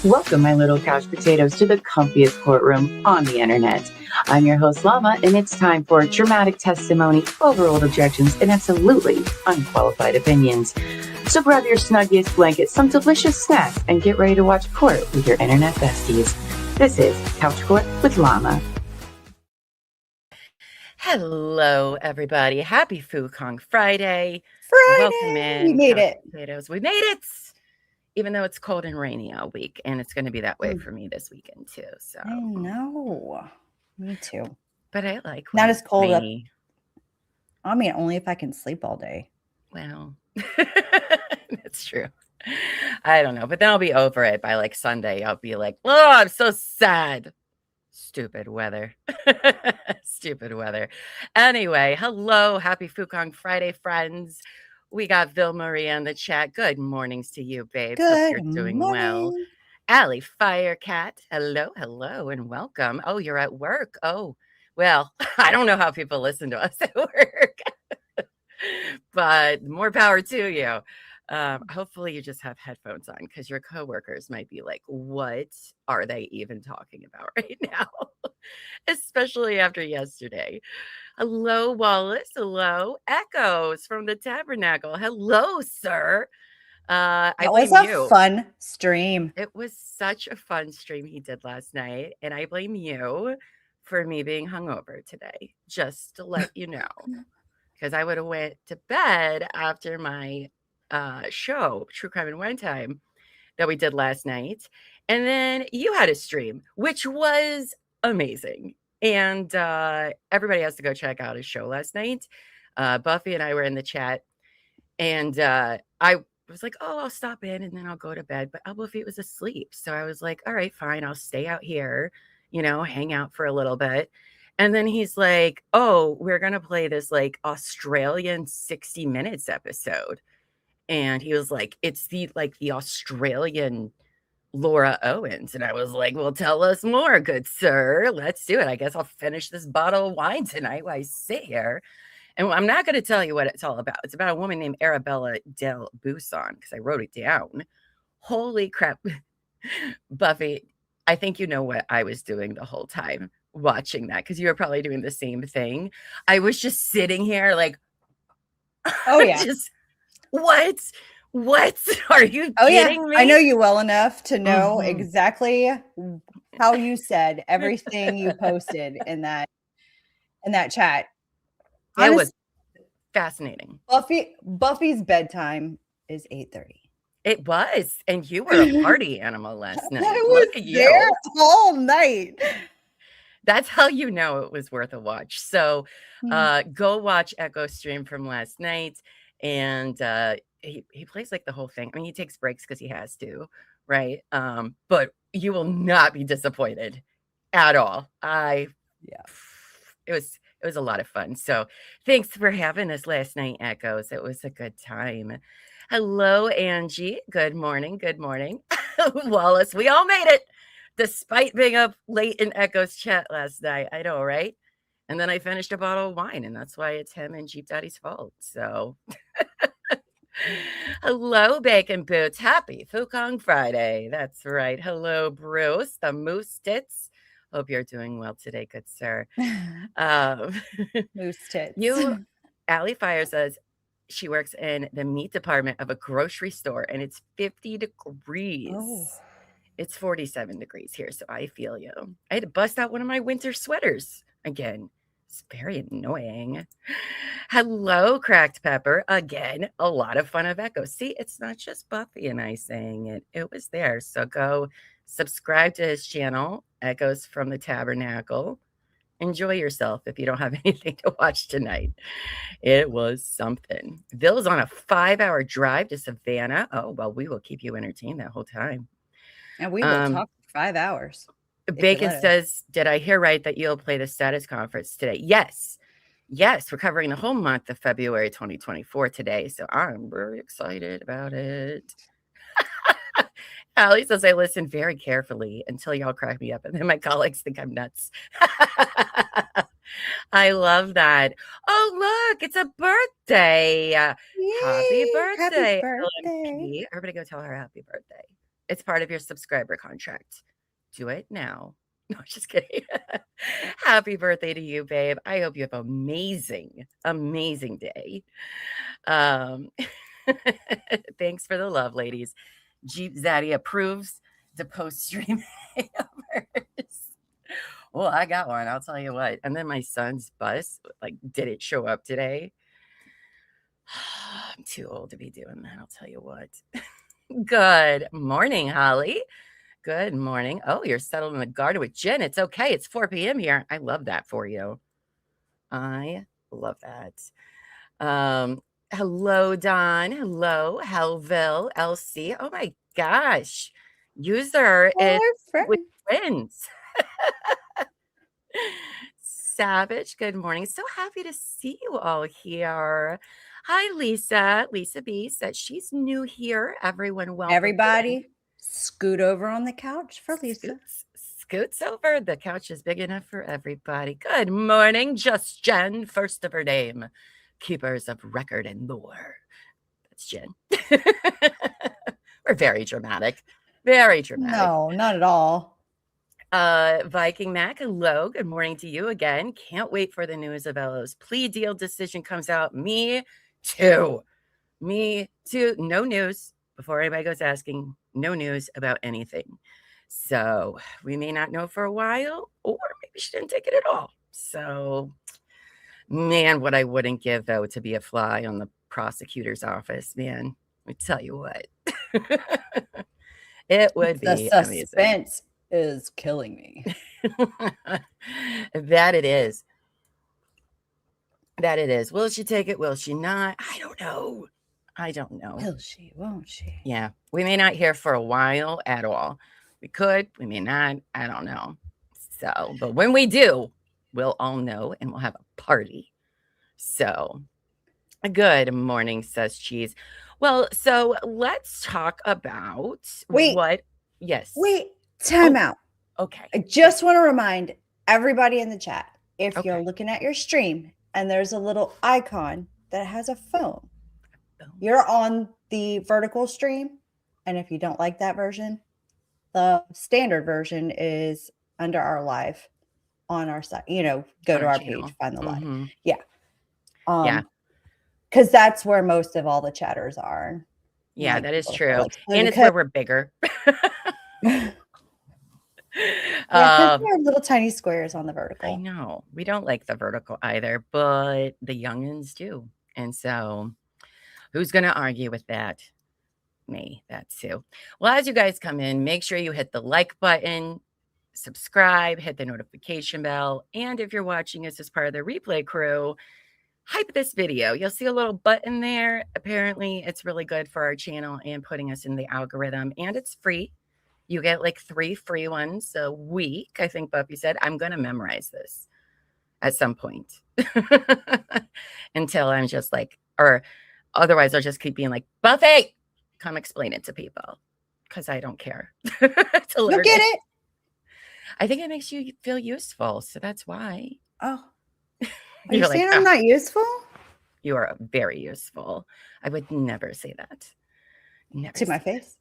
Welcome, my little couch potatoes, to the comfiest courtroom on the internet. I'm your host, Llama, and it's time for dramatic testimony, overruled objections, and absolutely unqualified opinions. So grab your snuggiest blanket, some delicious snacks, and get ready to watch court with your internet besties. This is Couch Court with Llama. Hello, everybody. Happy Fukong Friday. Welcome in. We made it. Potatoes. We made it. Even though it's cold and rainy all week, and it's going to be that way for me this weekend too. So I know, me too. But I like not as cold up. rainy. I mean, only if I can sleep all day. Well, that's true. I don't know, but then I'll be over it by like Sunday. I'll be like, oh, I'm so sad. Stupid weather. Stupid weather. Anyway, hello. Happy Fukong Friday, friends. We got Vil Marie in the chat. Good mornings to you, babe. Good Hope you're doing morning. well. Allie Firecat. Hello, and welcome. Oh, you're at work. Oh, well, I don't know how people listen to us at work, but more power to you. Hopefully you just have headphones on because your coworkers might be like, what are they even talking about right now? Especially after yesterday. Hello, Wallace. Hello, Echoes from the Tabernacle. Hello, sir. That was a fun stream. It was such a fun stream he did last night, and I blame you for me being hungover today, just to let you know, because I would have went to bed after my show, True Crime and Wine Time, that we did last night, and then you had a stream, which was amazing. And everybody has to go check out his show last night. Buffy and I were in the chat, and I was like, oh, I'll stop in and then I'll go to bed. But Buffy was asleep. So I was like, all right, fine. I'll stay out here, hang out for a little bit. And then he's like, oh, we're going to play this like Australian 60 Minutes episode. And he was like, it's the Australian Laura Owens. And I was like, well, tell us more, good sir. Let's do it. I guess I'll finish this bottle of wine tonight while I sit here. And I'm not going to tell you what it's all about. It's about a woman named Arabella Del Buson, because I wrote it down. Holy crap. Buffy, I think you know what I was doing the whole time watching that, because you were probably doing the same thing. I was just sitting here like, oh yeah. What are you kidding me? I know you well enough to know exactly how you said everything you posted in that chat. It was fascinating. Buffy's bedtime is 8:30. It was, and you were a party animal last night. I was there all night. That's how you know it was worth a watch. So go watch Echo stream from last night, and he plays like the whole thing. I mean, he takes breaks because he has to, right? But you will not be disappointed at all. It was a lot of fun. So thanks for having us last night, Echoes. It was a good time. Hello, Angie. Good morning. Good morning. Wallace, we all made it despite being up late in Echo's chat last night. I know, right? And then I finished a bottle of wine, and that's why it's him and Jeep Daddy's fault. So hello, Bacon Boots. Happy Fukong Friday. That's right. Hello, Bruce, the Moose Tits. Hope you're doing well today, good sir. Moose tits. Allie Fire says she works in the meat department of a grocery store, and it's 50 degrees. Oh. It's 47 degrees here, so I feel you. I had to bust out one of my winter sweaters again. It's very annoying. Hello, Cracked Pepper. Again, a lot of fun of Echo. See, it's not just Buffy and I saying it. It was there. So go subscribe to his channel, Echoes from the Tabernacle. Enjoy yourself if you don't have anything to watch tonight. It was something. Vil's on a 5-hour drive to Savannah. Oh, well, we will keep you entertained that whole time. And we will talk for 5 hours. Bacon says, did I hear right that you'll play the status conference today? Yes. We're covering the whole month of February 2024 today. So I'm very excited about it. Allie says, I listen very carefully until y'all crack me up. And then my colleagues think I'm nuts. I love that. Oh, look, it's a birthday. Yay, Happy birthday. Happy birthday. Everybody go tell her happy birthday. It's part of your subscriber contract. Do it now. No, just kidding. Happy birthday to you, babe. I hope you have amazing, amazing day. Thanks for the love, ladies. Jeep Zaddy approves the post-stream hamburgers. Well, I got one. I'll tell you what. And then my son's bus didn't show up today. I'm too old to be doing that. I'll tell you what. Good morning, Holly. Good morning. Oh, you're settled in the garden with Jen. It's okay. It's 4 p.m. here. I love that for you. I love that. Hello, Don. Hello, Helville, LC. Oh my gosh. User is with twins. Savage, good morning. So happy to see you all here. Hi, Lisa. Lisa B said she's new here. Everyone, welcome. Everybody, scoot over on the couch for Lisa. Scoots over. The couch is big enough for everybody. Good morning, Just Jen, first of her name. Keepers of record and lore. That's Jen. We're very dramatic. Very dramatic. No, not at all. Viking Mac, hello. Good morning to you again. Can't wait for the news of Ella's plea deal decision comes out. Me too. Me too. No news before anybody goes asking. No news about anything. So we may not know for a while, or maybe she didn't take it at all. So, man, what I wouldn't give, though, to be a fly on the prosecutor's office, man. Let me tell you what. It would be the suspense is killing me. That it is. That it is. Will she take it? Will she not? I don't know. I don't know. Will she? Won't she? Yeah. We may not hear for a while at all. We could. We may not. I don't know. So, but when we do, we'll all know and we'll have a party. So, good morning, says Cheese. Well, so let's talk about what. Yes. Wait. Time out. Okay. I just want to remind everybody in the chat, if you're looking at your stream and there's a little icon that has a phone, you're on the vertical stream. And if you don't like that version, the standard version is under our live on our site. Go to our page, find the live. Yeah. Yeah. Because that's where most of all the chatters are. Yeah, that is true. And it's where we're bigger. Yeah, there are little tiny squares on the vertical. I know. We don't like the vertical either, but the youngins do. And so who's going to argue with that? Me, that too. Well, as you guys come in, make sure you hit the like button, subscribe, hit the notification bell. And if you're watching us as part of the replay crew, hype this video. You'll see a little button there. Apparently, it's really good for our channel and putting us in the algorithm. And it's free. You get 3 free ones a week. I think Buffy said, I'm going to memorize this at some point. Until I'm just or otherwise I'll just keep being like, Buffy, come explain it to people. Because I don't care. You'll get it. I think it makes you feel useful. So that's why. Oh. Are you saying I'm not useful? You are very useful. I would never say that. Never to my face.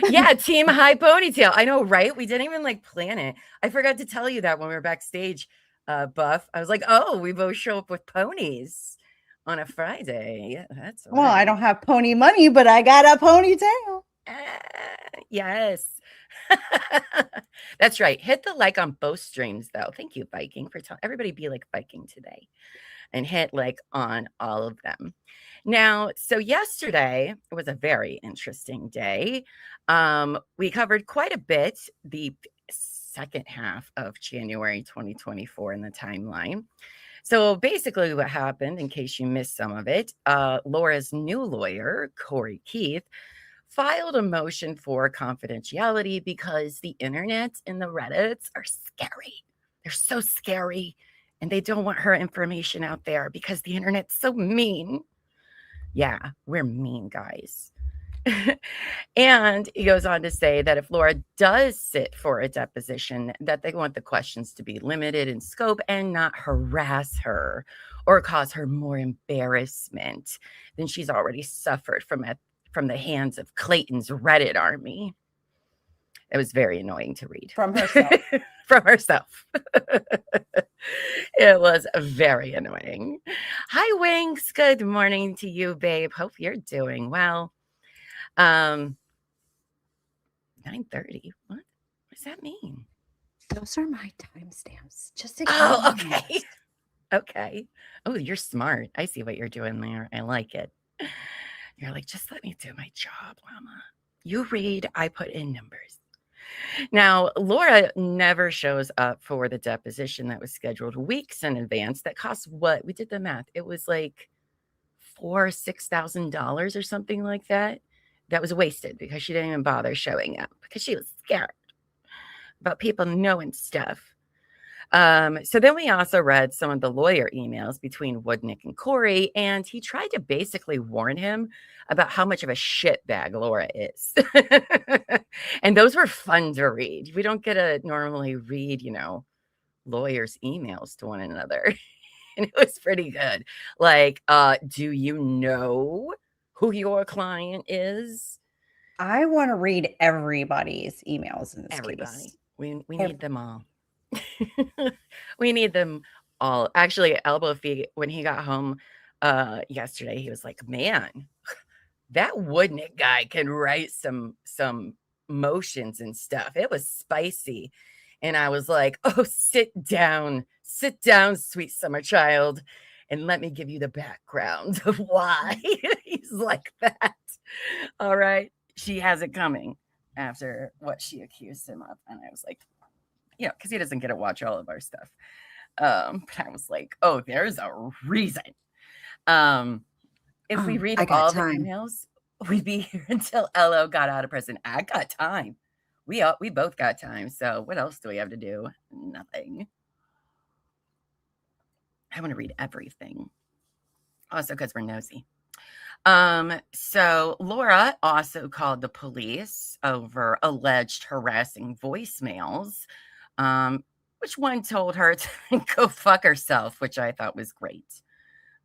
Yeah, team high ponytail. I know, right? We didn't even plan it. I forgot to tell you that when we were backstage, Buff. I was like, oh, we both show up with ponies on a Friday. Yeah, that's well, right. I don't have pony money, but I got a ponytail. Yes. That's right. Hit the like on both streams, though. Thank you, Viking, for telling everybody be like Viking today and hit like on all of them. Now, so yesterday was a very interesting day. We covered quite a bit the second half of January 2024 in the timeline. So basically what happened, in case you missed some of it, Laura's new lawyer, Corey Keith, filed a motion for confidentiality because the internet and the Reddits are scary. They're so scary, and they don't want her information out there because the internet's so mean. Yeah, we're mean, guys. And he goes on to say that if Laura does sit for a deposition, that they want the questions to be limited in scope and not harass her or cause her more embarrassment than she's already suffered from from the hands of Clayton's Reddit army. It was very annoying to read. From herself. From herself. It was very annoying. Hi, Winks. Good morning to you, babe. Hope you're doing well. 9:30. What does that mean? Those are my timestamps. Just okay. Okay. Oh, you're smart. I see what you're doing there. I like it. You're like, just let me do my job, Llama. You read, I put in numbers. Now, Laura never shows up for the deposition that was scheduled weeks in advance. That cost what? We did the math. It was like $6,000 or something like that. That was wasted because she didn't even bother showing up because she was scared about people knowing stuff. So then we also read some of the lawyer emails between Woodnick and Corey, and he tried to basically warn him about how much of a shitbag Laura is. And those were fun to read. We don't get to normally read, lawyers' emails to one another. And it was pretty good. Like, do you know who your client is? I want to read everybody's emails in this case. We need them all. We need them all. Actually, Elbow Feet, when he got home yesterday, he was like, man, that Woodnick guy can write some motions and stuff. It was spicy. And I was like, oh, sit down, sweet summer child, and let me give you the background of why he's like that. All right. She has it coming after what she accused him of. And I was like, because he doesn't get to watch all of our stuff. But I was like, oh, there's a reason. If we read all the emails, we'd be here until LO got out of prison. I got time. We both got time. So what else do we have to do? Nothing. I want to read everything. Also, because we're nosy. So Laura also called the police over alleged harassing voicemails, which one told her to go fuck herself, which I thought was great.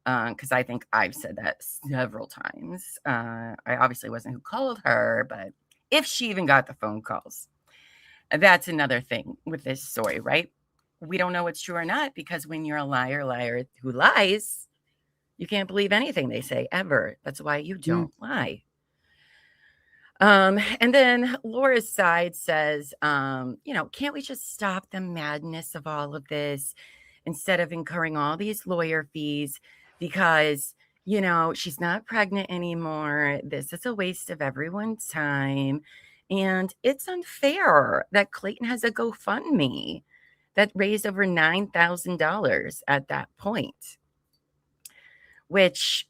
Because I think I've said that several times. I obviously wasn't who called her, but if she even got the phone calls, that's another thing with this story, right? We don't know what's true or not, because when you're a liar who lies, you can't believe anything they say ever. That's why you don't lie. And then Laura's side says, can't we just stop the madness of all of this instead of incurring all these lawyer fees? Because, she's not pregnant anymore. This is a waste of everyone's time. And it's unfair that Clayton has a GoFundMe that raised over $9,000 at that point. Which,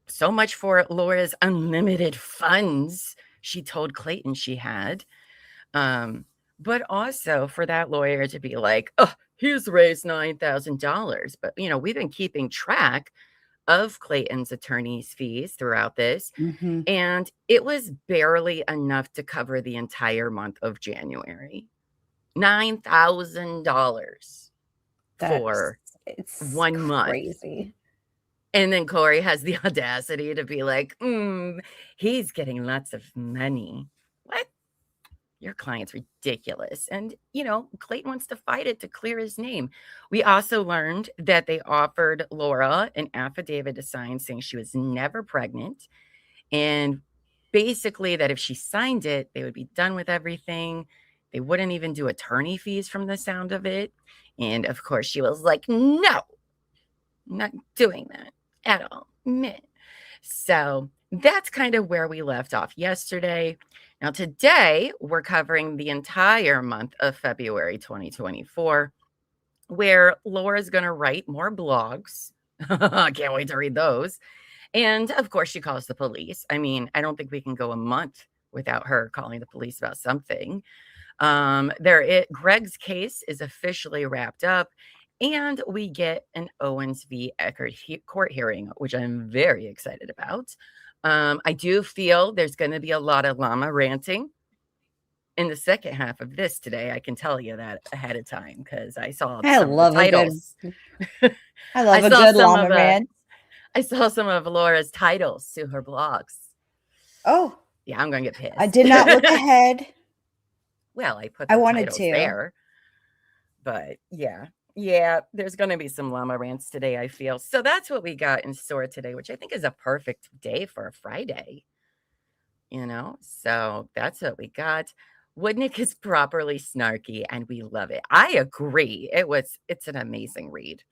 so much for Laura's unlimited funds she told Clayton she had. But also for that lawyer to be like, oh, he's raised $9,000. But, we've been keeping track of Clayton's attorney's fees throughout this. Mm-hmm. And it was barely enough to cover the entire month of January. $9,000 for 1 month. Crazy. And then Corey has the audacity to be like, he's getting lots of money. What? Your client's ridiculous. And, Clayton wants to fight it to clear his name. We also learned that they offered Laura an affidavit to sign saying she was never pregnant. And basically that if she signed it, they would be done with everything. They wouldn't even do attorney fees from the sound of it. And of course she was like, no, I'm not doing that at all. Meh. So that's kind of where we left off yesterday. Now today we're covering the entire month of February 2024, where Laura's going to write more blogs. I can't wait to read those. And of course she calls the police. I mean, I don't think we can go a month without her calling the police about something. Greg's case is officially wrapped up, and we get an Owens v. Echard court hearing, which I'm very excited about. I do feel there's going to be a lot of llama ranting in the second half of this today. I can tell you that ahead of time because I saw some of the titles. I love a good llama rant. I saw some of Laura's titles to her blogs. Oh, Yeah, I'm going to get pissed. I did not look ahead. Well, I put I the wanted titles to. there. But yeah, there's going to be some llama rants today, I feel. So that's what we got in store today, which I think is a perfect day for a Friday. So that's what we got. Woodnick is properly snarky, and we love it. I agree. It's an amazing read.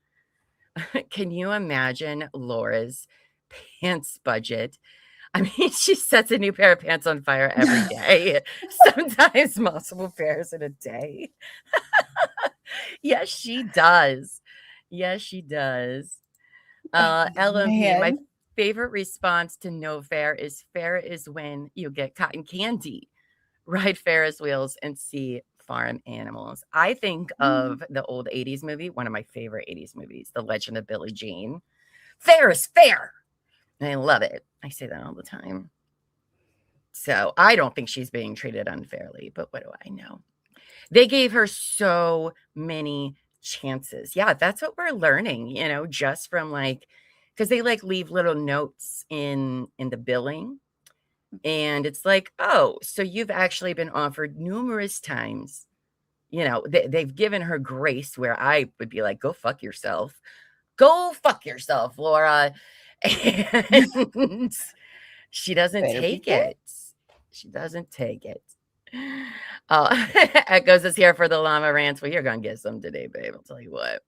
Can you imagine Laura's pants budget? I mean, she sets a new pair of pants on fire every day, sometimes multiple pairs in a day. Yes, she does. Yes, she does. LMP, my favorite response to no fair is when you get cotton candy, ride Ferris wheels, and see farm animals. I think of the old 80s movie, one of my favorite 80s movies, The Legend of Billie Jean. Fair is fair. And I love it. I say that all the time. So I don't think she's being treated unfairly, but what do I know? They gave her so many chances. Yeah, that's what we're learning, just from because they leave little notes in the billing. And it's like, oh, so you've actually been offered numerous times. They've given her grace where I would be like, go fuck yourself. Go fuck yourself, Laura. And she doesn't take it. She doesn't take it. Echoes is here for the llama rants. Well, you're going to get some today, babe. I'll tell you what.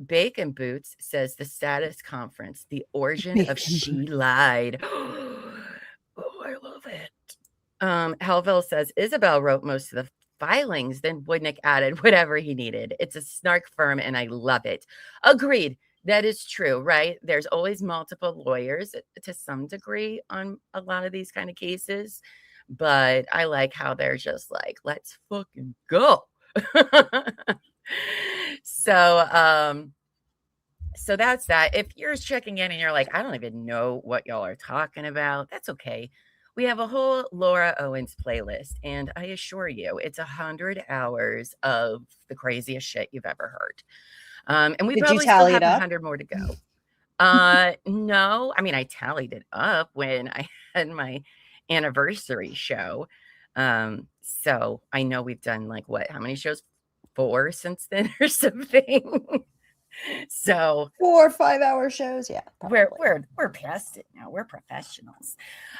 Bacon Boots says the status conference, the origin of She Lied. Oh, I love it. Helville says Isabel wrote most of the filings, then Woodnick added whatever he needed. It's a snark firm, and I love it. Agreed. That is true, right? There's always multiple lawyers to some degree on a lot of these kind of cases, but I like how they're just like, let's fucking go. So that's that. If you're checking in and you're like, I don't even know what y'all are talking about, that's okay. We have a whole Laura Owens playlist, and I assure you, it's 100 hours of the craziest shit you've ever heard. And we probably still have 100 more to go. No, I mean, I tallied it up when I had my anniversary show. So I know we've done how many shows? 4 since then or something. So 4 or 5 hour shows. Yeah. We're past it now. We're professionals.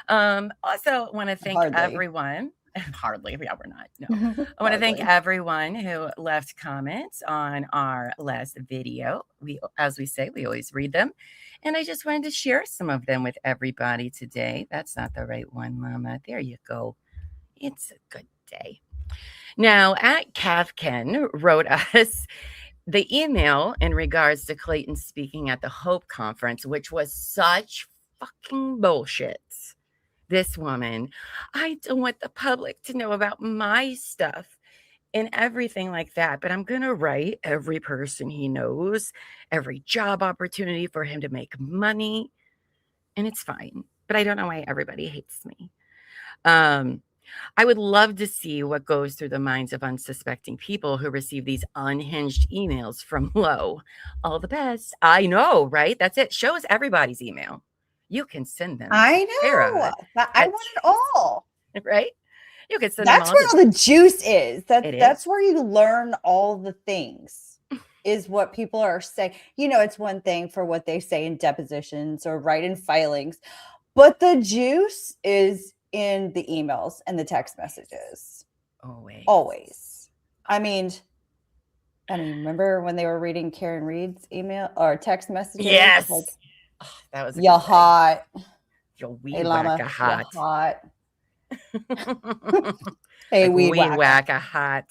Also want to thank everyone. Hardly. Yeah, we're not. No. I want to thank everyone who left comments on our last video. As we say, we always read them. And I just wanted to share some of them with everybody today. That's not the right one, Mama. There you go. It's a good day. Now, at Kavken wrote us the email in regards to Clayton speaking at the Hope Conference, which was such fucking bullshit. This woman, I don't want the public to know about my stuff and everything like that, but I'm going to write every person he knows, every job opportunity for him to make money, and it's fine. But I don't know why everybody hates me. I would love to see what goes through the minds of unsuspecting people who receive these unhinged emails from Lowe. All the best. I know, right? That's it. Show us everybody's email. You can send them. I know. I want it all. Right? You can send them all. That's where all the juice is. That's where you learn all the things, is what people are saying. It's one thing for what they say in depositions or write in filings, but the juice is in the emails and the text messages. Always. I mean, remember when they were reading Karen Reed's email or text messages? Yes. That was you're hot. You're wee whack a hot. You're hot. Hey, wee whack a hot.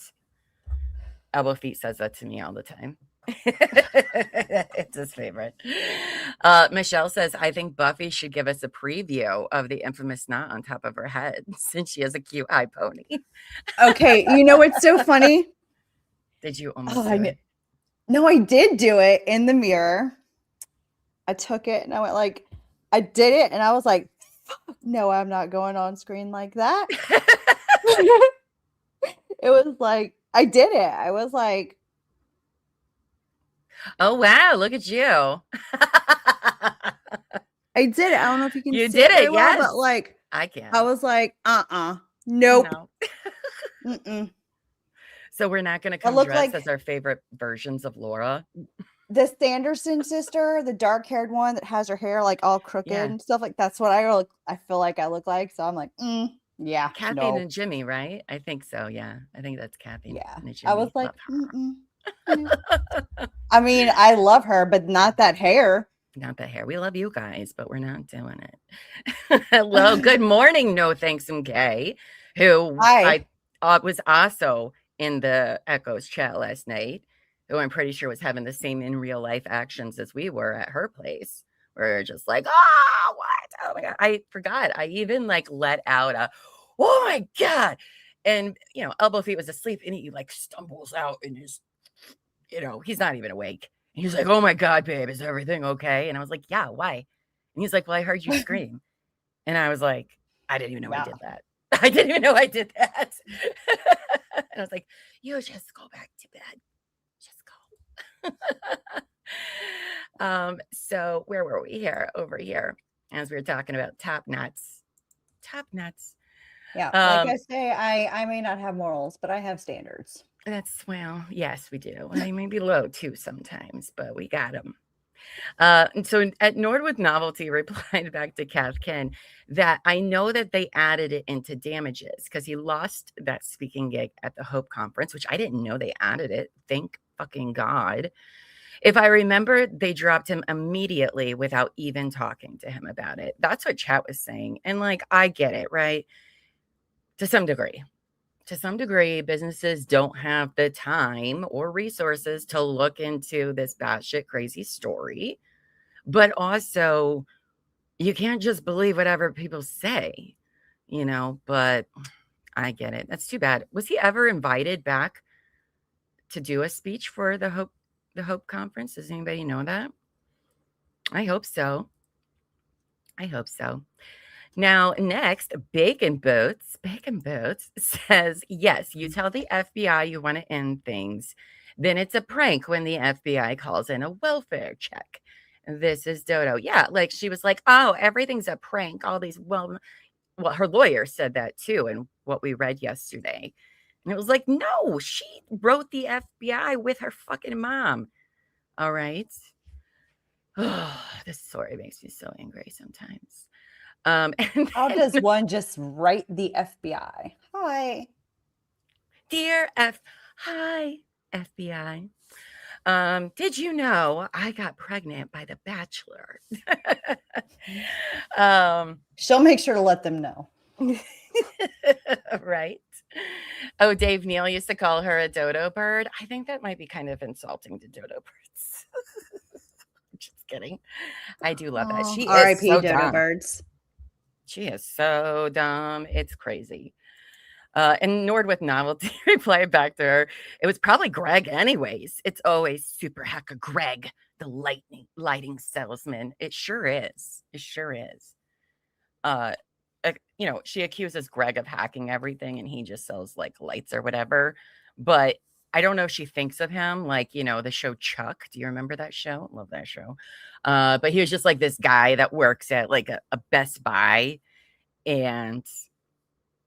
Elbow Feet says that to me all the time. It's his favorite. Michelle says, I think Buffy should give us a preview of the infamous knot on top of her head since she has a cute eye pony. Okay, what's so funny? Did you almost do it? No, I did do it in the mirror. I took it and I went I did it and I was like, no, I'm not going on screen like that. It was like, I did it. I was like, oh, wow. Look at you. I I did it. I don't know if you can You see did it very it, well, yes. but like I can. I was like, nope. No. Mm-mm. So we're not going to I come look dressed like as our favorite versions of Laura. the Sanderson sister, the dark-haired one that has her hair like all crooked Yeah. and stuff. Like that's what I feel like I look like. So I'm like, yeah, Kathy no. and Jimmy, right? I think so. Yeah. I think that's Kathy Yeah. and Jimmy. I was like, Love her. I mean, I love her, but not that hair. Not the hair. We love you guys, but we're not doing it. Hello. Good morning. No thanks, MK, who Hi. I was also in the Echoes chat last night, who I'm pretty sure was having the same in real life actions as we were at her place. We're just like, oh, what? Oh my God. I forgot. I even like let out a, oh my God. And, Elbow Feet was asleep and he like stumbles out and just, he's not even awake. And he's like, oh my God, babe, is everything okay? And I was like, yeah, why? And he's like, well, I heard you scream. And I was like, I didn't even know I did that. I didn't even know I did that. And I was like, you just go back to bed. Just go. So where were we here? Over here. As we were talking about top nuts. Top nuts. Yeah. Like I say, I may not have morals, but I have standards. Well, yes, we do. I may be low too sometimes, but we got them. And so at Nordwood Novelty replied back to Kath Ken that I know that they added it into damages because he lost that speaking gig at the Hope Conference, which I didn't know they added it. Thank fucking God. If I remember, they dropped him immediately without even talking to him about it. That's what chat was saying. And like, I get it, right? To some degree. To some degree, businesses don't have the time or resources to look into this batshit crazy story. But also, you can't just believe whatever people say, but I get it. That's too bad. Was he ever invited back to do a speech for the Hope Conference? Does anybody know that? I hope so. Now, next, Bacon Boots says, yes, you tell the FBI you want to end things. Then it's a prank when the FBI calls in a welfare check. This is Dodo. Yeah, like she was like, oh, everything's a prank. All these, well, her lawyer said that too in what we read yesterday. And it was like, no, she wrote the FBI with her fucking mom. All right. Oh, this story makes me so angry sometimes. How does one just write the FBI? Hi. Dear Hi, FBI. Did you know I got pregnant by The Bachelor? She'll make sure to let them know. Right. Oh, Dave Neal used to call her a dodo bird. I think that might be kind of insulting to dodo birds. Just kidding. I do love that. She is so dodo dumb. birds. She is so dumb. It's crazy. And Nordwood Novelty replied back to her, it was probably Greg anyways. It's always super hacker Greg, the lighting salesman. It sure is. She accuses Greg of hacking everything and he just sells like lights or whatever. But I don't know if she thinks of him like, the show Chuck. Do you remember that show? Love that show. But he was just like this guy that works at like a Best Buy, and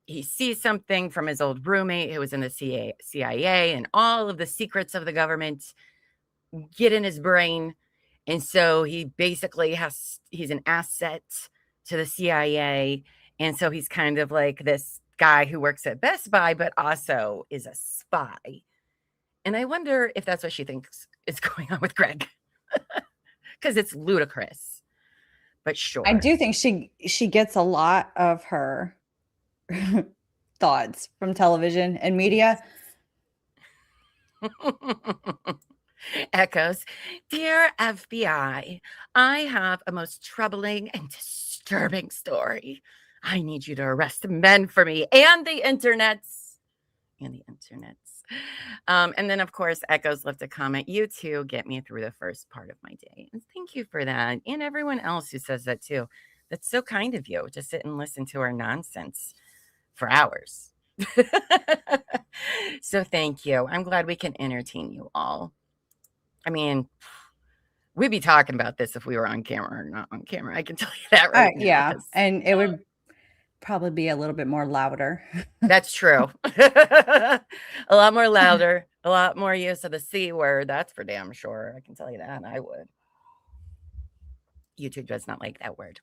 he sees something from his old roommate who was in the CIA, and all of the secrets of the government get in his brain. And so he basically he's an asset to the CIA. And so he's kind of like this guy who works at Best Buy, but also is a spy. And I wonder if that's what she thinks is going on with Greg, because it's ludicrous. But sure. I do think she gets a lot of her thoughts from television and media. Echoes, dear FBI, I have a most troubling and disturbing story. I need you to arrest men for me and the internets. And then, of course, Echoes left a comment. You two get me through the first part of my day. And thank you for that. And everyone else who says that too. That's so kind of you to sit and listen to our nonsense for hours. So thank you. I'm glad we can entertain you all. I mean, We'd be talking about this if we were on camera or not on camera. I can tell you that right now. Yeah, and it would probably be a little bit more louder. That's true. A lot more louder, a lot more use of the C word. That's for damn sure. I can tell you that. I would. YouTube does not like that word.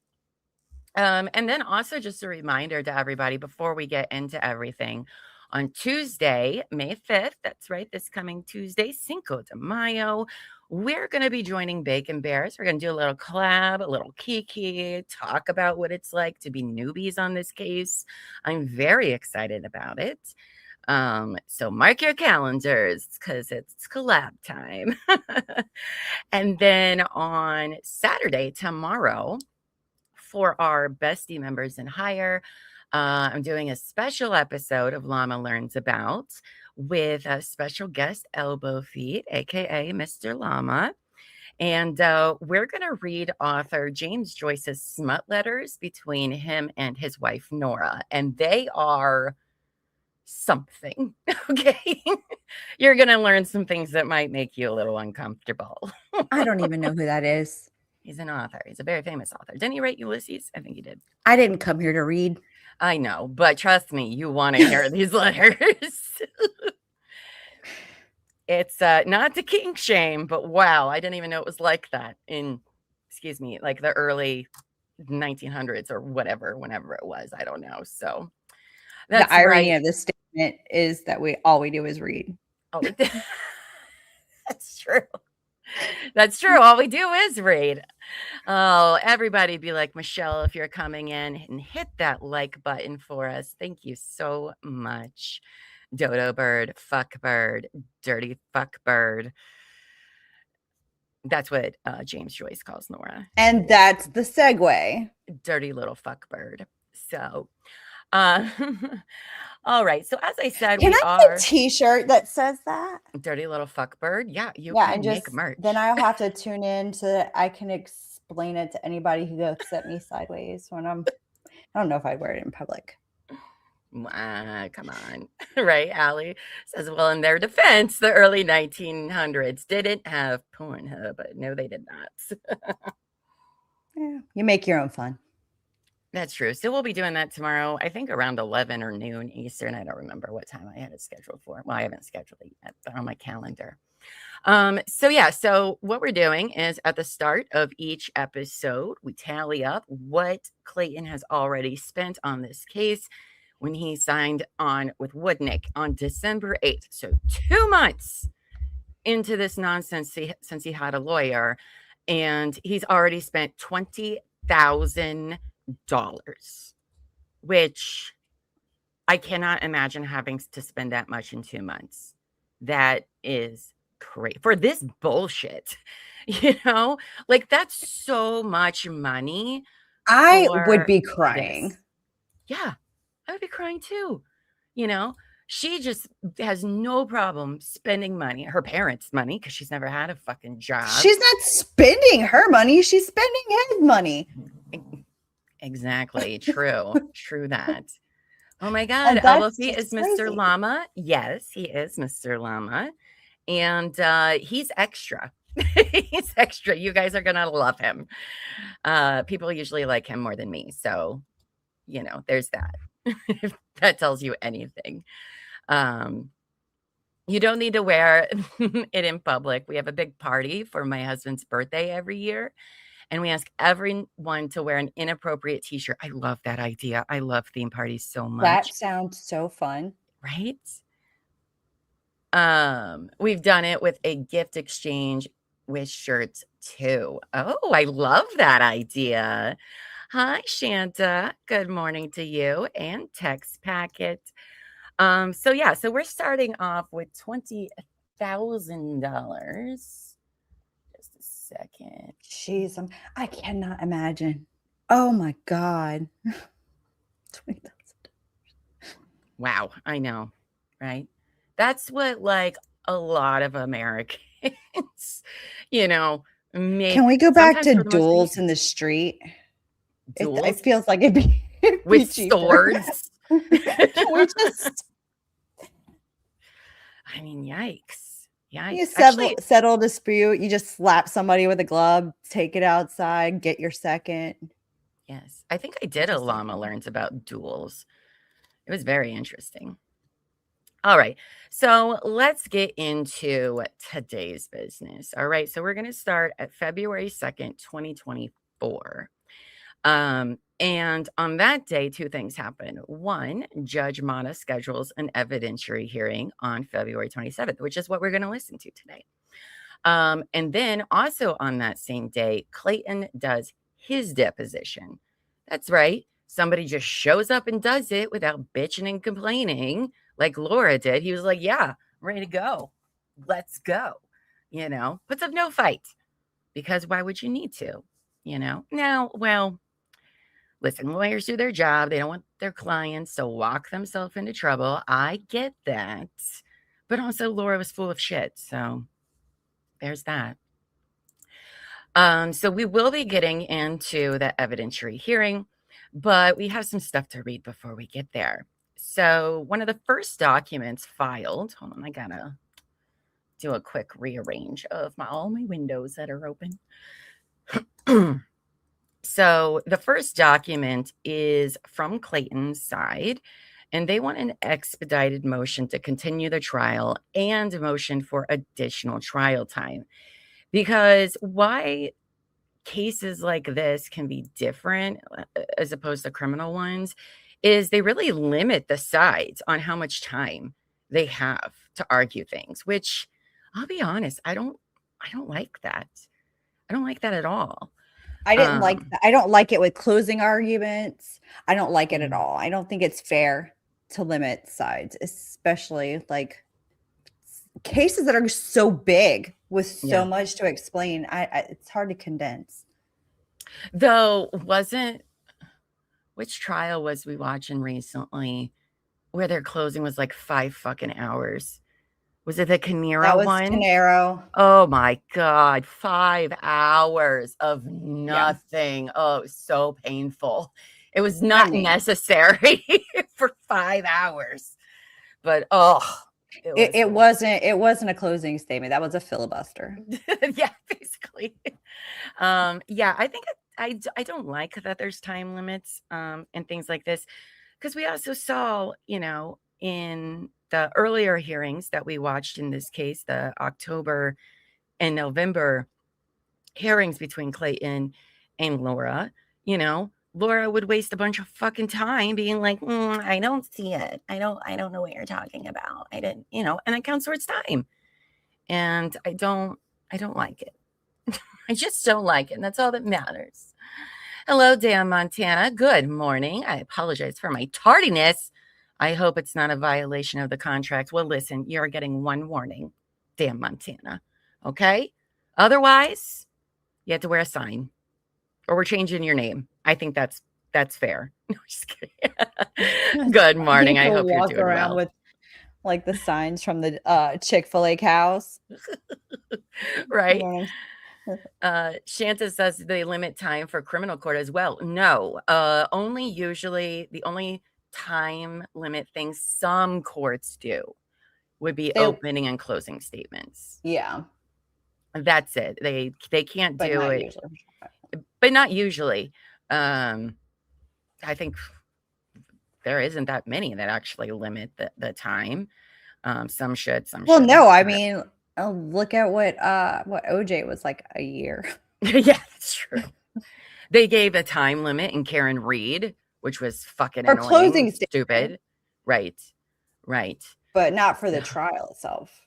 And then also just a reminder to everybody before we get into everything, on Tuesday, May 5th, that's right, this coming Tuesday, Cinco de Mayo, we're going to be joining Bacon Bears. We're going to do a little collab, a little kiki, talk about what it's like to be newbies on this case. I'm very excited about it. So mark your calendars because it's collab time. And then on Saturday, tomorrow, for our bestie members in hire, I'm doing a special episode of Llama Learns About with a special guest, Elbow Feet, aka Mr. Llama. And we're going to read author James Joyce's smut letters between him and his wife, Nora. And they are something. Okay. You're going to learn some things that might make you a little uncomfortable. I don't even know who that is. He's an author. He's a very famous author. Didn't he write Ulysses? I think he did. I didn't come here to read. I know, but trust me, you want to hear these letters. It's not to kink shame, but wow, I didn't even know it was like that in, excuse me, like the early 1900s or whatever, whenever it was. I don't know. So that's the irony of this statement is that all we do is read. Oh, that's true. That's true. All we do is read. Oh, everybody be like, Michelle, if you're coming in, and hit that like button for us. Thank you so much. Dodo bird, fuck bird, dirty fuck bird. That's what James Joyce calls Nora. And that's the segue. Dirty little fuck bird. So, all right. So as I said, can we I are get a t-shirt that says that? Dirty little fuck bird. Yeah, you can make merch. Then I'll have to tune in so that I can explain it to anybody who looks at me sideways when I don't know if I'd wear it in public. Come on. Right? Allie says, well, in their defense, the early 1900s didn't have Pornhub, but no, they did not. Yeah, you make your own fun. That's true. So we'll be doing that tomorrow, I think around 11 or noon Eastern. I don't remember what time I had it scheduled for. Well, I haven't scheduled it yet, but on my calendar. So what we're doing is at the start of each episode, we tally up what Clayton has already spent on this case when he signed on with Woodnick on December 8th. So 2 months into this nonsense since he had a lawyer, and he's already spent $20,000, which I cannot imagine having to spend that much in 2 months. That is crazy for this bullshit, like that's so much money. I would be crying. This. Yeah, I would be crying too. She just has no problem spending money, her parents' money, because she's never had a fucking job. She's not spending her money. She's spending his money. Exactly. True. True that. Oh my God. Elbow Feet is Mr. Llama. Yes, he is Mr. Llama. And he's extra. He's extra. You guys are going to love him. People usually like him more than me. So, there's that. If that tells you anything. You don't need to wear it in public. We have a big party for my husband's birthday every year. And we ask everyone to wear an inappropriate t-shirt. I love that idea. I love theme parties so much. That sounds so fun. Right? We've done it with a gift exchange with shirts too. Oh, I love that idea. Hi, Shanta. Good morning to you and text packet. So we're starting off with $20,000. Second. Jeez, I cannot imagine. Oh my God. $20,000. Wow, I know, right? That's what like a lot of Americans, make. Can we go back to duels in the street? It feels like it'd be with swords. Can we just? I mean, yikes. Yeah, You actually, settle a dispute. You just slap somebody with a glove, take it outside, get your second. yes. I think I did a Llama Learns about duels. It was very interesting. All right. So let's get into today's business. All right. So we're going to start at February 2nd, 2024. And on that day, two things happen. One, Judge Mata schedules an evidentiary hearing on February 27th, which is what we're going to listen to today. And then also on that same day, Clayton does his deposition. That's right. Somebody just shows up and does it without bitching and complaining like Laura did. He was like, yeah, I'm ready to go. Let's go. Puts up no fight, because why would you need to? Now, well, listen, lawyers do their job. They don't want their clients to walk themselves into trouble. I get that. But also Laura was full of shit. So there's that. So we will be getting into the evidentiary hearing, but we have some stuff to read before we get there. So one of the first documents filed, hold on, I gotta do a quick rearrange of all my windows that are open. So the first document is from Clayton's side, and they want an expedited motion to continue the trial and a motion for additional trial time. Because why cases like this can be different as opposed to criminal ones is they really limit the sides on how much time they have to argue things, which I'll be honest, I don't like that. I don't like that at all. I didn't like that. I don't like it with closing arguments. I don't like it at all. I don't think it's fair to limit sides, especially like cases that are so big with so much to explain. It's hard to condense. Though, which trial was we watching recently where their closing was like 5 fucking hours? Was it the Canero one? Canero. Oh my God. 5 hours of nothing. Yeah. Oh, it was so painful. It was not necessary for 5 hours. But it wasn't a closing statement. That was a filibuster. Yeah, basically. Yeah, I think I don't like that there's time limits and things like this, because we also saw, in the earlier hearings that we watched in this case, the October and November hearings between Clayton and Laura, Laura would waste a bunch of fucking time being like, I don't see it. I don't know what you're talking about. I didn't, and that counts towards time. And I don't like it. I just don't like it. And that's all that matters. Hello, Dan Montana. Good morning. I apologize for my tardiness. I hope it's not a violation of the contract. Well, listen, you're getting one warning, Dan Montana. Okay? Otherwise, you have to wear a sign, or we're changing your name. I think that's fair. No, just kidding. Good morning. I hope you're doing well. With like the signs from the Chick-fil-A cows. Right. Shanta says they limit time for criminal court as well. No, the only time limit things some courts do would be opening and closing statements. Yeah. That's it. They can't do it. Usually. But not usually. I think there isn't that many that actually limit the time. Some should, some shouldn't. No, I mean, look at what OJ was like a year. Yeah, that's true. They gave a time limit in Karen Reed, which was fucking annoying. Closing stupid. Right. But not for the trial itself.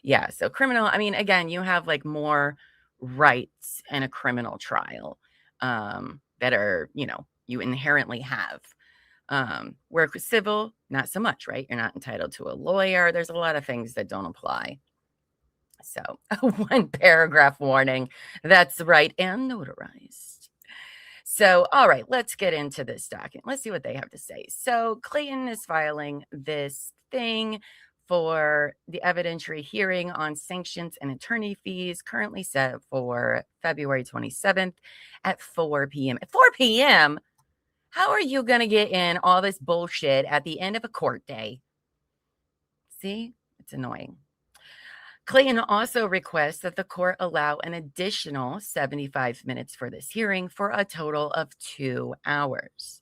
Yeah. So criminal, I mean, again, you have like more rights in a criminal trial that are, you inherently have. Where civil, not so much, right? You're not entitled to a lawyer. There's a lot of things that don't apply. So 1 paragraph warning. That's right. And notarized. So, all right, let's get into this document. Let's see what they have to say. So Clayton is filing this thing for the evidentiary hearing on sanctions and attorney fees, currently set for February 27th at 4 p.m. At 4 p.m., how are you going to get in all this bullshit at the end of a court day? See, it's annoying. Clayton also requests that the court allow an additional 75 minutes for this hearing for a total of 2 hours.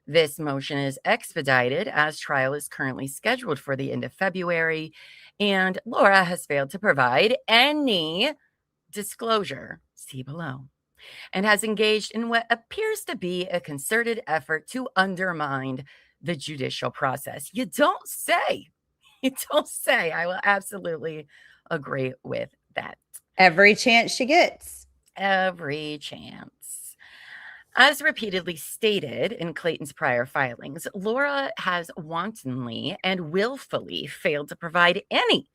This motion is expedited as trial is currently scheduled for the end of February, and Laura has failed to provide any disclosure, see below, and has engaged in what appears to be a concerted effort to undermine the judicial process. You don't say. You don't say. I will absolutely agree with that. Every chance she gets. Every chance. As repeatedly stated in Clayton's prior filings, Laura has wantonly and willfully failed to provide any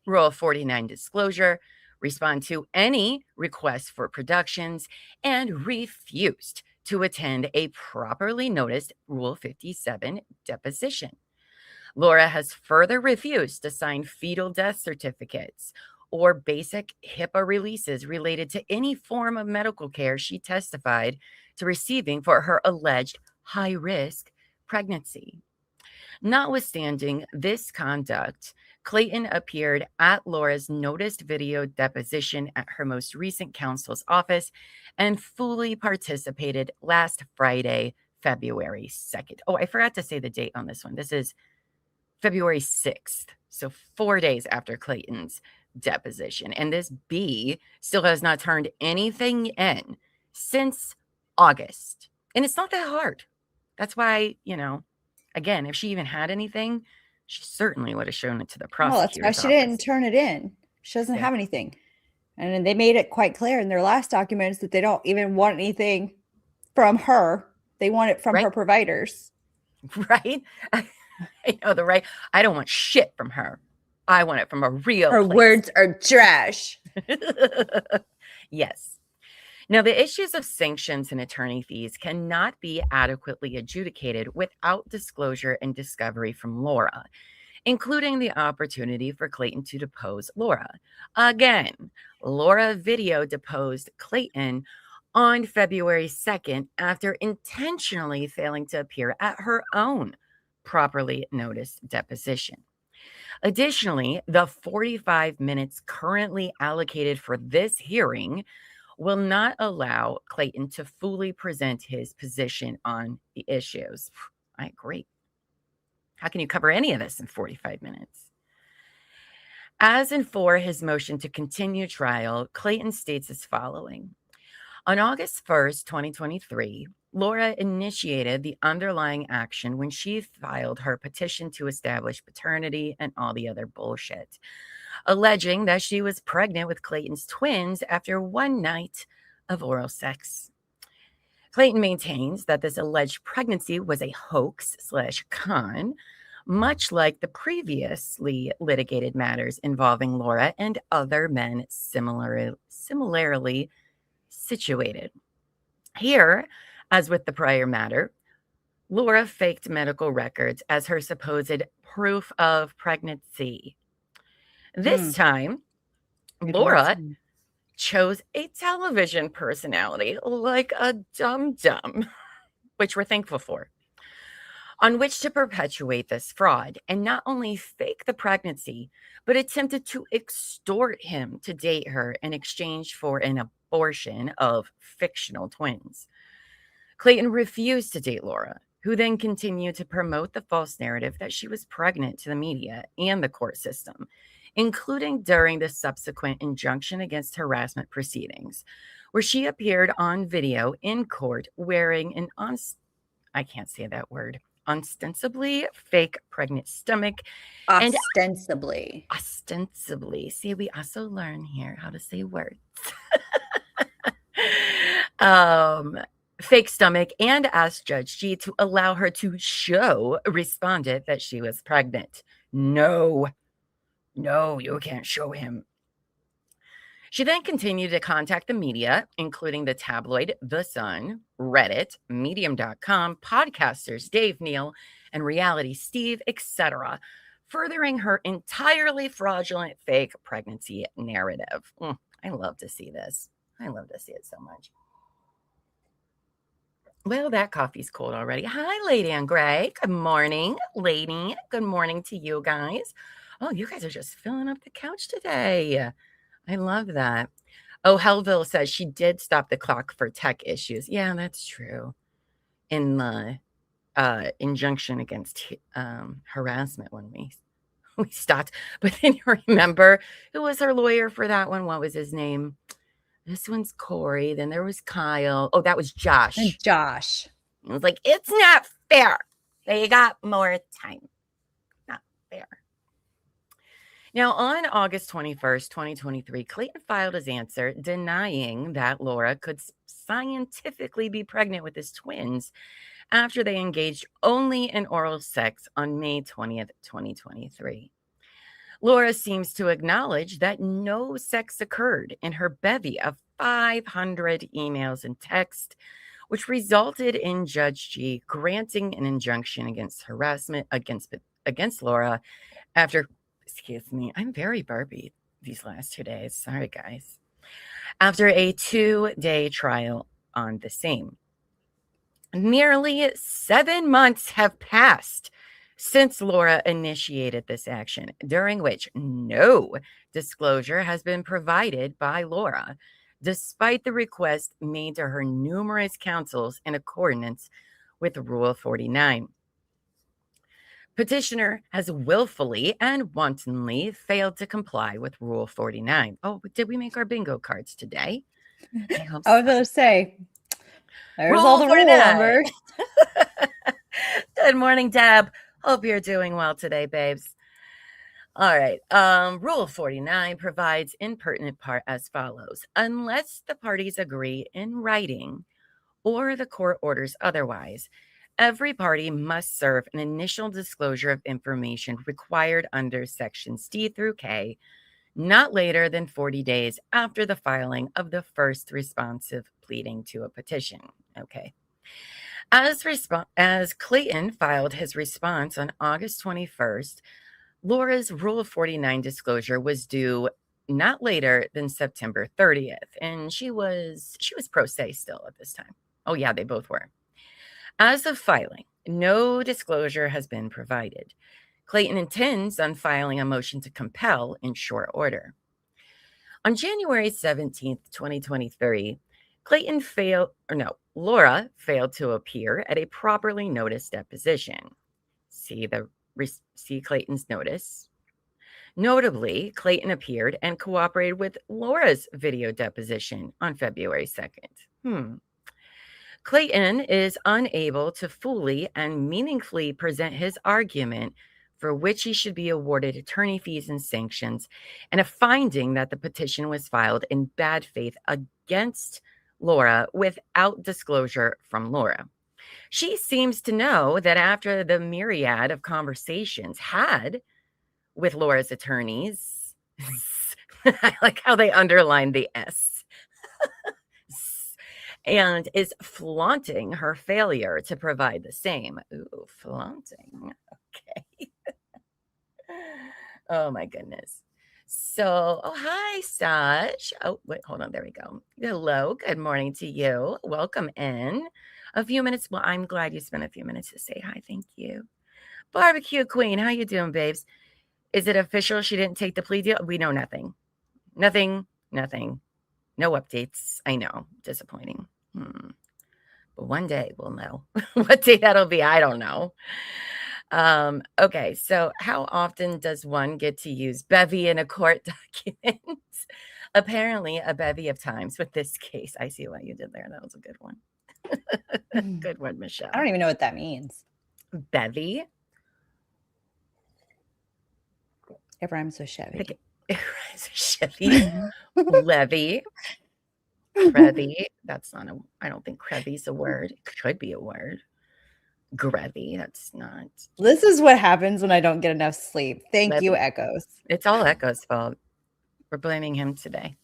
Rule 49 disclosure, respond to any requests for productions, and refused to attend a properly noticed Rule 57 deposition. Laura has further refused to sign fetal death certificates or basic HIPAA releases related to any form of medical care she testified to receiving for her alleged high-risk pregnancy. Notwithstanding this conduct, Clayton appeared at Laura's noticed video deposition at her most recent counsel's office and fully participated last Friday, February 2nd. Oh, I forgot to say the date on this one. This is February 6th, so 4 days after Clayton's deposition. And this B still has not turned anything in since August. And it's not that hard. That's why, again, if she even had anything, she certainly would have shown it to the prosecutor's Well, that's why she didn't turn it in. She doesn't have anything. And they made it quite clear in their last documents that they don't even want anything from her. They want it from her providers. Right? I know the right. I don't want shit from her. I want it from a real Her place. words are trash. Yes. Now, the issues of sanctions and attorney fees cannot be adequately adjudicated without disclosure and discovery from Laura, including the opportunity for Clayton to depose Laura. Again, Laura video deposed Clayton on February 2nd after intentionally failing to appear at her own properly noticed deposition. Additionally, the 45 minutes currently allocated for this hearing will not allow Clayton to fully present his position on the issues. I agree. How can you cover any of this in 45 minutes? As in for his motion to continue trial, Clayton states as following. On August 1st, 2023, Laura initiated the underlying action when she filed her petition to establish paternity and all the other bullshit, alleging that she was pregnant with Clayton's twins after one night of oral sex. Clayton maintains that this alleged pregnancy was a hoax/con, much like the previously litigated matters involving Laura and other men similarly situated. Here, as with the prior matter, Laura faked medical records as her supposed proof of pregnancy. This time, Laura chose a television personality like a dum-dum, which we're thankful for, on which to perpetuate this fraud and not only fake the pregnancy, but attempted to extort him to date her in exchange for an abortion of fictional twins. Clayton refused to date Laura, who then continued to promote the false narrative that she was pregnant to the media and the court system, including during the subsequent injunction against harassment proceedings, where she appeared on video in court wearing an I can't say that word, ostensibly fake pregnant stomach. Ostensibly. Ostensibly. See, we also learn here how to say words. Fake stomach, and asked Judge G to allow her to show respondent that she was pregnant. No, you can't show him. She then continued to contact the media, including the tabloid The Sun, Reddit, Medium.com, podcasters Dave Neal, and Reality Steve, etc., furthering her entirely fraudulent fake pregnancy narrative. I love to see this. I love to see it so much. Well, that coffee's cold already. Hi, Lady and Gray. Good morning, lady. Good morning to you guys. Oh, you guys are just filling up the couch today. I love that. Oh, Hellville says she did stop the clock for tech issues. Yeah, that's true. In the injunction against harassment when we stopped. But then you remember who was her lawyer for that one? What was his name? This one's Corey. Then there was Kyle. Oh, that was Josh. And Josh. It was like, it's not fair. They got more time. Not fair. Now, on August 21st, 2023, Clayton filed his answer denying that Laura could scientifically be pregnant with his twins after they engaged only in oral sex on May 20th, 2023. Laura seems to acknowledge that no sex occurred in her bevy of 500 emails and text, which resulted in Judge G granting an injunction against harassment against Laura after, excuse me, I'm very burpy these last 2 days. Sorry, guys. After a 2-day trial on the same. Nearly 7 months have passed since Laura initiated this action, during which no disclosure has been provided by Laura, despite the request made to her numerous counsels in accordance with Rule 49. Petitioner has willfully and wantonly failed to comply with Rule 49. Oh, did we make our bingo cards today? I was going to say, there's Rule all the 49. rule numbers. Good morning, Deb. Hope you're doing well today, babes. All right. Rule 49 provides in pertinent part as follows. Unless the parties agree in writing or the court orders otherwise, every party must serve an initial disclosure of information required under sections D through K, not later than 40 days after the filing of the first responsive pleading to a petition. Okay. As Clayton filed his response on August 21st, Laura's Rule 49 disclosure was due not later than September 30th, and she was pro se still at this time. Oh yeah, they both were. As of filing, no disclosure has been provided. Clayton intends on filing a motion to compel in short order. On January 17th, 2023, Laura failed to appear at a properly noticed deposition. See Clayton's notice. Notably, Clayton appeared and cooperated with Laura's video deposition on February 2nd. Clayton is unable to fully and meaningfully present his argument for which he should be awarded attorney fees and sanctions, and a finding that the petition was filed in bad faith against Laura without disclosure from Laura. She seems to know that after the myriad of conversations had with Laura's attorneys, I like how they underline the S, and is flaunting her failure to provide the same. Ooh, flaunting. Okay. Oh my goodness. So, oh, hi, Saj. Oh, wait, hold on. There we go. Hello. Good morning to you. Welcome in. A few minutes. Well, I'm glad you spent a few minutes to say hi. Thank you. Barbecue Queen. How you doing, babes? Is it official she didn't take the plea deal? We know nothing. Nothing. No updates. I know. Disappointing. But one day we'll know. What day that'll be, I don't know. Okay, so how often does one get to use bevy in a court document? Apparently a bevy of times with this case. I see what you did there. That was a good one. Good one, Michelle. I don't even know what that means. Bevy? It rhymes with Chevy. Okay. It rhymes with Chevy. Levy. Crevy. That's not I don't think crevy's a word. It could be a word. Grevy. That's not. This is what happens when I don't get enough sleep. Thank you, Echoes. It's all Echo's fault. We're blaming him today.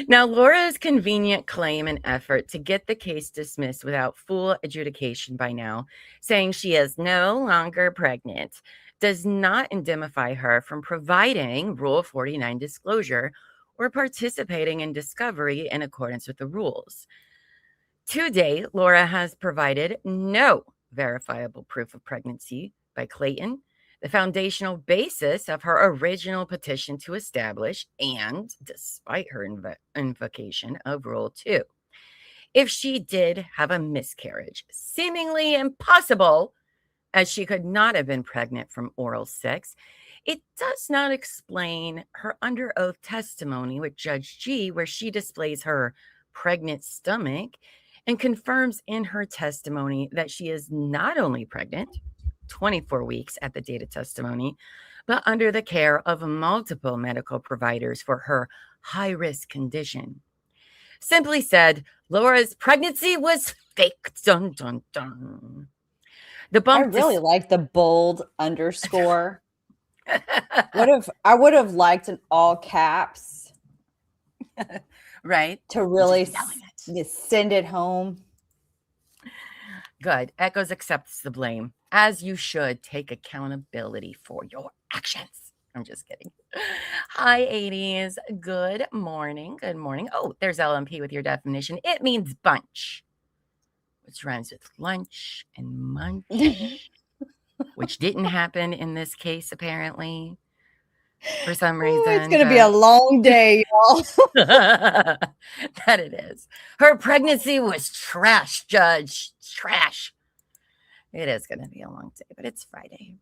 Now, Laura's convenient claim and effort to get the case dismissed without full adjudication by now, saying she is no longer pregnant, does not indemnify her from providing Rule 49 disclosure or participating in discovery in accordance with the rules. To date, Laura has provided no verifiable proof of pregnancy by Clayton the foundational basis of her original petition to establish, and despite her invocation of Rule 2. If she did have a miscarriage, seemingly impossible, as she could not have been pregnant from oral sex, it does not explain her under oath testimony with Judge G, where she displays her pregnant stomach and confirms in her testimony that she is not only pregnant, 24 weeks at the date of testimony, but under the care of multiple medical providers for her high-risk condition. Simply said, Laura's pregnancy was fake. Dun, dun, dun. The bump I really like the bold underscore. I would have liked an all caps, right? To really send it home. Good. Echoes accepts the blame, as you should. Take accountability for your actions. I'm just kidding. Hi, 80s. Good morning. Good morning. Oh, there's LMP with your definition. It means bunch, which rhymes with lunch and munch, which didn't happen in this case, apparently, for some reason. It's going to be a long day, y'all. That it is. Her pregnancy was trash, Judge. Trash. It is going to be a long day, but it's Friday.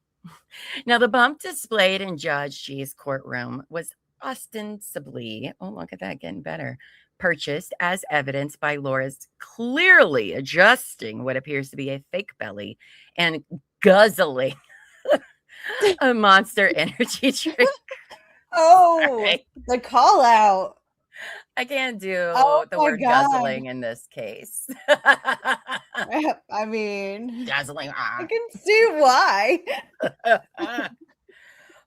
Now, the bump displayed in Judge G's courtroom was ostensibly, oh, look at that, getting better, purchased as evidence by Laura's clearly adjusting what appears to be a fake belly and guzzling a Monster energy drink. Oh, Sorry. The call out. I can't do the my word God. guzzling in this case. I mean, Guzzling. I can see why.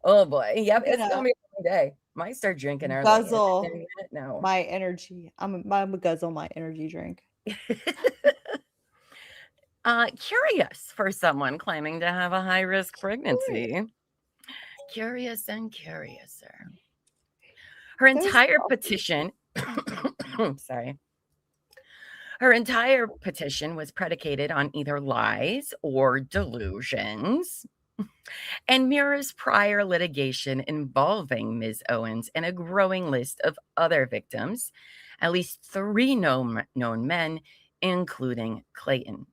Oh boy. Yep. It's You going to be a long day. Might start drinking early. Guzzle No. my energy. I'm a guzzle my energy drink. Curious for someone claiming to have a high-risk pregnancy. Curious and curiouser. Her entire petition, sorry. Her entire petition was predicated on either lies or delusions and mirrors prior litigation involving Ms. Owens and a growing list of other victims, at least 3 known men, including Clayton.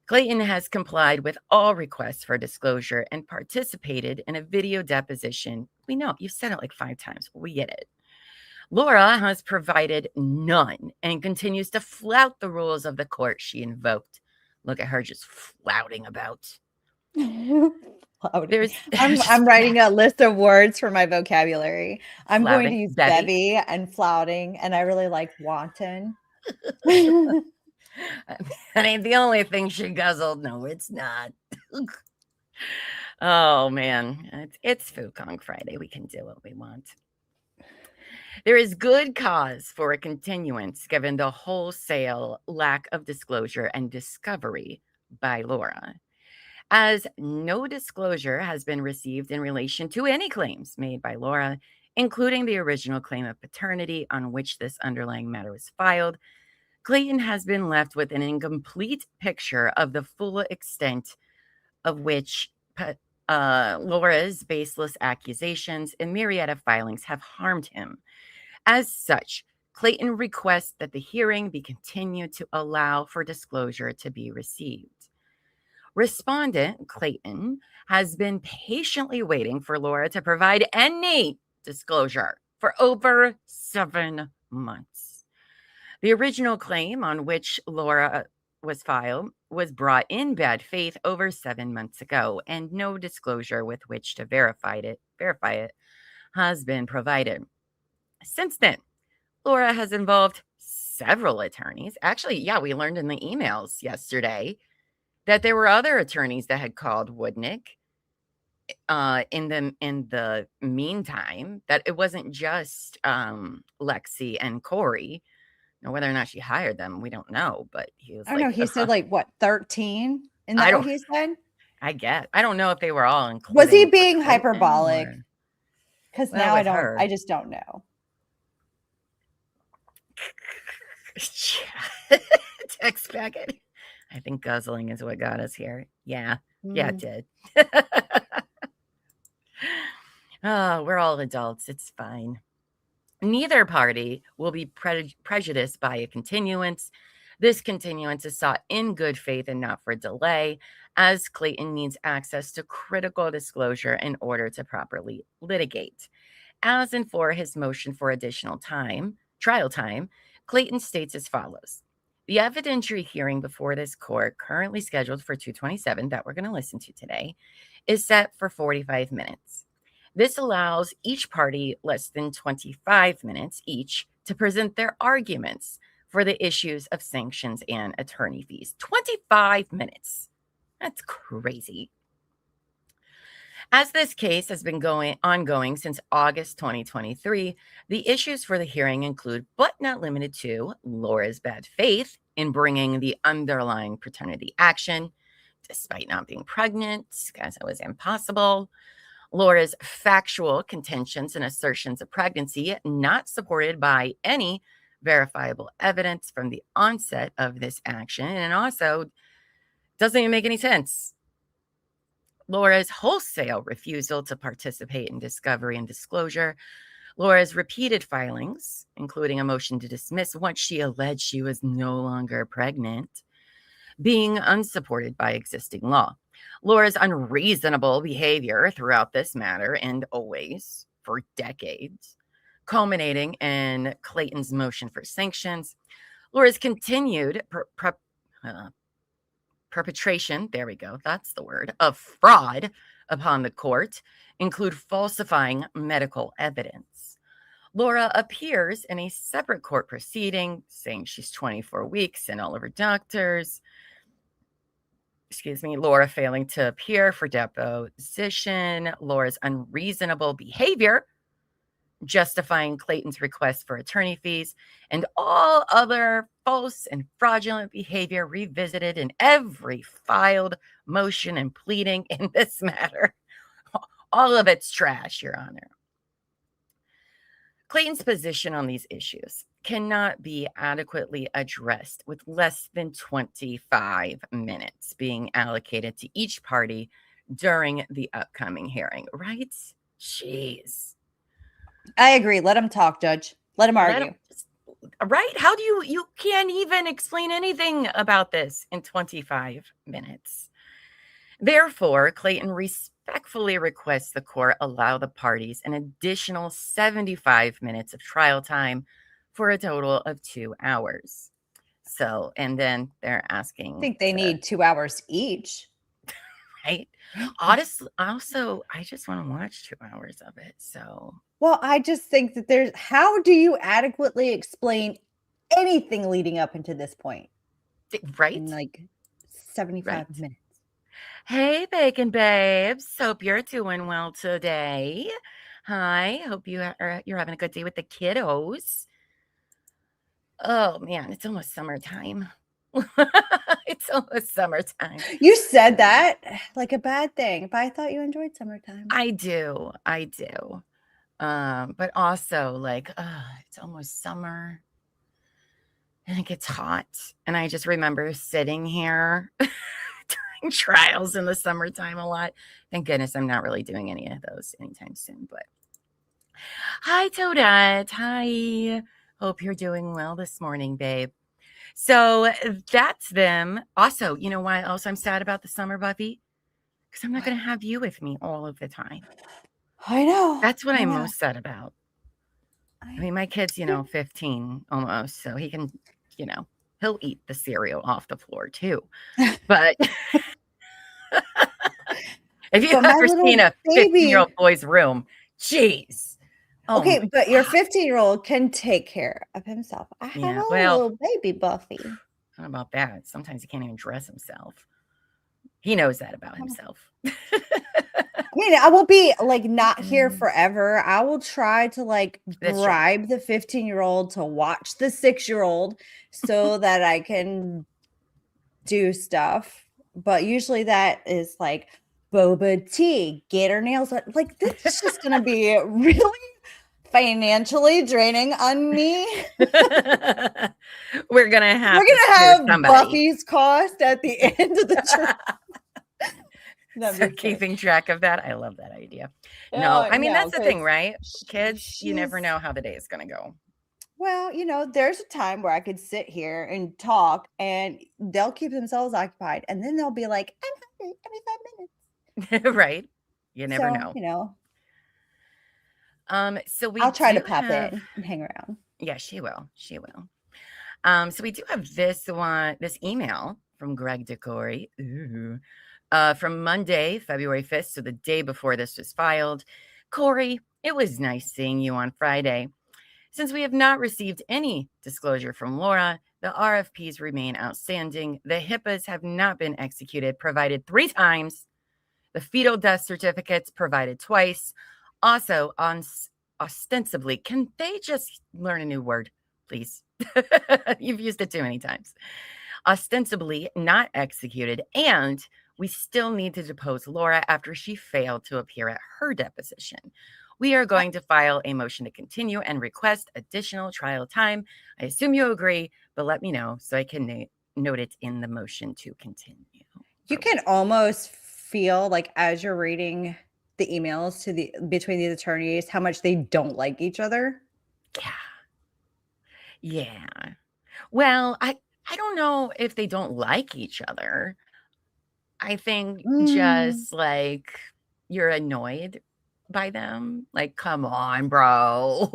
Clayton has complied with all requests for disclosure and participated in a video deposition. We know, you've said it like 5 times. We get it. Laura has provided none and continues to flout the rules of the court she invoked. Look at her just flouting about. I'm writing a list of words for my vocabulary. I'm going to use bevy and flouting, and I really like wanton. That ain't the only thing she guzzled. No, it's not. Oh, man. It's Food Kong Friday. We can do what we want. There is good cause for a continuance given the wholesale lack of disclosure and discovery by Laura, as no disclosure has been received in relation to any claims made by Laura, including the original claim of paternity on which this underlying matter was filed. Clayton has been left with an incomplete picture of the full extent of which Laura's baseless accusations and myriad of filings have harmed him. As such, Clayton requests that the hearing be continued to allow for disclosure to be received. Respondent Clayton has been patiently waiting for Laura to provide any disclosure for over 7 months. The original claim on which Laura was filed was brought in bad faith over 7 months ago, and no disclosure with which to verify it has been provided. Since then, Laura has involved several attorneys. Actually, yeah, we learned in the emails yesterday that there were other attorneys that had called Woodnick in the meantime, that it wasn't just Lexi and Corey. Now, whether or not she hired them, we don't know, but he was I don't know. He said like what, 13? Isn't that what he said? I guess. I don't know if they were all included. Was he being hyperbolic? Because now I just don't know. Text packet. I think guzzling is what got us here. Yeah. Yeah, it did. Oh, we're all adults. It's fine. Neither party will be prejudiced by a continuance. This continuance is sought in good faith and not for delay, as Clayton needs access to critical disclosure in order to properly litigate. As in for his motion for additional trial time, Clayton states as follows. The evidentiary hearing before this court, currently scheduled for 2/27, that we're going to listen to today, is set for 45 minutes. This allows each party less than 25 minutes each to present their arguments for the issues of sanctions and attorney fees. 25 minutes. That's crazy. As this case has been ongoing since August 2023, the issues for the hearing include, but not limited to, Laura's bad faith in bringing the underlying paternity action, despite not being pregnant, because it was impossible. Laura's factual contentions and assertions of pregnancy not supported by any verifiable evidence from the onset of this action, and also doesn't even make any sense. Laura's wholesale refusal to participate in discovery and disclosure, Laura's repeated filings, including a motion to dismiss once she alleged she was no longer pregnant, being unsupported by existing law. Laura's unreasonable behavior throughout this matter and always for decades, culminating in Clayton's motion for sanctions. Laura's continued perpetration, there we go, that's the word, of fraud upon the court, include falsifying medical evidence. Laura appears in a separate court proceeding saying she's 24 weeks and all of her doctors. Laura failing to appear for deposition, Laura's unreasonable behavior, justifying Clayton's request for attorney fees, and all other false and fraudulent behavior revisited in every filed motion and pleading in this matter. All of it's trash, Your Honor. Clayton's position on these issues cannot be adequately addressed with less than 25 minutes being allocated to each party during the upcoming hearing, right? Jeez. I agree. Let him talk, Judge. Let him argue. Right? How do you can't even explain anything about this in 25 minutes. Therefore, Clayton respectfully requests the court allow the parties an additional 75 minutes of trial time for a total of 2 hours. So, and then they're asking. I think they need 2 hours each. Right? Honestly, also, I just want to watch 2 hours of it. So, well, I just think that how do you adequately explain anything leading up into this point? Right? In like 75 minutes. Hey, Bacon Babes. Hope you're doing well today. Hi. Hope you're having a good day with the kiddos. Oh, man, it's almost summertime. It's almost summertime. You said that like a bad thing, but I thought you enjoyed summertime. I do. But also like, it's almost summer and it gets hot. And I just remember sitting here doing trials in the summertime a lot. Thank goodness I'm not really doing any of those anytime soon. But hi, Toadette. Hi. Hope you're doing well this morning, babe. So that's them. Also, you know why else I'm sad about the summer, Buffy? Because I'm not going to have you with me all of the time. I know. That's what I'm most sad about. I mean, my kid's, 15 almost, so he can, he'll eat the cereal off the floor too. But if you've ever seen a 15-year-old boy's room, jeez. Oh, okay, but your 15-year-old can take care of himself. I have a little baby Buffy. How about that? Sometimes he can't even dress himself. He knows that about himself. I mean, I will be like not here forever. I will try to like bribe the 15-year-old to watch the 6-year-old so that I can do stuff. But usually that is like boba tea, get her nails done. Like this is just gonna be really financially draining on me. We're gonna have Buffy's cost at the end of the trip. That'd be keeping track of that. I love that idea. No, I mean, that's the thing, right? Kids, you never know how the day is going to go. Well, there's a time where I could sit here and talk and they'll keep themselves occupied. And then they'll be like, I'm hungry every 5 minutes. Right. You never know. So I'll try to pop in and hang around. Yeah, she will. She will. So we do have this email from Greg DeCory. From Monday, February 5th, so the day before this was filed. Corey, it was nice seeing you on Friday. Since we have not received any disclosure from Laura, the RFPs remain outstanding. The HIPAAs have not been executed, provided 3 times. The fetal death certificates provided twice. Also, ostensibly, can they just learn a new word, please? You've used it too many times. Ostensibly not executed, and we still need to depose Laura after she failed to appear at her deposition. We are going to file a motion to continue and request additional trial time. I assume you agree, but let me know so I can note it in the motion to continue. You can almost feel like as you're reading the emails between the attorneys, how much they don't like each other. Yeah. Well, I don't know if they don't like each other. I think just like you're annoyed by them. Like, come on, bro.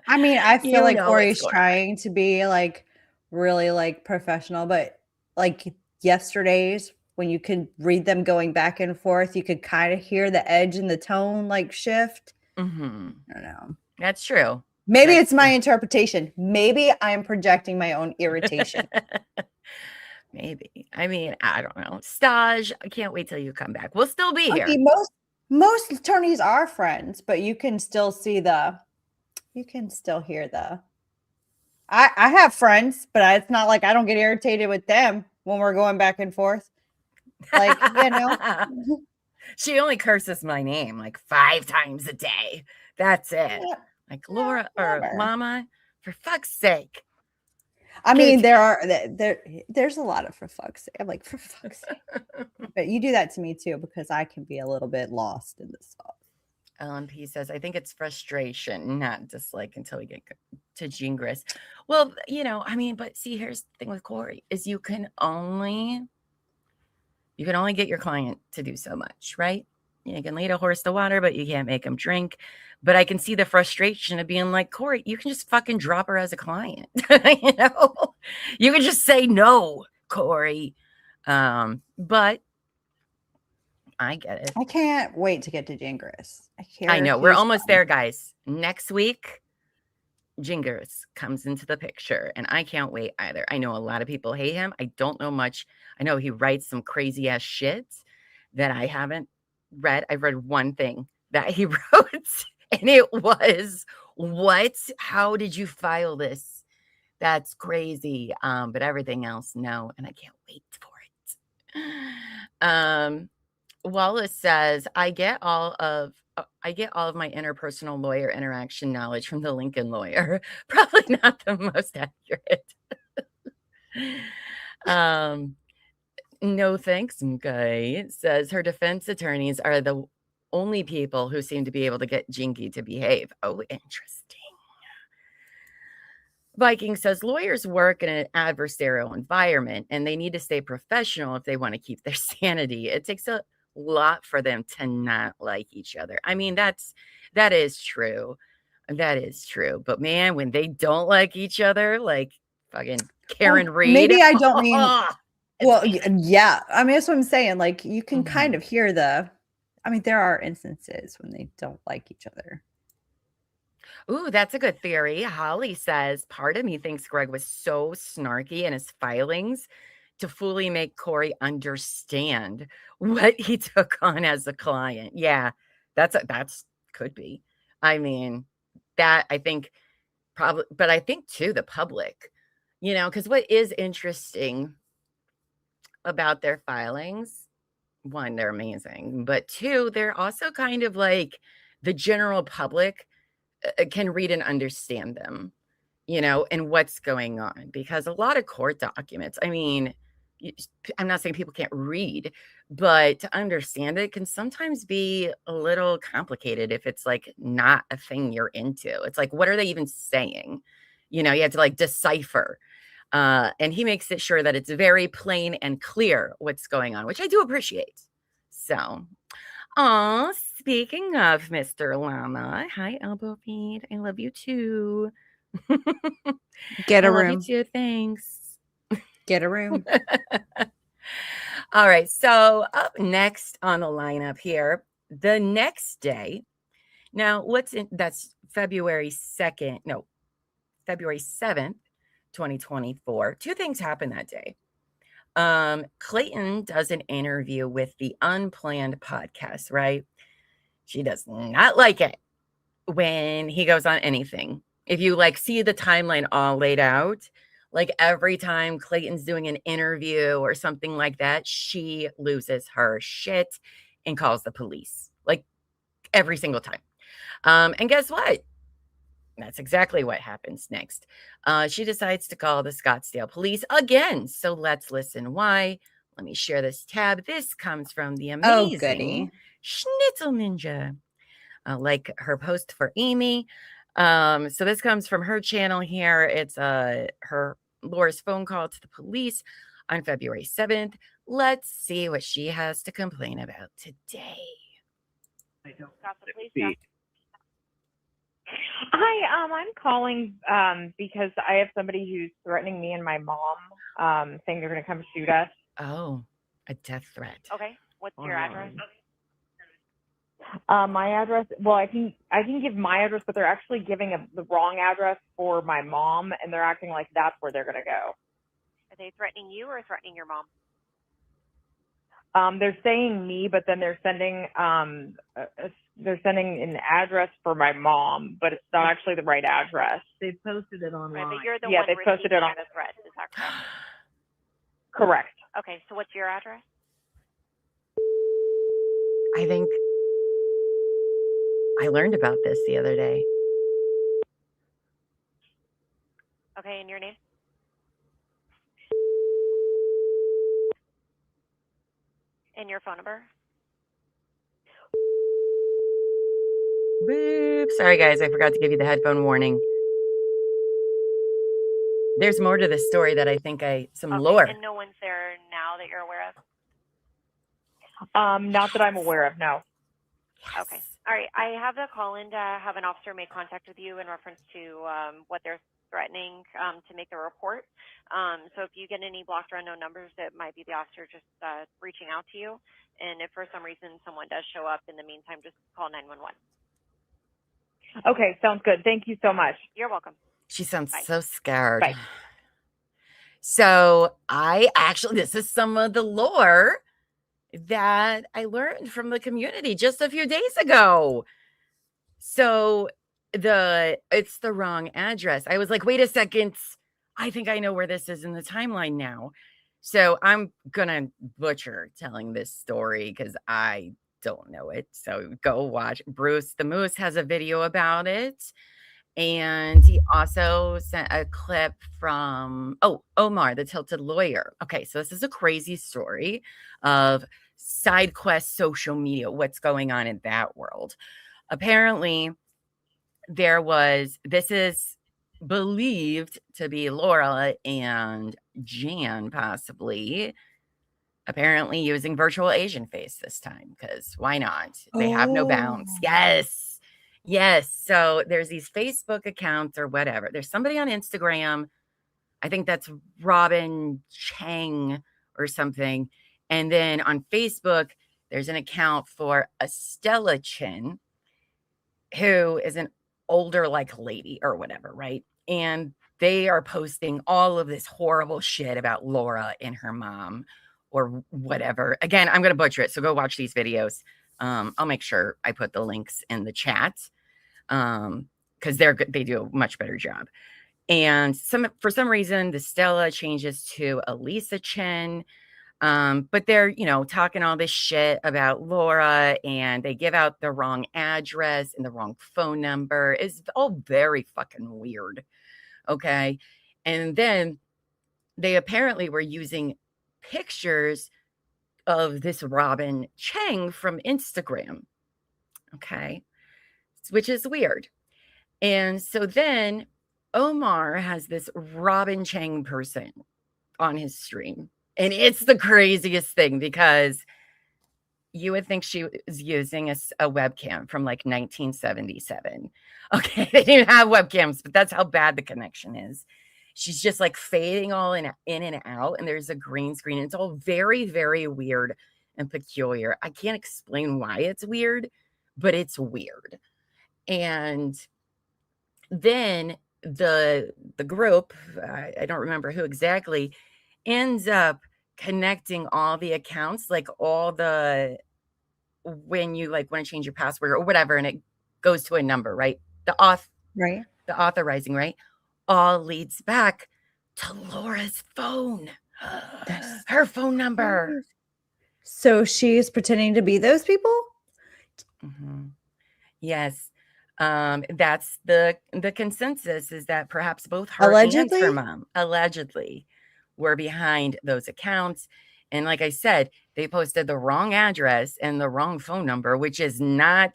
I mean, I feel like Corey's trying to be like really like professional, but like yesterday's when you could read them going back and forth, you could kind of hear the edge in the tone like shift. Mm-hmm. I don't know. That's true. Maybe it's my interpretation. Maybe I'm projecting my own irritation. Maybe. I mean, I don't know. Staj, I can't wait till you come back. We'll still be here. Most attorneys are friends, but you can still hear the. I have friends, but it's not like I don't get irritated with them when we're going back and forth. Like, she only curses my name like 5 times a day. That's it. Yeah. Like Laura or Llama, for fuck's sake. I mean, there's a lot of for fuck's sake. I'm like, for fuck's sake. But you do that to me too, because I can be a little bit lost in this stuff. LMP says, I think it's frustration, not dislike until we get to Gingras. Well, I mean, but see, here's the thing with Corey is you can only get your client to do so much, right? You can lead a horse to water, but you can't make him drink. But I can see the frustration of being like, Corey, you can just fucking drop her as a client. You can just say no, Corey. But I get it. I can't wait to get to Gingras. I know. We're almost there, guys. Next week, Gingras comes into the picture, and I can't wait either. I know a lot of people hate him. I don't know much. I know he writes some crazy ass shit that I haven't read. I've read one thing that he wrote, and it was, what? How did you file this? That's crazy. But everything else, no. And I can't wait for it. Wallace says, I get all of my interpersonal lawyer interaction knowledge from the Lincoln lawyer. Probably not the most accurate. No thanks, okay. It says her defense attorneys are the only people who seem to be able to get Jinky to behave. Oh, interesting. Viking says lawyers work in an adversarial environment and they need to stay professional if they want to keep their sanity. It takes a lot for them to not like each other. I mean, that is true. That is true. But man, when they don't like each other, like fucking Karen Reed. Maybe I don't mean. Well, yeah. I mean, that's what I'm saying. Like, you can kind of hear there are instances when they don't like each other. Ooh, that's a good theory. Holly says, part of me thinks Greg was so snarky in his filings to fully make Corey understand what he took on as a client. Yeah, that's could be. I mean, that I think probably, but I think too, the public, because what is interesting about their filings, one, they're amazing, but two, they're also kind of like the general public can read and understand them, and what's going on, because a lot of court documents, I mean, I'm not saying people can't read, but to understand it can sometimes be a little complicated if it's like not a thing you're into. It's like, what are they even saying? You have to like decipher. And he makes it sure that it's very plain and clear what's going on, which I do appreciate. So, speaking of Mr. Llama, hi, Elbow Feed. I love you too. Get a I love room. you too. Thanks. Get a room. All right. So up next on the lineup here, the next day. Now, that's February 2nd. No, February 7th, 2024. Two things happened that day. Clayton does an interview with the Unplanned podcast, right? She does not like it when he goes on anything. If you like see the timeline all laid out, like every time Clayton's doing an interview or something like that, she loses her shit and calls the police, like every single time. And guess what? That's exactly what happens next. She decides to call the Scottsdale police again. So let's listen why. Let me share this tab. This comes from the amazing Schnitzel Ninja, like her post for Amy. So this comes from her channel here. It's Laura's phone call to the police on February 7th. Let's see what she has to complain about today. Hi, I'm calling because I have somebody who's threatening me and my mom, saying they're going to come shoot us. Oh, a death threat. Okay, what's your address? My address. Well, I can give my address, but they're actually giving the wrong address for my mom, and they're acting like that's where they're going to go. Are they threatening you or threatening your mom? They're saying me, but then they're sending an address for my mom, but it's not actually the right address. They've posted it online. Right, but you're the Yeah, one they've posted it on the threat. Is that correct? Correct. Okay, so what's your address? I think I learned about this the other day. Okay, and your name? And your phone number? Boop. Sorry, guys. I forgot to give you the headphone warning. There's more to this story that I think some lore. And no one's there now that you're aware of? Not that I'm aware of, no. Yes. Okay. All right. I have the call in to have an officer make contact with you in reference to what they're threatening to make the report. So if you get any blocked or unknown numbers, it might be the officer just reaching out to you. And if for some reason someone does show up in the meantime, just call 911. Okay, sounds good. Thank you so much. You're welcome. She sounds Bye. so scared. Bye. So this is some of the lore that I learned from the community just a few days ago. So it's the wrong address. I was like, wait a second. I think I know where this is in the timeline now. So I'm going to butcher telling this story because I don't know it. So go watch. Bruce the Moose has a video about it. And he also sent a clip from, Omar, the Tilted Lawyer. Okay, so this is a crazy story of side quest social media, what's going on in that world. Apparently, this is believed to be Laura and Jan, possibly, apparently using virtual Asian face this time, because why not? They have no bounds. Yes. So there's these Facebook accounts or whatever. There's somebody on Instagram. I think that's Robin Chang or something. And then on Facebook, there's an account for Estella Chin, who is an older lady or whatever, right? And they are posting all of this horrible shit about Laura and her mom or whatever. Again, I'm going to butcher it. So go watch these videos. I'll make sure I put the links in the chat. Because they do a much better job. And for some reason, the Stella changes to Elisa Chen. But they're, talking all this shit about Laura, and they give out the wrong address and the wrong phone number. It's all very fucking weird. Okay. And then they apparently were using pictures of this Robin Chang from Instagram. Okay. Which is weird. And so then Omar has this Robin Chang person on his stream. And it's the craziest thing because you would think she was using a webcam from like 1977. Okay. They didn't have webcams, but that's how bad the connection is. She's just like fading all in and out. And there's a green screen. It's all very, very weird and peculiar. I can't explain why it's weird, but it's weird. And then the group, I don't remember who exactly, ends up connecting all the accounts, like all the, when you like want to change your password or whatever, and it goes to a number, right? The authorizing, right? All leads back to Laura's phone, her phone number. So she's pretending to be those people? Mm-hmm. Yes. That's the consensus, is that perhaps both her and her mom allegedly were behind those accounts. And like I said, they posted the wrong address and the wrong phone number, which is not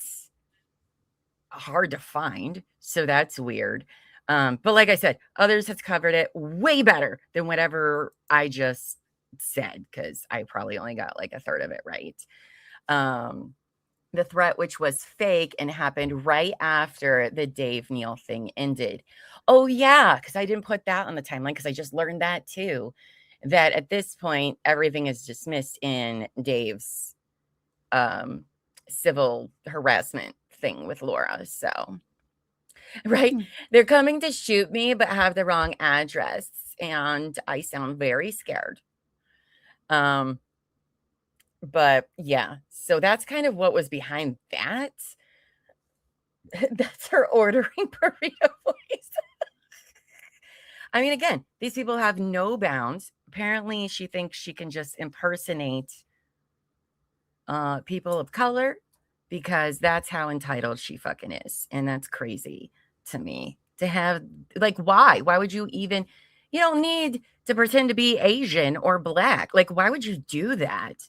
hard to find. So that's weird. But like I said, others have covered it way better than whatever I just said, because I probably only got like a third of it right. The threat, which was fake and happened right after the Dave Neal thing ended. Oh, yeah, because I didn't put that on the timeline because I just learned that too, that at this point, everything is dismissed in Dave's civil harassment thing with Laura. So, right, they're coming to shoot me, but have the wrong address. And I sound very scared. But yeah, so that's kind of what was behind that. That's her ordering burrito voice. I mean, again, these people have no bounds. Apparently, she thinks she can just impersonate people of color because that's how entitled she fucking is. And that's crazy to me to have, like, why? Why would you even, you don't need to pretend to be Asian or Black. Like, why would you do that?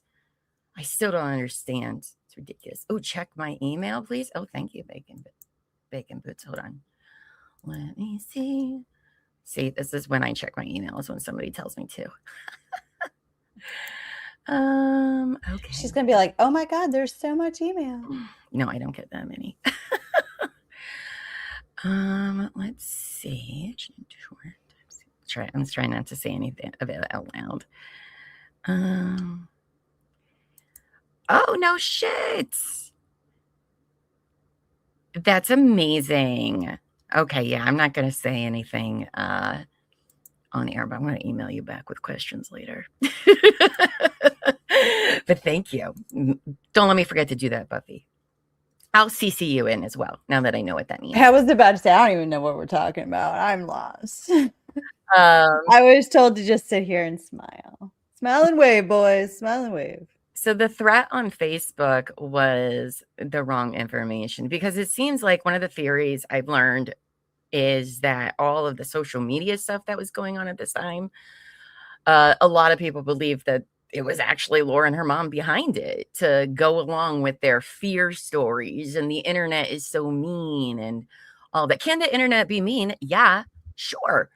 I still don't understand. It's ridiculous. Oh, check my email, please. Oh, thank you, Bacon Boots. Hold on. Let me see. See, this is when I check my emails, when somebody tells me to. Okay. She's gonna be like, oh my God, there's so much email. No, I don't get that many. Let's see. I'm trying not to say anything of it out loud. Oh, no shit. That's amazing. Okay, yeah, I'm not going to say anything on air, but I'm going to email you back with questions later. But thank you. Don't let me forget to do that, Buffy. I'll CC you in as well, now that I know what that means. I was about to say, I don't even know what we're talking about. I'm lost. I was told to just sit here and smile. Smile and wave, boys. Smile and wave. So the threat on Facebook was the wrong information, because it seems like one of the theories I've learned is that all of the social media stuff that was going on at this time, a lot of people believe that it was actually Laura and her mom behind it to go along with their fear stories. And the internet is so mean and all that. Can the internet be mean? Yeah, sure.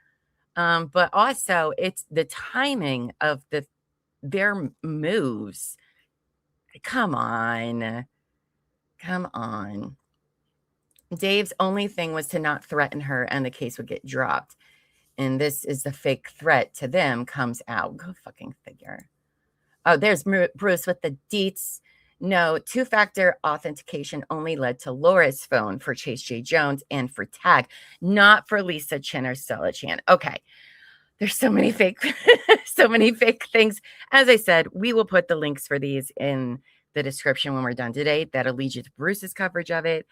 But also it's the timing of their moves. Come on. Dave's only thing was to not threaten her and the case would get dropped. And this is the fake threat to them comes out. Go fucking figure. Oh, there's Bruce with the deets. No, two-factor authentication only led to Laura's phone for Chase J. Jones and for Tag, not for Lisa Chin or Stella Chan. Okay. There's so many fake things. As I said, we will put the links for these in the description when we're done today. That'll lead you to Bruce's coverage of it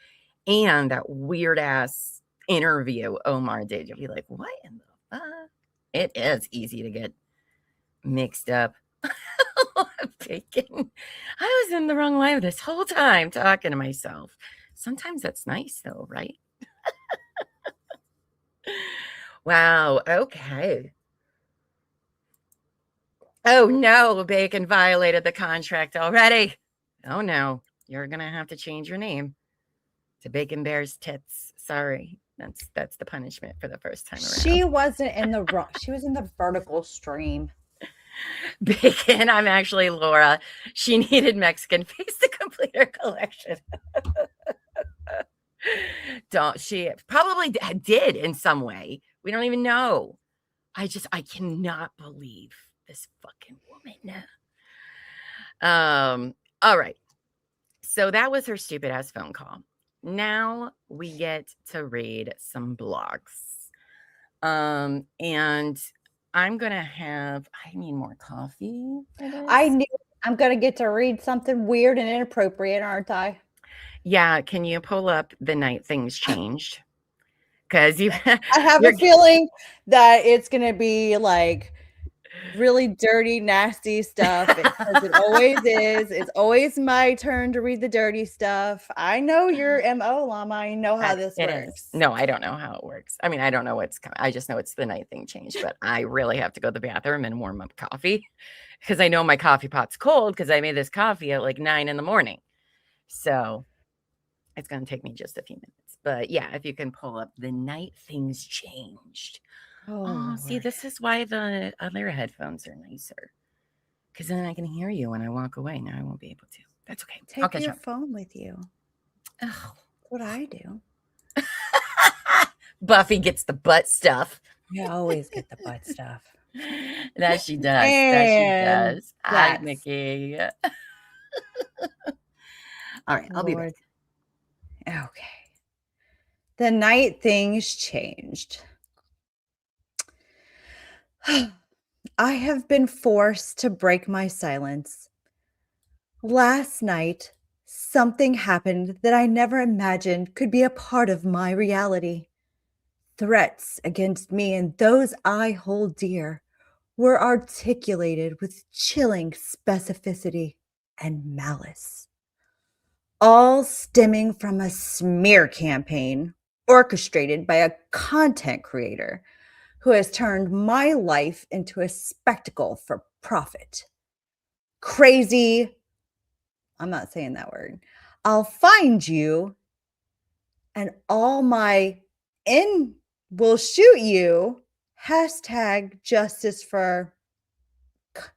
and that weird ass interview Omar did. You'll be like, what in the fuck? It is easy to get mixed up. Bacon. I was in the wrong live this whole time talking to myself. Sometimes that's nice though, right? Wow. Okay. Oh no, Bacon violated the contract already. Oh no, you're gonna have to change your name to Bacon Bear's Tits. Sorry, that's the punishment for the first time around. She wasn't in the she was in the vertical stream. Bacon, I'm actually Laura. She needed Mexican face to complete her collection. She probably did in some way. We don't even know. I cannot believe this fucking woman. All right. So that was her stupid ass phone call. Now we get to read some blogs. And I'm going to I need more coffee for this. I knew I'm going to get to read something weird and inappropriate, aren't I? Yeah. Can you pull up the night things changed? Because I have a feeling that it's going to be like really dirty, nasty stuff. It always is. It's always my turn to read the dirty stuff. I know your MO, Llama. I know how this works. No, I don't know how it works. I mean, I don't know what's coming. I just know it's the night thing changed, but I really have to go to the bathroom and warm up coffee because I know my coffee pot's cold because I made this coffee at like 9 a.m. So it's going to take me just a few minutes. But yeah, if you can pull up the night things changed. Oh, see, this is why the other headphones are nicer. Because then I can hear you when I walk away. Now I won't be able to. That's okay. Take your phone with you. Oh, what I do. Buffy gets the butt stuff. You always get the butt stuff. That she does. That she does. Hi, Nikki. All right, I'll be back. Okay. The night things changed. I have been forced to break my silence. Last night, something happened that I never imagined could be a part of my reality. Threats against me and those I hold dear were articulated with chilling specificity and malice, all stemming from a smear campaign orchestrated by a content creator who has turned my life into a spectacle for profit. Crazy, I'm not saying that word. I'll find you and all my will shoot you. Hashtag justice for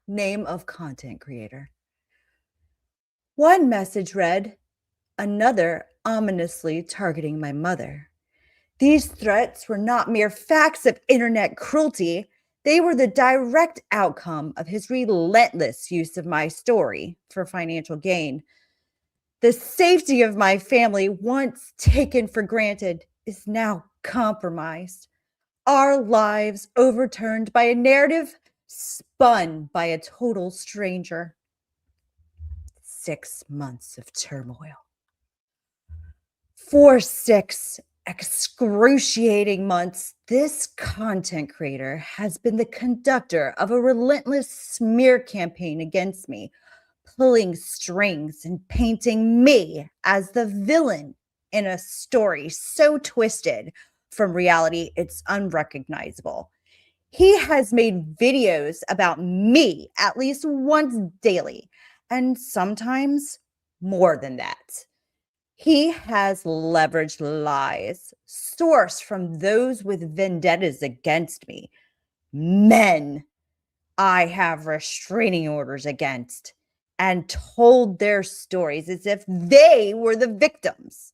name of content creator. One message read, another ominously targeting my mother. These threats were not mere facts of internet cruelty. They were the direct outcome of his relentless use of my story for financial gain. The safety of my family, once taken for granted, is now compromised. Our lives overturned by a narrative spun by a total stranger. 6 months of turmoil. For 6 excruciating months, this content creator has been the conductor of a relentless smear campaign against me, pulling strings and painting me as the villain in a story so twisted from reality it's unrecognizable. He has made videos about me at least once daily, and sometimes more than that. He has leveraged lies sourced from those with vendettas against me, men I have restraining orders against, and told their stories as if they were the victims.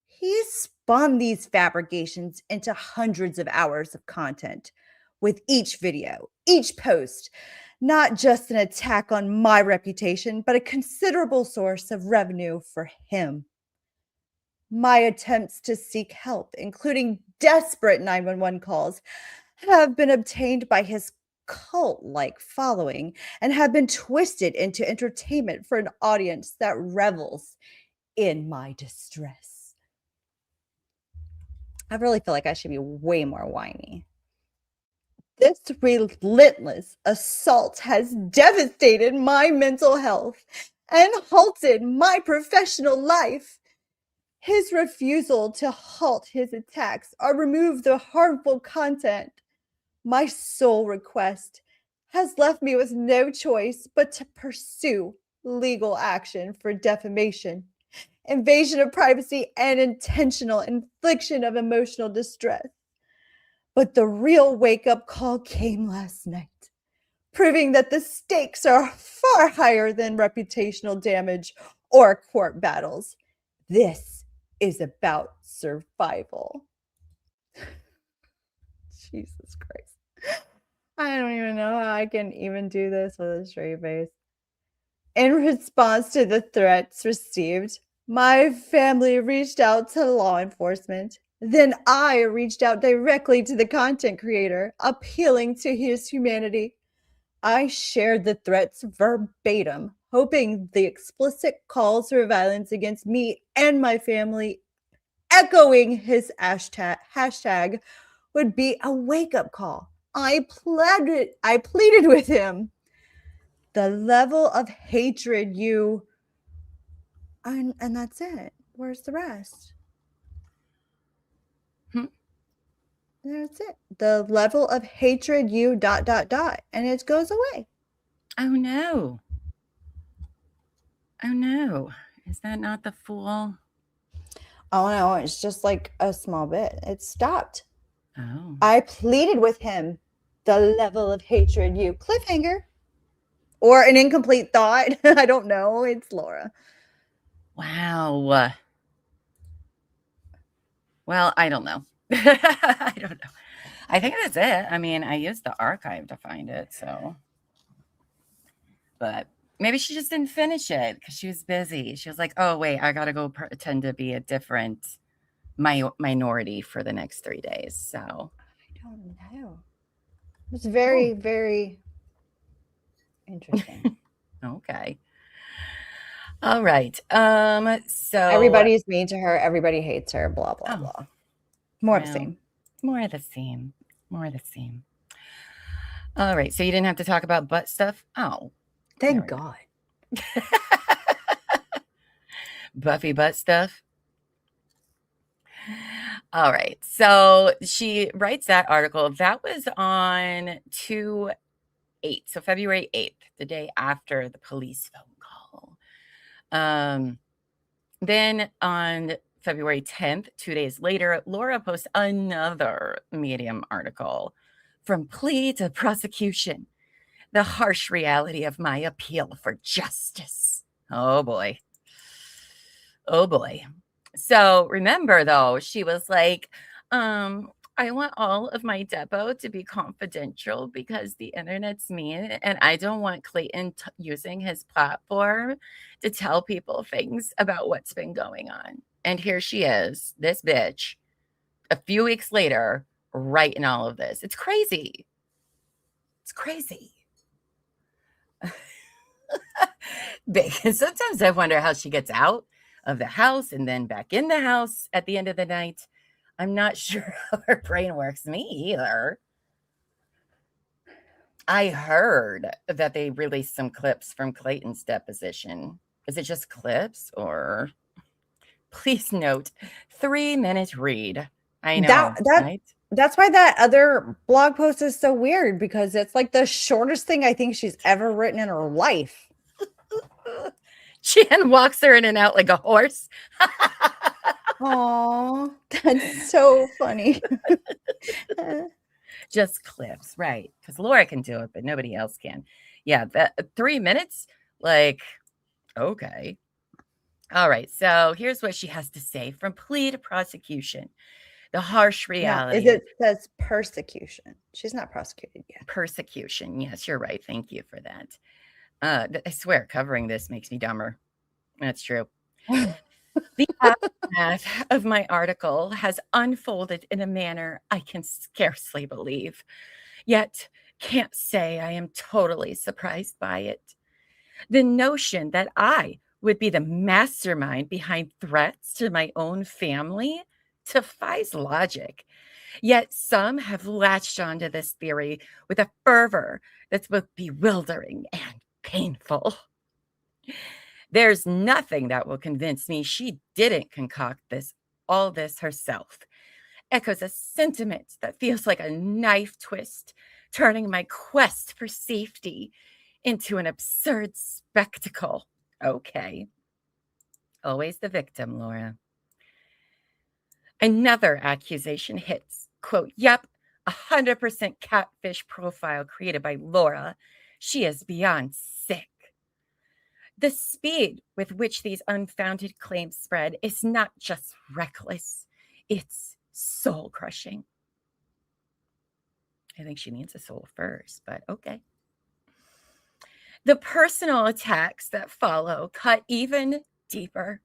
He spun these fabrications into hundreds of hours of content, with each video, each post, not just an attack on my reputation, but a considerable source of revenue for him. My attempts to seek help, including desperate 911 calls, have been obtained by his cult-like following and have been twisted into entertainment for an audience that revels in my distress. I really feel like I should be way more whiny. This relentless assault has devastated my mental health and halted my professional life. His refusal to halt his attacks or remove the harmful content, my sole request, has left me with no choice but to pursue legal action for defamation, invasion of privacy, and intentional infliction of emotional distress. But the real wake-up call came last night, proving that the stakes are far higher than reputational damage or court battles. This is about survival. Jesus Christ. I don't even know how I can even do this with a straight face. In response to the threats received, my family reached out to law enforcement. Then I reached out directly to the content creator, appealing to his humanity. I shared the threats verbatim, hoping the explicit calls for violence against me and my family, echoing his hashtag, would be a wake-up call. I pleaded with him. The level of hatred you... And that's it. Where's the rest? That's it. The level of hatred you ... and it goes away. Oh no. Oh no. Is that not the full? Oh no, it's just like a small bit. It stopped. Oh. I pleaded with him. The level of hatred you... Cliffhanger. Or an incomplete thought. I don't know. It's Laura. Wow. Well, I don't know. I don't know. I think that's it. I mean, I used the archive to find it, so. But maybe she just didn't finish it because she was busy. She was like, oh, wait, I got to go pretend to be a different minority for the next 3 days. So. I don't know. It's very, very interesting. Okay. All right. So everybody's mean to her. Everybody hates her. Blah, blah, Oh. blah. More of the same. More of the same. More of the same. All right. So you didn't have to talk about butt stuff? Oh. Thank God. Buffy butt stuff. All right. So she writes that article. That was on 2/8. So February 8th, the day after the police phone call. Then on February 10th, 2 days later, Laura posts another Medium article, From Plea to Prosecution, the harsh reality of my appeal for justice. Oh boy. Oh boy. So remember though, she was like, I want all of my depo to be confidential because the internet's mean and I don't want Clayton using his platform to tell people things about what's been going on. And here she is, this bitch, a few weeks later, writing all of this. It's crazy. It's crazy. Because sometimes I wonder how she gets out of the house and then back in the house at the end of the night. I'm not sure how her brain works. Me either. I heard that they released some clips from Clayton's deposition. Is it just clips or... Please note, 3-minute read. I know, right? That's why that other blog post is so weird because it's like the shortest thing I think she's ever written in her life. Jan walks her in and out like a horse. Oh, that's so funny. Just clips, right? Because Laura can do it, but nobody else can. Yeah, that 3 minutes, like, okay. All right, so here's what she has to say. From plea to prosecution, the harsh reality. No, it says persecution. She's not prosecuted yet. Persecution. Yes, you're right. Thank you for that. I swear, covering this makes me dumber. That's true. The aftermath of my article has unfolded in a manner I can scarcely believe, yet can't say I am totally surprised by it. The notion that I would be the mastermind behind threats to my own family defies logic. Yet some have latched onto this theory with a fervor that's both bewildering and painful. There's nothing that will convince me she didn't concoct all this herself. Echoes a sentiment that feels like a knife twist turning my quest for safety into an absurd spectacle. Okay. Always the victim, Laura. Another accusation hits. Quote, yep, 100% catfish profile created by Laura. She is beyond sick. The speed with which these unfounded claims spread is not just reckless, it's soul-crushing. I think she needs a soul first, but okay. The personal attacks that follow cut even deeper,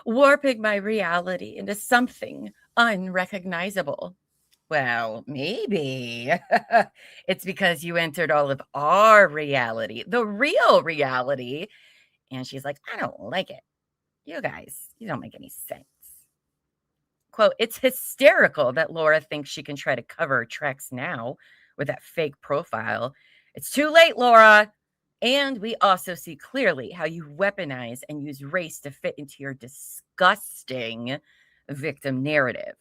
warping my reality into something unrecognizable. Well, maybe it's because you entered all of our reality, the real reality. And she's like, I don't like it. You guys, you don't make any sense. Quote, it's hysterical that Laura thinks she can try to cover her tracks now with that fake profile. It's too late, Laura. And we also see clearly how you weaponize and use race to fit into your disgusting victim narrative.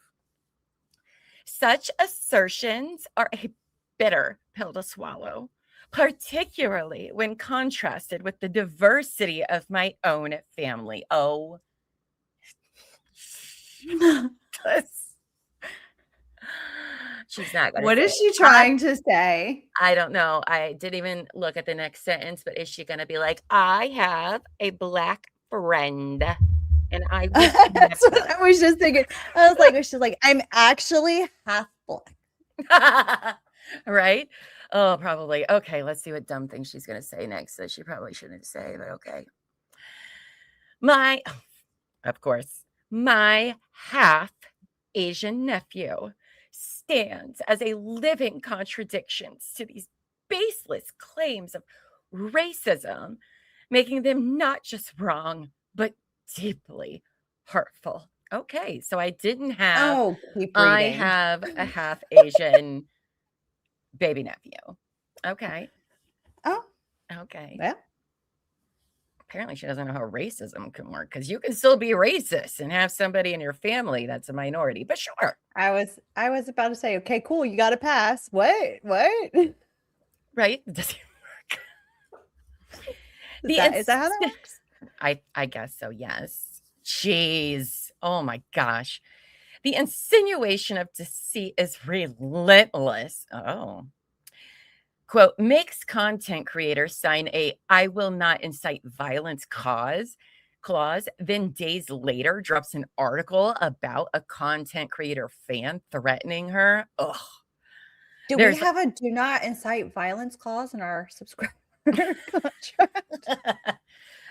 Such assertions are a bitter pill to swallow, particularly when contrasted with the diversity of my own family. Oh, she's not going to. What is she trying to say? I don't know. I didn't even look at the next sentence, but is she going to be like, I have a black friend and I That's what I was just thinking. I was like, she's like, I'm actually half black. Right? Oh, probably. Okay, let's see what dumb thing she's going to say next that she probably shouldn't say, but okay. Of course, my half Asian nephew stands as a living contradiction to these baseless claims of racism, making them not just wrong, but deeply hurtful. Okay, so I didn't have, Oh, keep I reading. have a half Asian baby nephew. Okay. Oh, Okay. well. Apparently she doesn't know how racism can work, because you can still be racist and have somebody in your family that's a minority, but sure. I was about to say, okay, cool, you got to pass. What? Right? It doesn't work. Is that how that works? I guess so, yes. Jeez. Oh my gosh. The insinuation of deceit is relentless. Oh. Quote, makes content creators sign a I will not incite violence clause, then days later drops an article about a content creator fan threatening her. Ugh. Do we have a do not incite violence clause in our subscriber contract?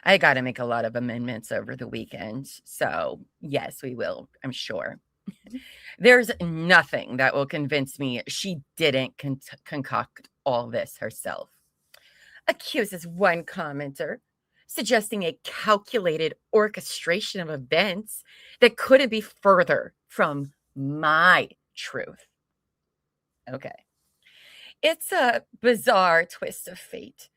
I got to make a lot of amendments over the weekend. So, yes, we will, I'm sure. There's nothing that will convince me she didn't concoct all this herself. Accuses one commenter, suggesting a calculated orchestration of events that couldn't be further from my truth. Okay. It's a bizarre twist of fate,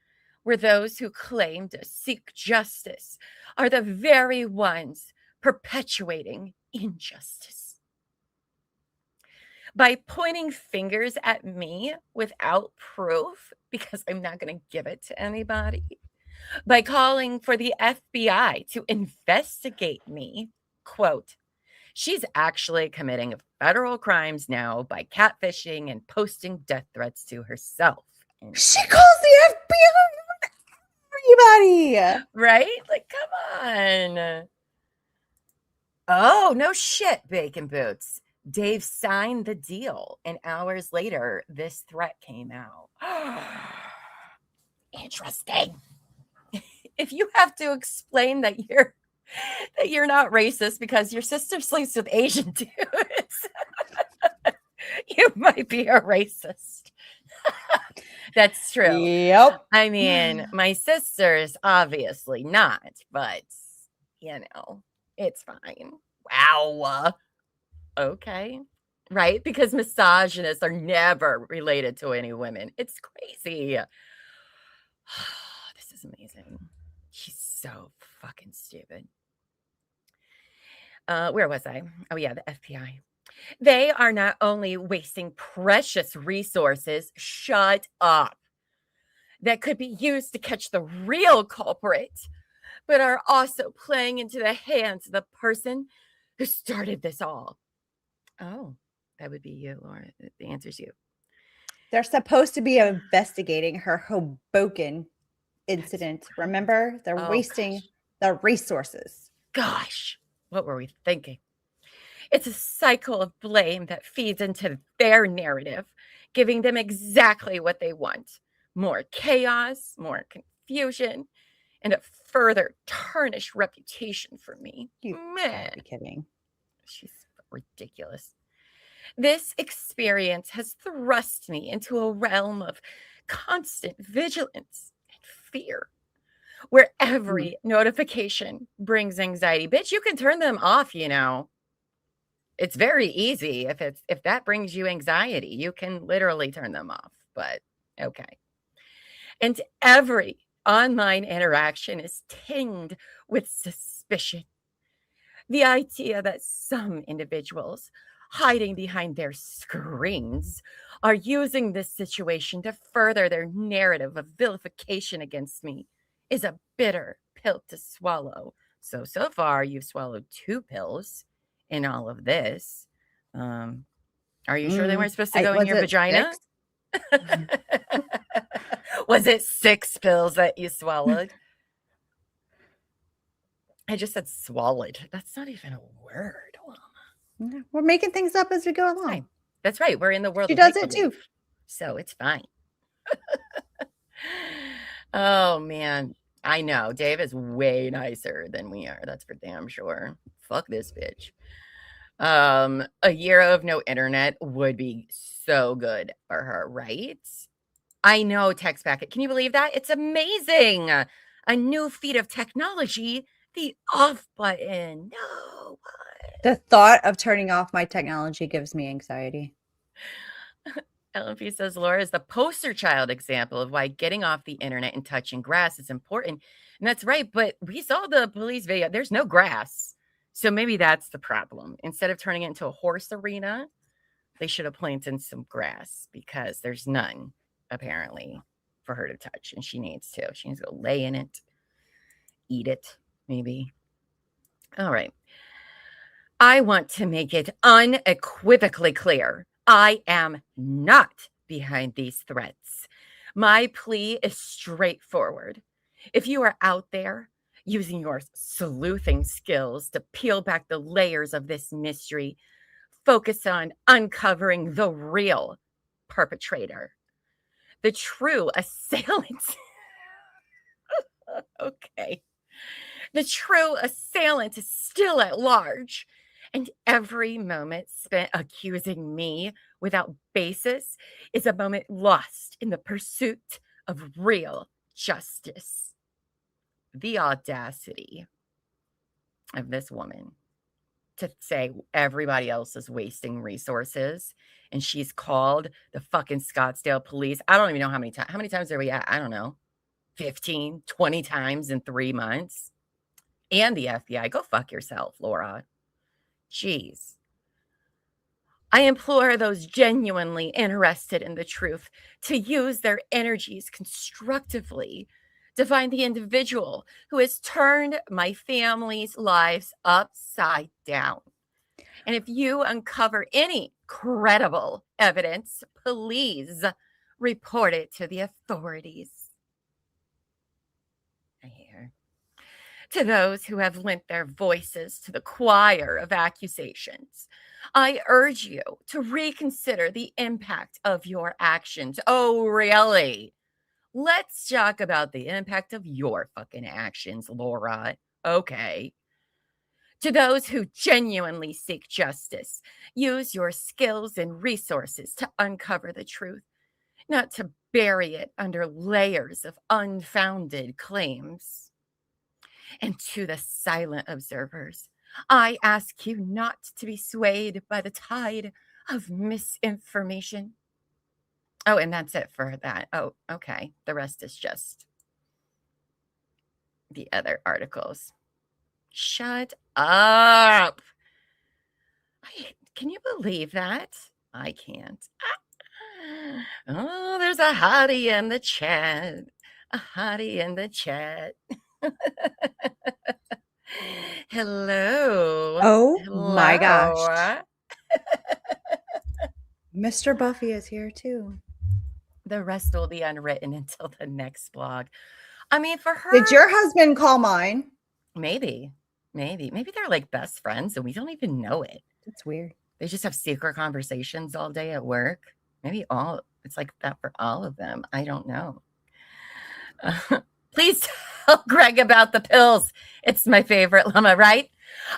where those who claim to seek justice are the very ones perpetuating injustice. By pointing fingers at me without proof, because I'm not going to give it to anybody, by calling for the FBI to investigate me, quote, she's actually committing federal crimes now by catfishing and posting death threats to herself. She calls the FBI on everybody. Right? Like, come on. Oh, no shit, Bacon Boots. Dave signed the deal, and hours later, this threat came out. Interesting. If you have to explain that you're not racist because your sister sleeps with Asian dudes, you might be a racist. That's true. Yep. I mean, my sister's obviously not, but it's fine. Wow. Okay. Right? Because misogynists are never related to any women. It's crazy. This is amazing. She's so fucking stupid. Where was I? Oh, yeah, the FBI. They are not only wasting precious resources, shut up, that could be used to catch the real culprit, but are also playing into the hands of the person who started this all. Oh, that would be you, Laura. The answer's you. They're supposed to be investigating her Hoboken incident. Remember? They're wasting the resources. Gosh, what were we thinking? It's a cycle of blame that feeds into their narrative, giving them exactly what they want: more chaos, more confusion, and a further tarnished reputation for me. You gotta be kidding. She's ridiculous. This experience has thrust me into a realm of constant vigilance and fear, where every notification brings anxiety. Bitch, you can turn them off, you know. It's very easy. If that brings you anxiety, you can literally turn them off, but okay. And every online interaction is tinged with suspicion. The idea that some individuals hiding behind their screens are using this situation to further their narrative of vilification against me is a bitter pill to swallow. So far, you've swallowed 2 pills in all of this. Are you sure they weren't supposed to go in your vagina? Was it 6 pills that you swallowed? I just said swallowed. That's not even a word. We're making things up as we go along. That's right. We're in the world. She does it too. So it's fine. Oh, man. I know. Dave is way nicer than we are. That's for damn sure. Fuck this bitch. A year of no internet would be so good for her, right? I know, text packet. Can you believe that? It's amazing. A new feat of technology, the off button. No. The thought of turning off my technology gives me anxiety. LMP says Laura is the poster child example of why getting off the internet and touching grass is important. And that's right. But we saw the police video. There's no grass. So maybe that's the problem. Instead of turning it into a horse arena, they should have planted some grass because there's none, apparently, for her to touch. And she needs to. She needs to go lay in it, eat it, maybe. All right. I want to make it unequivocally clear. I am not behind these threats. My plea is straightforward. If you are out there using your sleuthing skills to peel back the layers of this mystery, focus on uncovering the real perpetrator, the true assailant. Okay. The true assailant is still at large, and every moment spent accusing me without basis is a moment lost in the pursuit of real justice. The audacity of this woman to say everybody else is wasting resources, and she's called the fucking Scottsdale police. I don't even know how many times. How many times are we at? I don't know. 15, 20 times in 3 months. And the FBI. Go fuck yourself, Laura. Jeez. I implore those genuinely interested in the truth to use their energies constructively to find the individual who has turned my family's lives upside down. And if you uncover any credible evidence, please report it to the authorities. I hear. To those who have lent their voices to the choir of accusations, I urge you to reconsider the impact of your actions. Oh, really? Let's talk about the impact of your fucking actions, Laura. Okay. To those who genuinely seek justice, use your skills and resources to uncover the truth, not to bury it under layers of unfounded claims. And to the silent observers, I ask you not to be swayed by the tide of misinformation. Oh, and that's it for that. Oh, okay. The rest is just the other articles. Shut up. Can you believe that? I can't. Oh, there's a hottie in the chat. A hottie in the chat. Hello. Oh Hello. my gosh. Mr. Buffy is here too. The rest will be unwritten until the next blog. I mean, for her. Did your husband call mine? Maybe they're like best friends and we don't even know it. That's weird. They just have secret conversations all day at work. Maybe it's like that for all of them. I don't know. Please tell Greg about the pills. It's my favorite, Llama, right?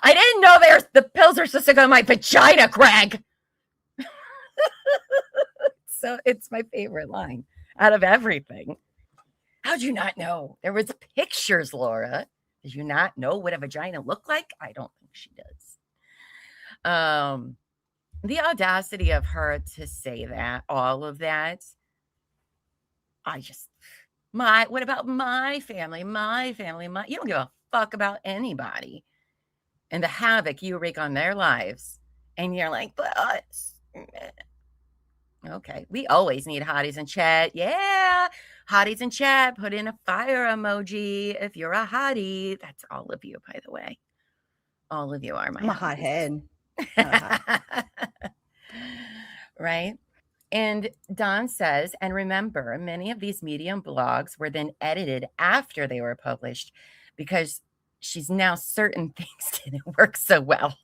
I didn't know the pills are supposed to go in my vagina, Greg. So it's my favorite line out of everything. How'd you not know? There was pictures, Laura. Did you not know what a vagina looked like? I don't think she does. The audacity of her to say that, all of that. What about my family? You don't give a fuck about anybody and the havoc you wreak on their lives. And you're like, but okay, we always need hotties in chat. Yeah, hotties in chat. Put in a fire emoji if you're a hottie. That's all of you, by the way. All of you are my I'm a hotties. hothead. Right? And Don says, and remember, many of these Medium blogs were then edited after they were published because she's now certain things didn't work so well.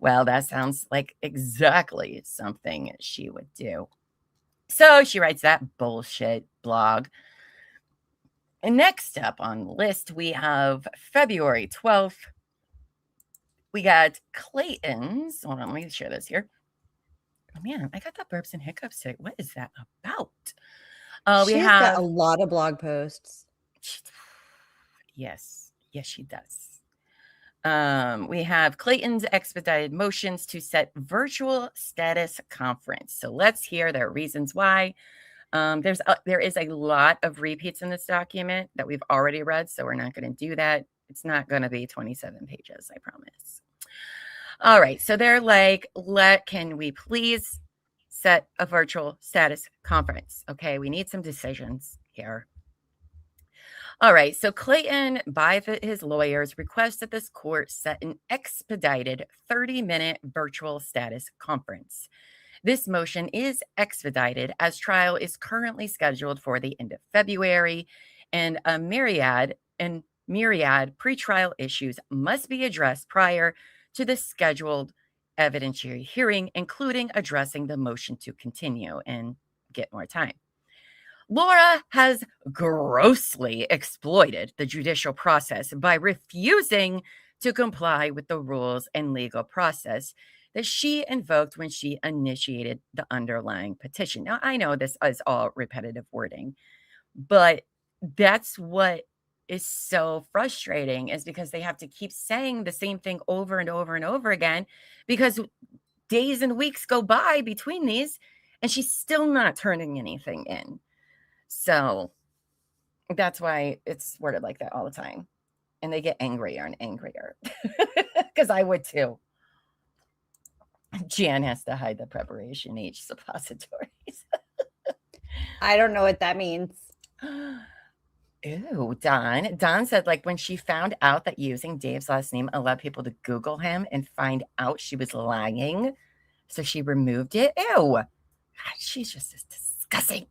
Well, that sounds like exactly something she would do. So she writes that bullshit blog. And next up on the list, we have February 12th. We got Clayton's. Hold on, let me share this here. Oh, man, I got the burps and hiccups today. What is that about? She's got a lot of blog posts. Yes, she does. We have Clayton's expedited motions to set virtual status conference. So let's hear their reasons why. There is a lot of repeats in this document that we've already read, so we're not going to do that. It's not going to be 27 pages, I promise. All right, so they're like, can we please set a virtual status conference? Okay, we need some decisions here. All right, so Clayton, by his lawyers, requests that this court set an expedited 30-minute virtual status conference. This motion is expedited as trial is currently scheduled for the end of February, and a myriad pretrial issues must be addressed prior to the scheduled evidentiary hearing, including addressing the motion to continue and get more time. Laura has grossly exploited the judicial process by refusing to comply with the rules and legal process that she invoked when she initiated the underlying petition. Now, I know this is all repetitive wording, but that's what is so frustrating, is because they have to keep saying the same thing over and over and over again, because days and weeks go by between these and she's still not turning anything in. So that's why it's worded like that all the time. And they get angrier and angrier, because I would too. Jan has to hide the preparation H suppositories. I don't know what that means. Ew, Don said, like, when she found out that using Dave's last name allowed people to Google him and find out she was lying, so she removed it. Ew. God, she's just disgusting.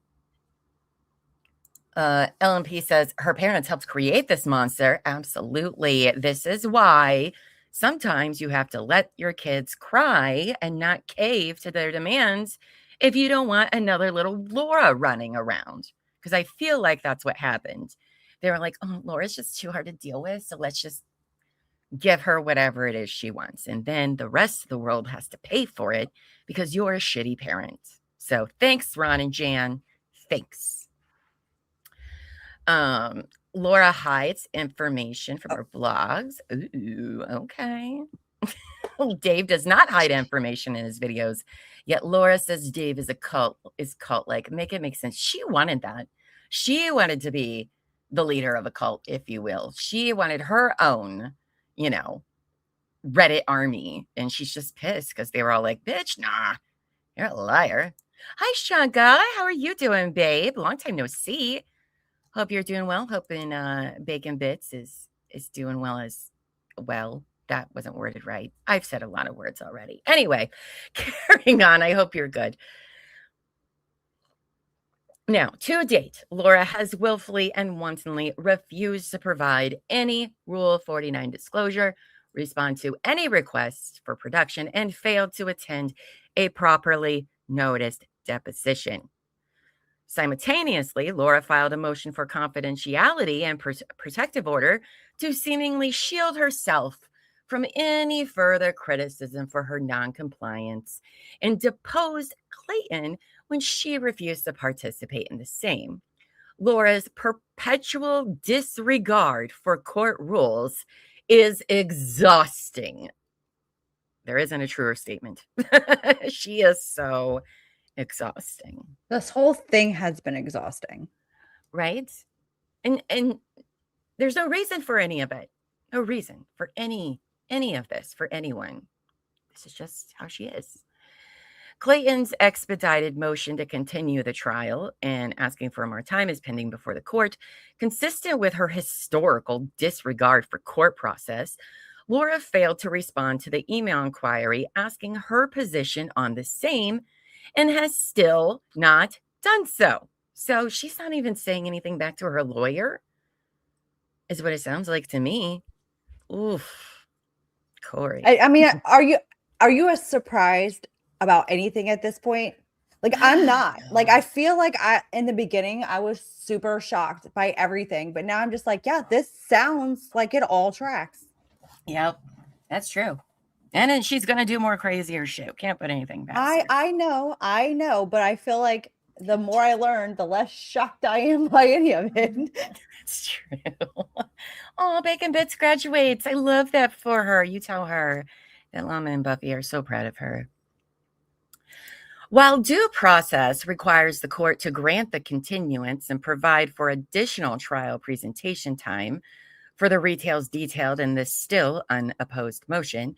LMP says her parents helped create this monster. Absolutely. This is why sometimes you have to let your kids cry and not cave to their demands if you don't want another little Laura running around. Because I feel like that's what happened. They were like, oh, Laura's just too hard to deal with, so let's just give her whatever it is she wants. And then the rest of the world has to pay for it because you're a shitty parent. So thanks, Ron and Jan. Thanks. Laura hides information from her blogs. Ooh, okay. Dave does not hide information in his videos, yet Laura says Dave is cult-like. Make it make sense. She wanted that. She wanted to be the leader of a cult, if you will. She wanted her own, Reddit army, and she's just pissed because they were all like, bitch, nah, you're a liar. Hi, Shanka. How are you doing, babe? Long time no see. Hope you're doing well. Hoping Bacon Bits is doing well as well. That wasn't worded right. I've said a lot of words already. Anyway, carrying on. I hope you're good. Now, to date, Laura has willfully and wantonly refused to provide any Rule 49 disclosure, respond to any requests for production, and failed to attend a properly noticed deposition. Simultaneously, Laura filed a motion for confidentiality and protective order to seemingly shield herself from any further criticism for her noncompliance and deposed Clayton when she refused to participate in the same. Laura's perpetual disregard for court rules is exhausting. There isn't a truer statement. She is so exhausting. This whole thing has been exhausting. Right? And there's no reason for any of it. No reason for any of this for anyone. This is just how she is. Clayton's expedited motion to continue the trial and asking for more time is pending before the court. Consistent with her historical disregard for court process, Laura failed to respond to the email inquiry asking her position on the same and has still not done so. So she's not even saying anything back to her lawyer, is what it sounds like to me. Oof. Corey. I mean, are you as surprised about anything at this point? Like, I'm not. Like, I feel like in the beginning I was super shocked by everything, but now I'm just like, yeah, this sounds like it all tracks. Yep, that's true. And then she's gonna do more crazier shit. Can't put anything back. I know, but I feel like the more I learn, the less shocked I am by any of it. That's true. Oh, Bacon Bits graduates. I love that for her. You tell her that Llama and Buffy are so proud of her. While due process requires the court to grant the continuance and provide for additional trial presentation time for the details detailed in this still unopposed motion,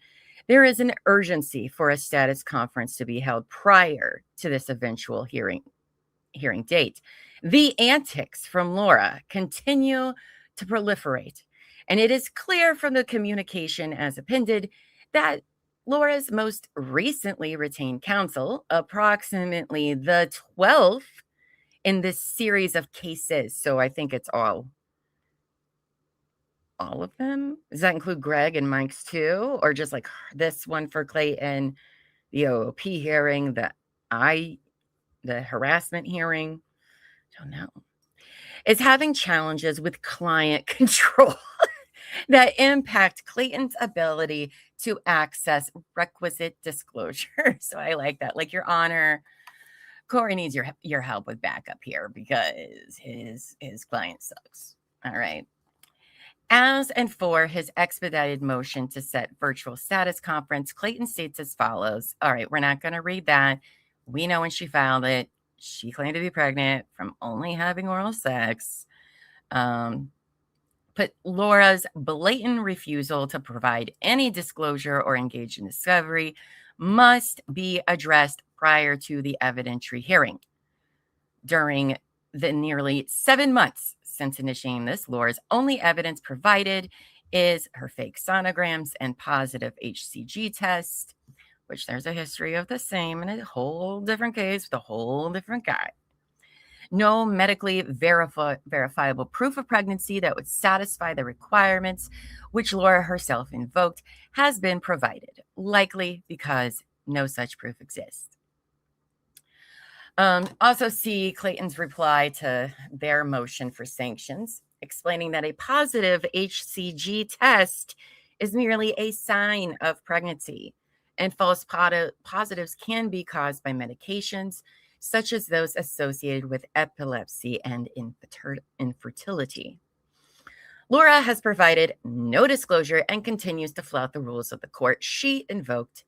there is an urgency for a status conference to be held prior to this eventual hearing date. The antics from Laura continue to proliferate, and it is clear from the communication as appended that Laura's most recently retained counsel, approximately the 12th in this series of cases, so I think it's all of them. Does that include Greg and Mike's too, or just like this one for Clayton, the OOP hearing, the harassment hearing? Don't know. Is having challenges with client control that impact Clayton's ability to access requisite disclosure. So I like that. Like, Your Honor, Corey needs your help with backup here because his client sucks. All right. As and for his expedited motion to set virtual status conference, Clayton states as follows. All right, we're not going to read that. We know when she filed it, she claimed to be pregnant from only having oral sex. But Laura's blatant refusal to provide any disclosure or engage in discovery must be addressed prior to the evidentiary hearing. During the nearly 7 months since initiating this, Laura's only evidence provided is her fake sonograms and positive HCG test, which there's a history of the same in a whole different case with a whole different guy. No medically verifiable proof of pregnancy that would satisfy the requirements which Laura herself invoked has been provided, likely because no such proof exists. Also see Clayton's reply to their motion for sanctions, explaining that a positive HCG test is merely a sign of pregnancy, and false positives can be caused by medications, such as those associated with epilepsy and infertility. Laura has provided no disclosure and continues to flout the rules of the court she invoked.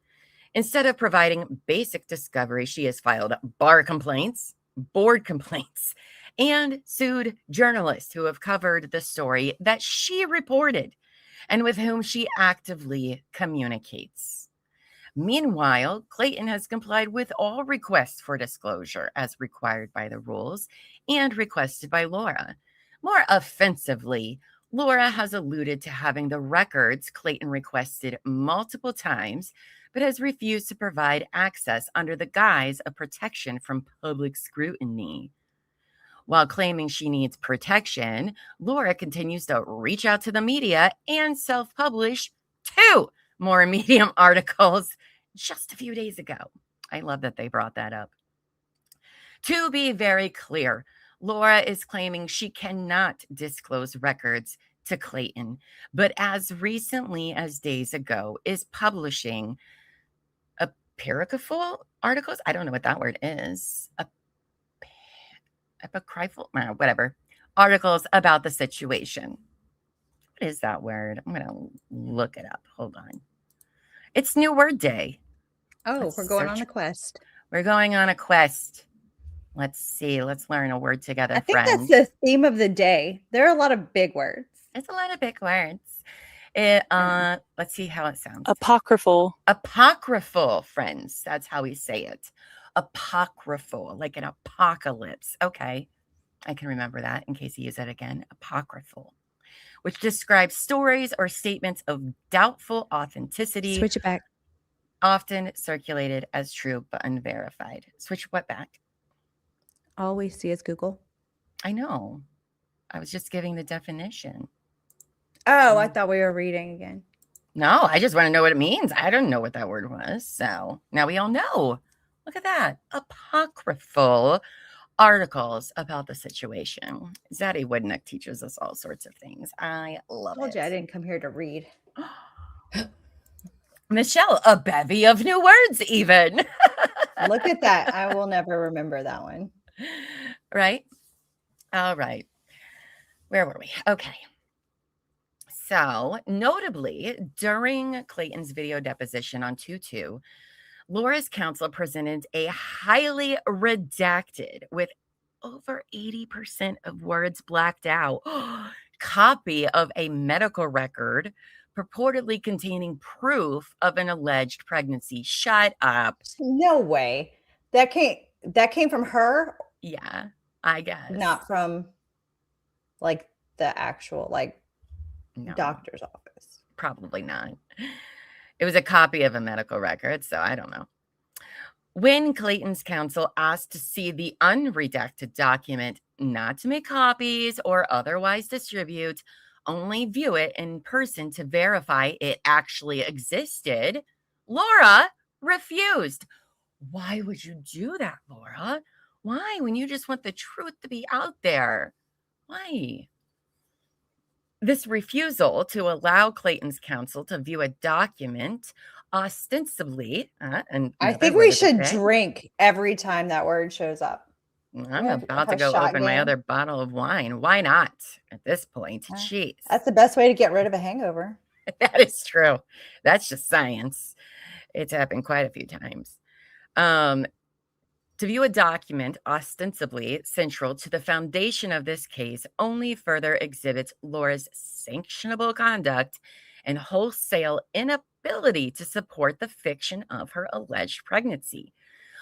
Instead of providing basic discovery, she has filed bar complaints, board complaints, and sued journalists who have covered the story that she reported, and with whom she actively communicates. Meanwhile, Clayton has complied with all requests for disclosure as required by the rules and requested by Laura. More offensively, Laura has alluded to having the records Clayton requested multiple times, but has refused to provide access under the guise of protection from public scrutiny. While claiming she needs protection, Laura continues to reach out to the media and self-publish 2 more Medium articles just a few days ago. I love that they brought that up. To be very clear, Laura is claiming she cannot disclose records to Clayton, but as recently as days ago is publishing apocryphal articles. I don't know what that word is. Apocryphal, whatever. Articles about the situation. What is that word? I'm going to look it up. Hold on. It's New Word Day. Oh, we're going on a quest. We're going on a quest. Let's see. Let's learn a word together, I think friends. that's the theme of the day. There are a lot of big words. It's a lot of big words. Let's see how it sounds. Apocryphal. Apocryphal, friends. That's how we say it. Apocryphal, like an apocalypse. Okay. I can remember that in case you use it again. Apocryphal, which describes stories or statements of doubtful authenticity. Switch it back. Often circulated as true but unverified. Switch what back? All we see is Google. I know. I was just giving the definition. Oh, I thought we were reading again. No, I just want to know what it means. I don't know what that word was. So now we all know. Look at that. Apocryphal articles about the situation. Zaddy Woodnuck teaches us all sorts of things. I love I told it. you I didn't come here to read. Michelle, a bevy of new words even. Look at that. I will never remember that one. Right? All right. Where were we? Okay. So, notably, during Clayton's video deposition on 2/2, Laura's counsel presented a highly redacted, with over 80% of words blacked out, copy of a medical record purportedly containing proof of an alleged pregnancy. Shut up. No way. That came from her, Yeah, I guess. not from like the actual No, doctor's office. probably not. It was a copy of a medical record, so I don't know. When Clayton's counsel asked to see the unredacted document, not to make copies or otherwise distribute, only view it in person to verify it actually existed, Laura refused. Why would you do that, Laura? Why, when you just want the truth to be out there? Why? This refusal to allow Clayton's counsel to view a document ostensibly, and I think we should drink every time that word shows up. I'm about to go open my other bottle of wine. Why not at this point? Jeez. That's the best way to get rid of a hangover. That is true. That's just science. It's happened quite a few times. To view a document ostensibly central to the foundation of this case only further exhibits Laura's sanctionable conduct and wholesale inability to support the fiction of her alleged pregnancy.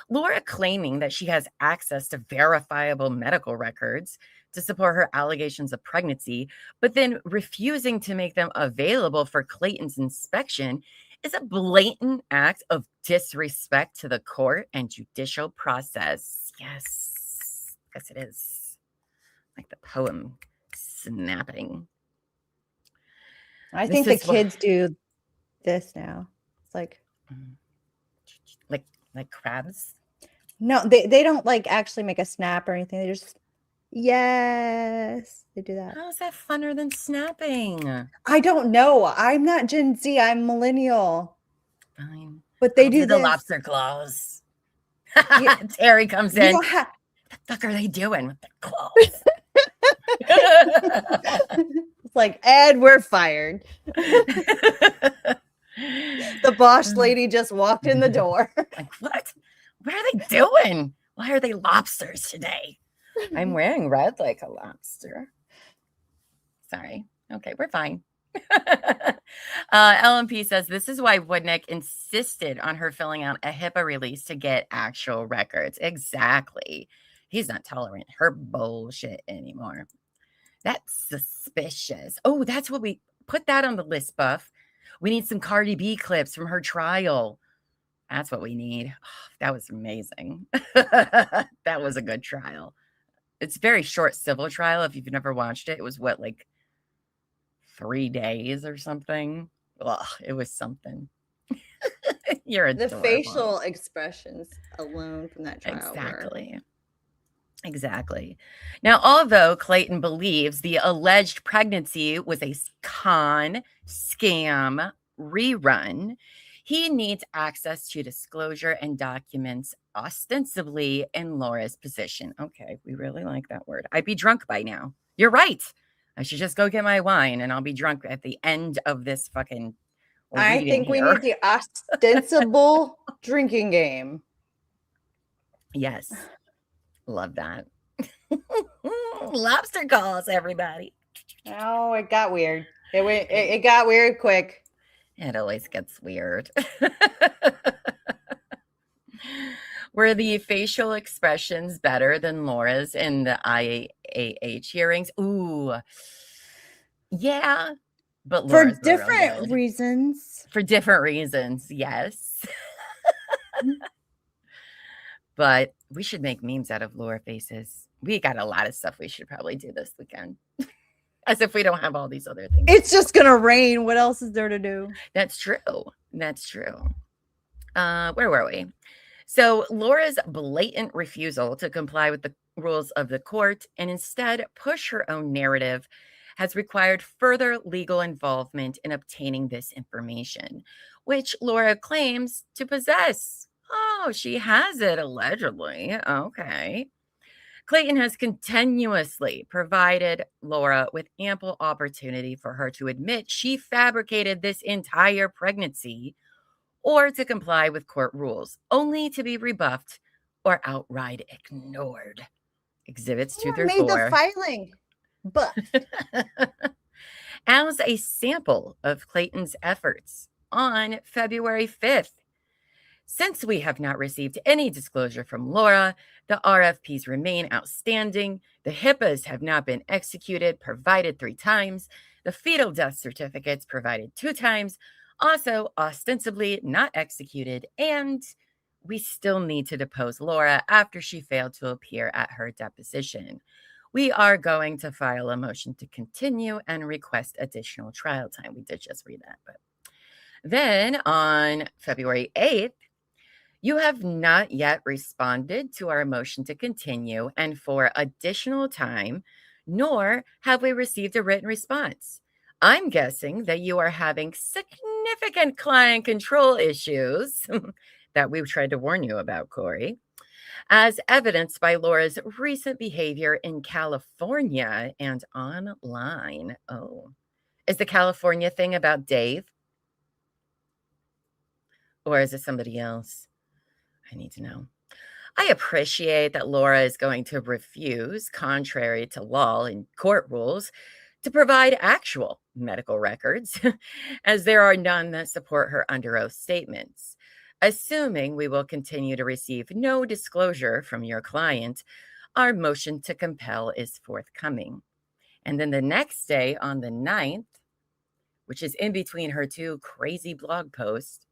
Laura claiming that she has access to verifiable medical records to support her allegations of pregnancy, but then refusing to make them available for Clayton's inspection is a blatant act of disrespect to the court and judicial process. Yes, yes, it is. Like the poem snapping. I think the kids do this now. It's like crabs. No, they don't like actually make a snap or anything. They just yes, they do that. How is that funner than snapping? I don't know. I'm not Gen Z. I'm millennial. Fine. But they do the this. lobster claws. Terry comes in. What the fuck are they doing with the claws? It's like, Ed, we're fired. The boss lady just walked in the door. Like, what? What are they doing? Why are they lobsters today? I'm wearing red like a lobster. Sorry. Okay, we're fine. LMP says this is why Woodnick insisted on her filling out a HIPAA release to get actual records. Exactly. He's not tolerating her bullshit anymore. That's suspicious. Oh, that's what we put that on the list, Buff. We need some Cardi B clips from her trial. That's what we need. Oh, that was amazing. That was a good trial. It's a very short civil trial. If you've never watched it, it was what, like 3 days or something? Ugh, it was something. You're adorable. The facial expressions alone from that trial. Exactly. Now, although Clayton believes the alleged pregnancy was a con, scam, rerun, he needs access to disclosure and documents ostensibly in Laura's position. Okay, we really like that word. I'd be drunk by now. You're right. I should just go get my wine and I'll be drunk at the end of this fucking. I think we need the ostensible drinking game. Yes. Love that. Lobster calls, everybody. Oh, it got weird. It got weird quick. It always gets weird. Were the facial expressions better than Laura's in the IAH hearings? Ooh. Yeah. But Laura's for different reasons. For different reasons, yes. But we should make memes out of Laura faces. We got a lot of stuff we should probably do this weekend. As if we don't have all these other things. It's just going to rain. What else is there to do? That's true. That's true. Where were we? So Laura's blatant refusal to comply with the rules of the court and instead push her own narrative has required further legal involvement in obtaining this information, which Laura claims to possess. Oh, she has it, allegedly. Okay. Clayton has continuously provided Laura with ample opportunity for her to admit she fabricated this entire pregnancy or to comply with court rules, only to be rebuffed or outright ignored. Exhibits 2 through 4. Made the filing. But as a sample of Clayton's efforts on February 5th, since we have not received any disclosure from Laura, the RFPs remain outstanding. The HIPAAs have not been executed, provided 3 times. The fetal death certificates provided 2 times, also ostensibly not executed. And we still need to depose Laura after she failed to appear at her deposition. We are going to file a motion to continue and request additional trial time. We did just read that. But then on February 8th, you have not yet responded to our motion to continue and for additional time, nor have we received a written response. I'm guessing that you are having significant client control issues that we've tried to warn you about, Corey, as evidenced by Laura's recent behavior in California and online. Oh, is the California thing about Dave? Or is it somebody else? I need to know. I appreciate that Laura is going to refuse, contrary to law and court rules, to provide actual medical records, as there are none that support her under oath statements. Assuming we will continue to receive no disclosure from your client, our motion to compel is forthcoming. And then the next day, on the 9th, which is in between her 2 crazy blog posts,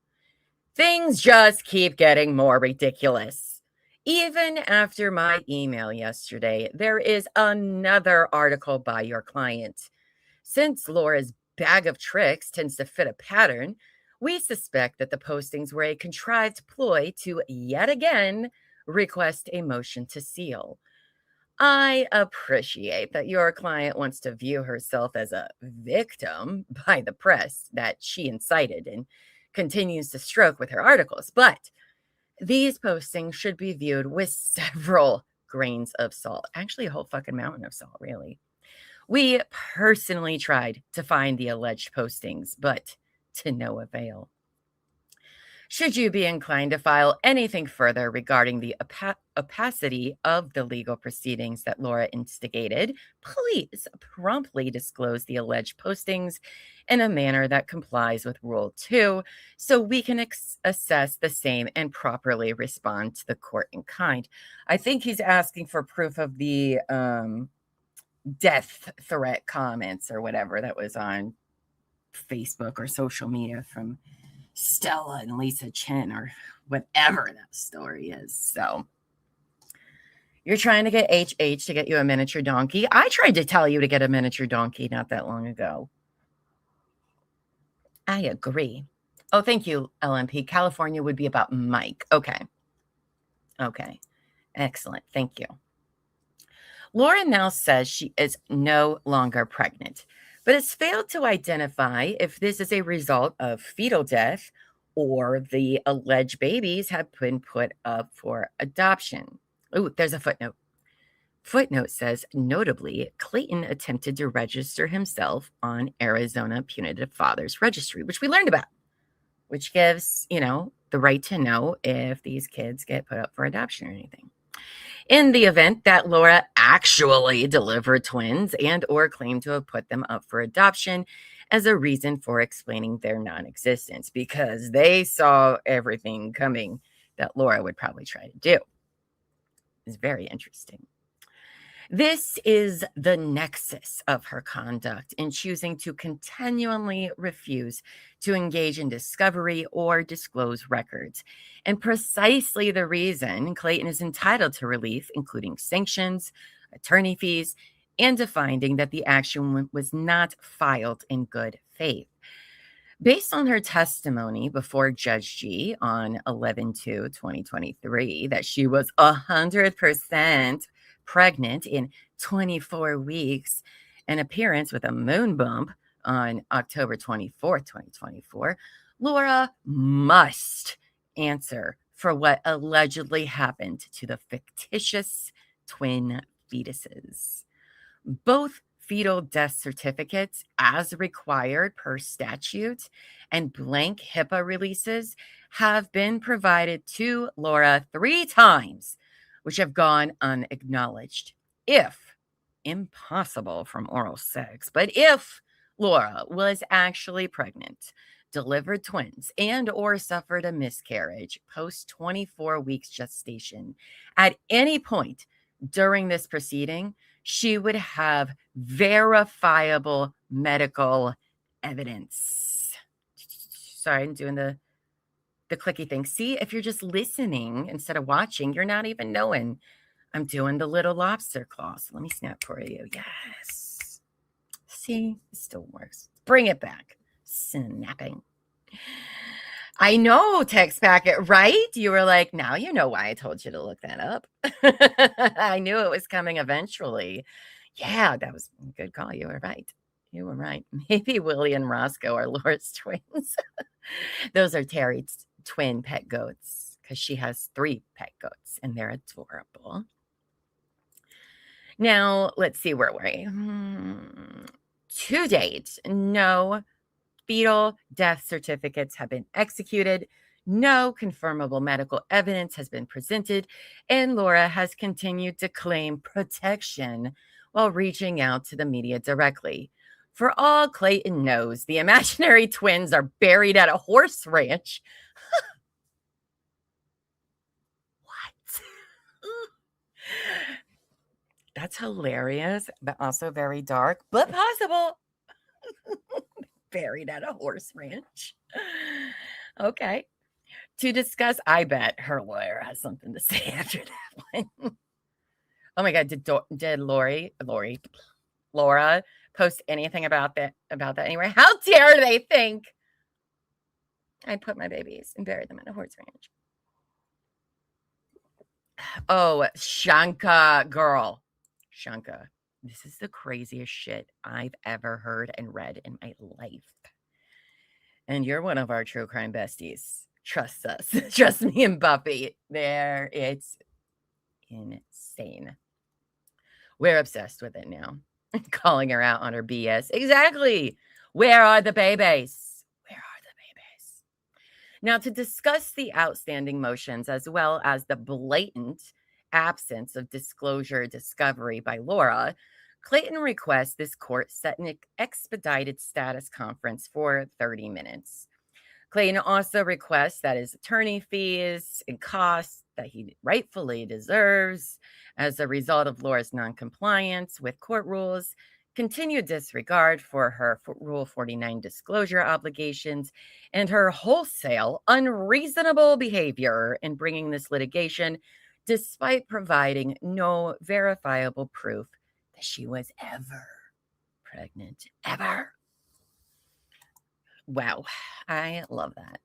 things just keep getting more ridiculous. Even after my email yesterday, there is another article by your client. Since Laura's bag of tricks tends to fit a pattern, we suspect that the postings were a contrived ploy to yet again request a motion to seal. I appreciate that your client wants to view herself as a victim by the press that she incited and continues to stroke with her articles, but these postings should be viewed with several grains of salt. Actually, a whole fucking mountain of salt, really. We personally tried to find the alleged postings, but to no avail. Should you be inclined to file anything further regarding the opacity of the legal proceedings that Laura instigated, please promptly disclose the alleged postings in a manner that complies with Rule 2 so we can assess the same and properly respond to the court in kind. I think he's asking for proof of the death threat comments or whatever that was on Facebook or social media from Stella and Lisa Chin or whatever that story is. So you're trying to get HH to get you a miniature donkey. I tried to tell you to get a miniature donkey not that long ago. I agree. Oh, thank you, LMP. California would be about Mike. Okay. Excellent. Thank you. Laura now says she is no longer pregnant, but has failed to identify if this is a result of fetal death or the alleged babies have been put up for adoption. Oh, there's a footnote. Footnote says, notably, Clayton attempted to register himself on Arizona Punitive Fathers Registry, which we learned about, which gives, the right to know if these kids get put up for adoption or anything. In the event that Laura actually delivered twins and or claimed to have put them up for adoption as a reason for explaining their non-existence, because they saw everything coming that Laura would probably try to do. It's very interesting. This is the nexus of her conduct in choosing to continually refuse to engage in discovery or disclose records, and precisely the reason Clayton is entitled to relief, including sanctions, attorney fees, and a finding that the action was not filed in good faith. Based on her testimony before Judge G on 11/2/2023 that she was 100% pregnant in 24 weeks, an appearance with a moon bump on October 24th, 2024, Laura must answer for what allegedly happened to the fictitious twin fetuses. Both fetal death certificates, as required per statute, and blank HIPAA releases have been provided to Laura 3 times, which have gone unacknowledged. If impossible from oral sex, but if Laura was actually pregnant, delivered twins, and or suffered a miscarriage post 24 weeks gestation at any point during this proceeding, she would have verifiable medical evidence. Sorry, I'm doing the clicky thing. See, if you're just listening instead of watching, you're not even knowing. I'm doing the little lobster claw. So let me snap for you. Yes. See, it still works. Bring it back. Snapping. I know, text packet, right? You were like, now you know why I told you to look that up. I knew it was coming eventually. Yeah, that was a good call. You were right. Maybe Willie and Roscoe are Laura's twins. Those are Terry's twin pet goats because she has 3 pet goats and they're adorable. Now, let's see, where were we? To date, no fetal death certificates have been executed. No confirmable medical evidence has been presented, and Laura has continued to claim protection while reaching out to the media directly. For all Clayton knows, the imaginary twins are buried at a horse ranch. What? That's hilarious, but also very dark, but possible. Buried at a horse ranch. Okay. To discuss, I bet her lawyer has something to say after that one. Oh my God, did Laura post anything about that anywhere? How dare they think I put my babies and buried them in a horse ranch? Oh, Shanka girl. Shanka. This is the craziest shit I've ever heard and read in my life. And you're one of our true crime besties. Trust us. Trust me and Buffy. It's insane. We're obsessed with it now. Calling her out on her BS. Exactly. Where are the babies? Now, to discuss the outstanding motions as well as the blatant absence of disclosure discovery by Laura, Clayton requests this court set an expedited status conference for 30 minutes. Clayton also requests that his attorney fees and costs that he rightfully deserves as a result of Laura's noncompliance with court rules, continued disregard for her Rule 49 disclosure obligations, and her wholesale unreasonable behavior in bringing this litigation, despite providing no verifiable proof that she was ever pregnant, ever. Wow, I love that.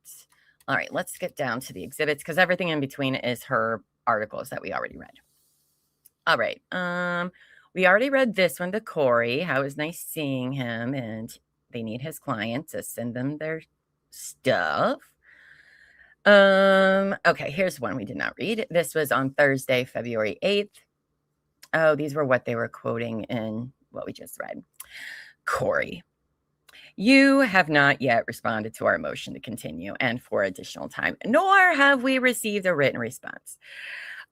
All right, let's get down to the exhibits because everything in between is her articles that we already read. All right, we already read this one to Corey. How it was nice seeing him, and they need his client to send them their stuff. Okay, here's one we did not read. This was on Thursday, February 8th. Oh, these were what they were quoting in what we just read. Corey, you have not yet responded to our motion to continue and for additional time, nor have we received a written response.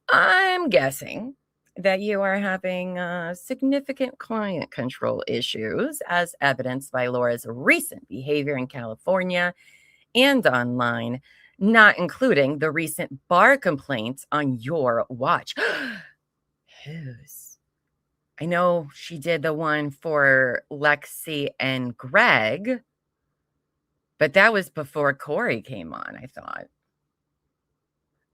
I'm guessing that you are having significant client control issues, as evidenced by Laura's recent behavior in California and online, not including the recent bar complaints on your watch. Whose? I know she did the one for Lexi and Greg, but that was before Corey came on, I thought.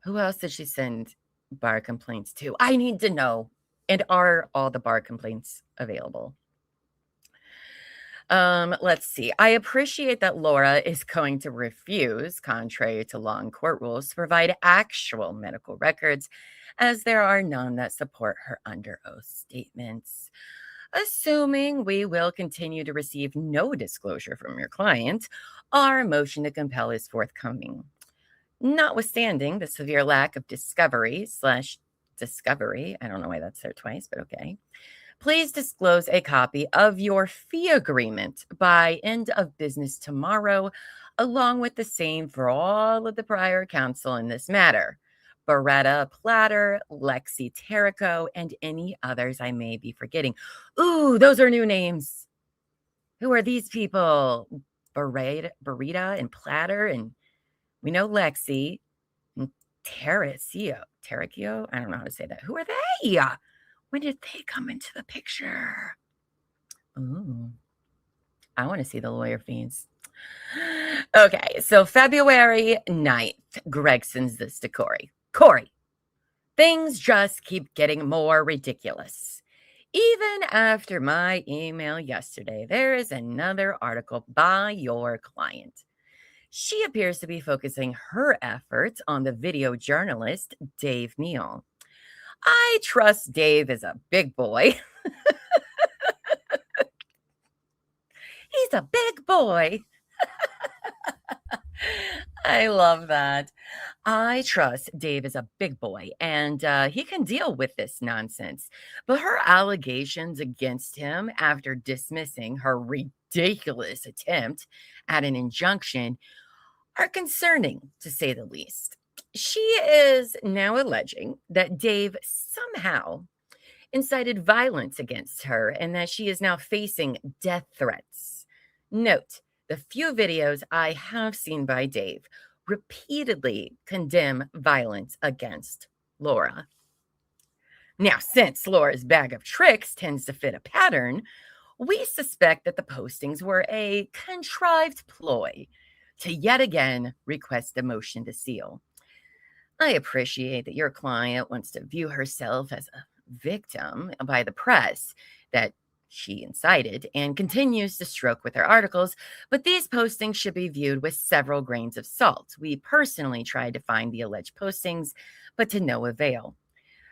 Who else did she send bar complaints to? I need to know. And are all the bar complaints available? Let's see. I appreciate that Laura is going to refuse, contrary to law and court rules, to provide actual medical records, as there are none that support her under oath statements. Assuming we will continue to receive no disclosure from your client, our motion to compel is forthcoming. Notwithstanding the severe lack of discovery, I don't know why that's there twice, but okay. Please disclose a copy of your fee agreement by end of business tomorrow, along with the same for all of the prior counsel in this matter. Beretta Platter, Lexi Terrico, and any others I may be forgetting. Ooh, those are new names. Who are these people? Beretta and Platter, and we know Lexi and Terricio. I don't know how to say that. Who are they? When did they come into the picture? Ooh, I want to see the lawyer fees. Okay, so February 9th, Greg sends this to Corey. Corey, things just keep getting more ridiculous. Even after my email yesterday, there is another article by your client. She appears to be focusing her efforts on the video journalist, Dave Neal. I trust Dave is a big boy. He's a big boy. I love that. I trust Dave is a big boy and he can deal with this nonsense. But her allegations against him after dismissing her ridiculous attempt at an injunction are concerning, to say the least. She is now alleging that Dave somehow incited violence against her and that she is now facing death threats. Note, the few videos I have seen by Dave repeatedly condemn violence against Laura. Now, since Laura's bag of tricks tends to fit a pattern, we suspect that the postings were a contrived ploy to yet again request a motion to seal. I appreciate that your client wants to view herself as a victim by the press that she incited and continues to stroke with her articles, but these postings should be viewed with several grains of salt. We personally tried to find the alleged postings, but to no avail.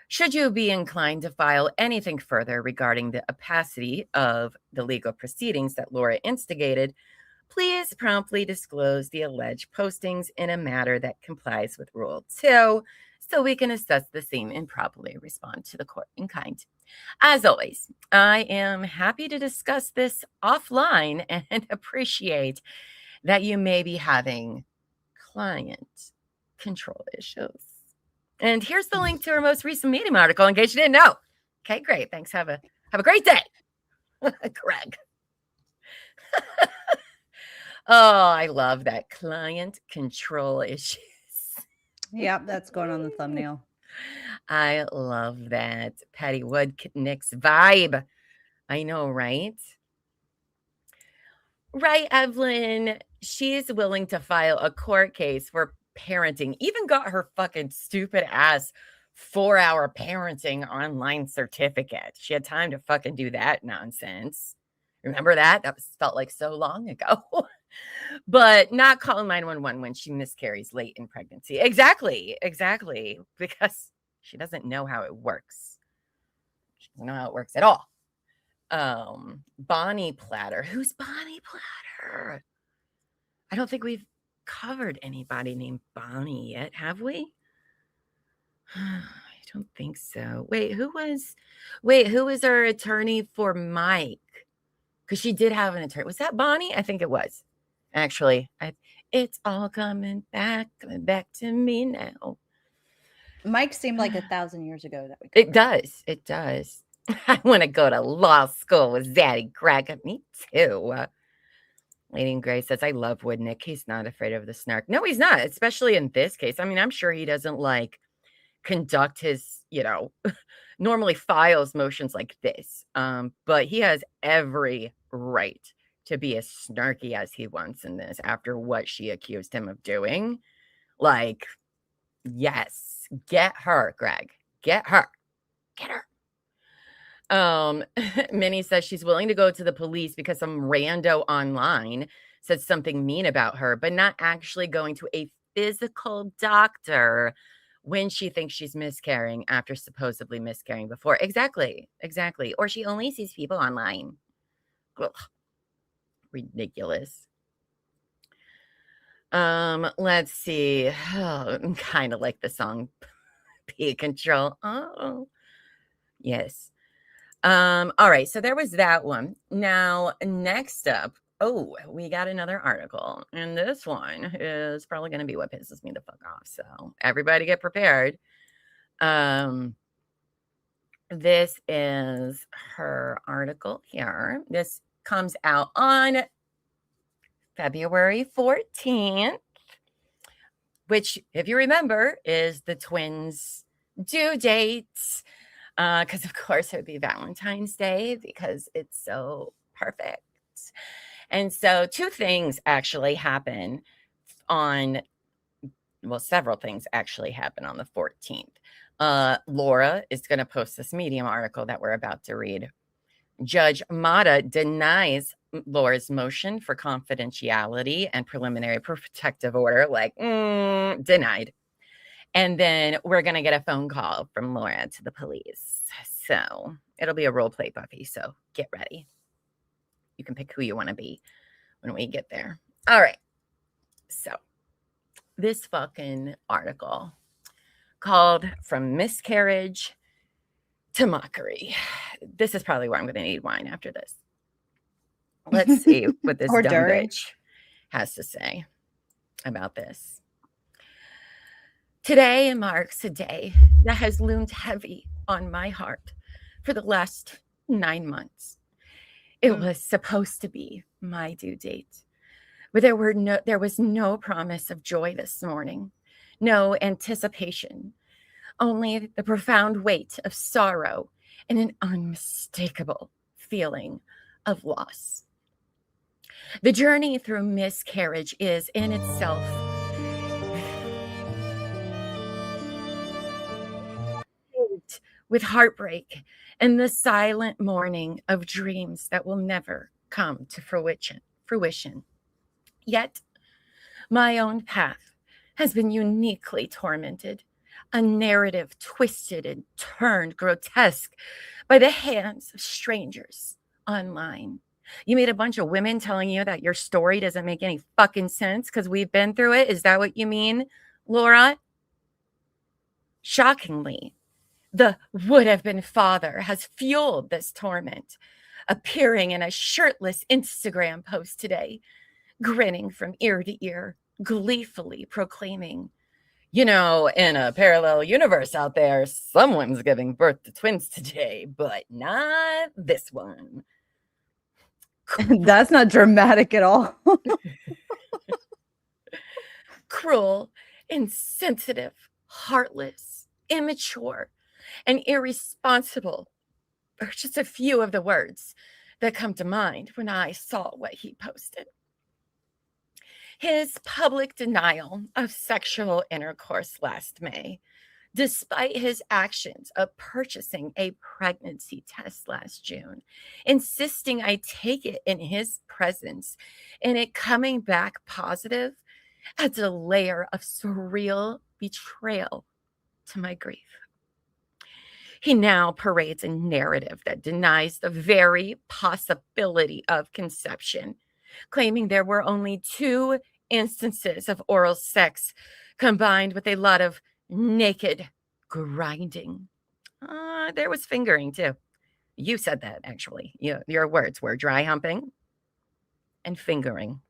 Should you be inclined to file anything further regarding the opacity of the legal proceedings that Laura instigated, please promptly disclose the alleged postings in a manner that complies with Rule 2 so we can assess the same and properly respond to the court in kind. As always, I am happy to discuss this offline and appreciate that you may be having client control issues. And here's the link to her most recent Medium article in case you didn't know. Okay, great. Thanks. Have a great day. Greg. Oh, I love that. Client control issues. Yep, that's going on the thumbnail. I love that. Patty Woodnick's vibe. I know, right? Right, Evelyn. She's willing to file a court case for parenting. Even got her fucking stupid ass 4-hour parenting online certificate. She had time to fucking do that nonsense. Remember that? That felt like so long ago. But not calling 911 when she miscarries late in pregnancy. Exactly. Because she doesn't know how it works. She doesn't know how it works at all. Bonnie Platter. Who's Bonnie Platter? I don't think we've covered anybody named Bonnie yet, have we? I don't think so. Wait, who was our attorney for Mike? Because she did have an attorney. Was that Bonnie? I think it was. Actually, it's all coming back to me now. Mike seemed like 1,000 years ago that we It does. I want to go to law school with Zaddy Greg. Me too. Lady in Gray says, I love Woodnick. He's not afraid of the snark. No, he's not, especially in this case. I mean, I'm sure he doesn't conduct his, normally files motions like this. But he has every right to be as snarky as he wants in this after what she accused him of doing. Yes, get her, Greg. Get her. Minnie says she's willing to go to the police because some rando online said something mean about her, but not actually going to a physical doctor when she thinks she's miscarrying after supposedly miscarrying before. Exactly. Or she only sees people online. Ugh. Ridiculous. Let's see. Oh, kind of like the song P Control. Oh, yes. All right, so there was that one. Now, next up, we got another article, and this one is probably going to be what pisses me the fuck off. So everybody get prepared. This is her article here. This comes out on February 14th, which, if you remember, is the twins' due date. Because, of course, it would be Valentine's Day because it's so perfect. And so several things actually happen on the 14th. Laura is going to post this Medium article that we're about to read. Judge Mata denies Laura's motion for confidentiality and preliminary protective order, denied. And then we're going to get a phone call from Laura to the police. So it'll be a role play, Buffy. So get ready. You can pick who you want to be when we get there. All right. So this fucking article called From Miscarriage to Mockery. This is probably where I'm going to need wine after this. Let's see what this dumb bitch has to say about this. Today marks a day that has loomed heavy on my heart for the last 9 months. It was supposed to be my due date, but there was no promise of joy this morning, no anticipation, only the profound weight of sorrow and an unmistakable feeling of loss. The journey through miscarriage is in itself with heartbreak and the silent mourning of dreams that will never come to fruition. Yet, my own path has been uniquely tormented, a narrative twisted and turned grotesque by the hands of strangers online. You meet a bunch of women telling you that your story doesn't make any fucking sense because we've been through it. Is that what you mean, Laura? Shockingly, the would-have-been father has fueled this torment, appearing in a shirtless Instagram post today, grinning from ear to ear, gleefully proclaiming, you know, in a parallel universe out there, someone's giving birth to twins today, but not this one. That's not dramatic at all. Cruel, insensitive, heartless, immature, and irresponsible are just a few of the words that come to mind when I saw what he posted. His public denial of sexual intercourse last May, despite his actions of purchasing a pregnancy test last June, insisting I take it in his presence, and it coming back positive, adds a layer of surreal betrayal to my grief. He now parades a narrative that denies the very possibility of conception, claiming there were only 2 instances of oral sex combined with a lot of naked grinding. There was fingering too. You said that, actually. Your words were dry humping and fingering.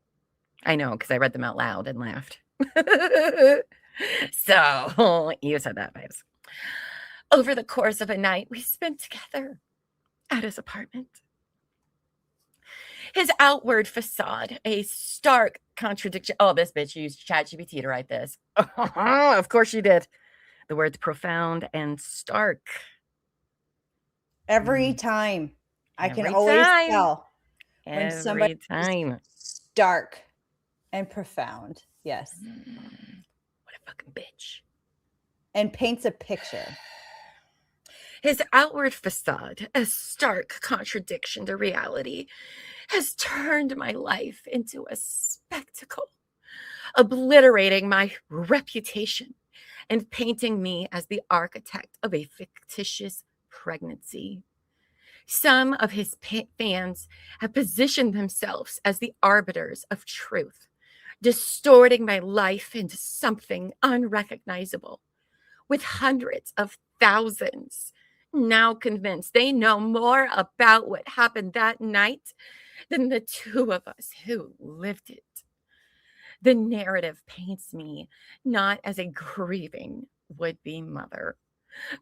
I know, because I read them out loud and laughed. So you said that, babes. Over the course of a night we spent together at his apartment. His outward facade, a stark contradiction. Oh, this bitch used ChatGPT to write this. Of course she did. The words profound and stark. Every time. I can Every always time. tell when Every somebody time. stark and profound. Yes. What a fucking bitch. And paints a picture. His outward facade, a stark contradiction to reality, has turned my life into a spectacle, obliterating my reputation and painting me as the architect of a fictitious pregnancy. Some of his fans have positioned themselves as the arbiters of truth, distorting my life into something unrecognizable, with hundreds of thousands now convinced they know more about what happened that night than the 2 of us who lived it. The narrative paints me not as a grieving would-be mother,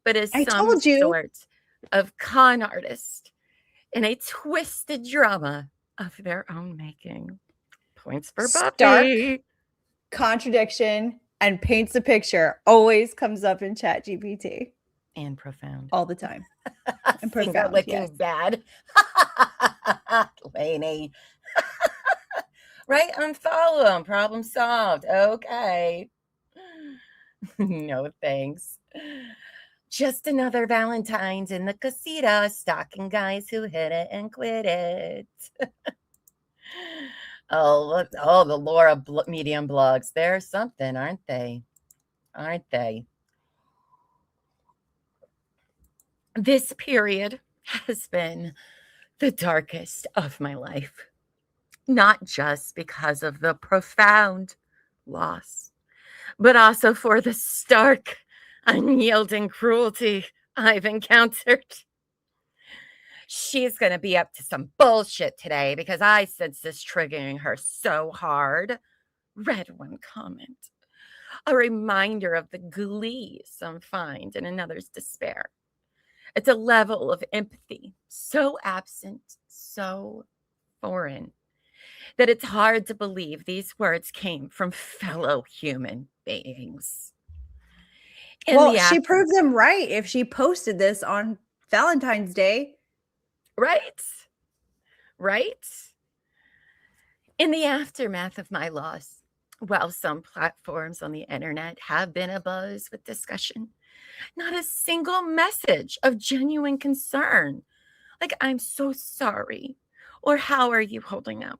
but as some sort of con artist in a twisted drama of their own making. Points for Buffy. Stark contradiction and paints a picture always comes up in ChatGPT. And profound. All the time. And Finger profound, licking yes. bad. Laney. Right? Unfollow him. Problem solved. Okay. No thanks. Just another Valentine's in the casita, stalking guys who hit it and quit it. Oh, the Laura Medium blogs. They're something, aren't they? Aren't they? This period has been the darkest of my life, not just because of the profound loss, but also for the stark, unyielding cruelty I've encountered. She's going to be up to some bullshit today because I sense this triggering her so hard. Read one comment. A reminder of the glee some find in another's despair. It's a level of empathy so absent, so foreign, that it's hard to believe these words came from fellow human beings. She proved them right if she posted this on Valentine's Day. Right? In the aftermath of my loss, while some platforms on the internet have been abuzz with discussion, not a single message of genuine concern, like "I'm so sorry" or "How are you holding up?"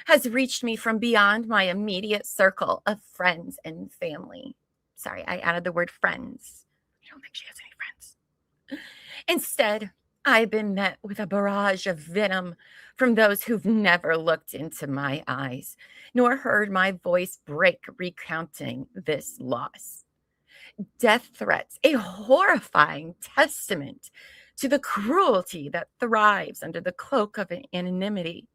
has reached me from beyond my immediate circle of friends and family. Sorry, I added the word friends. I don't think she has any friends. Instead, I've been met with a barrage of venom from those who've never looked into my eyes, nor heard my voice break recounting this loss. Death threats, a horrifying testament to the cruelty that thrives under the cloak of anonymity,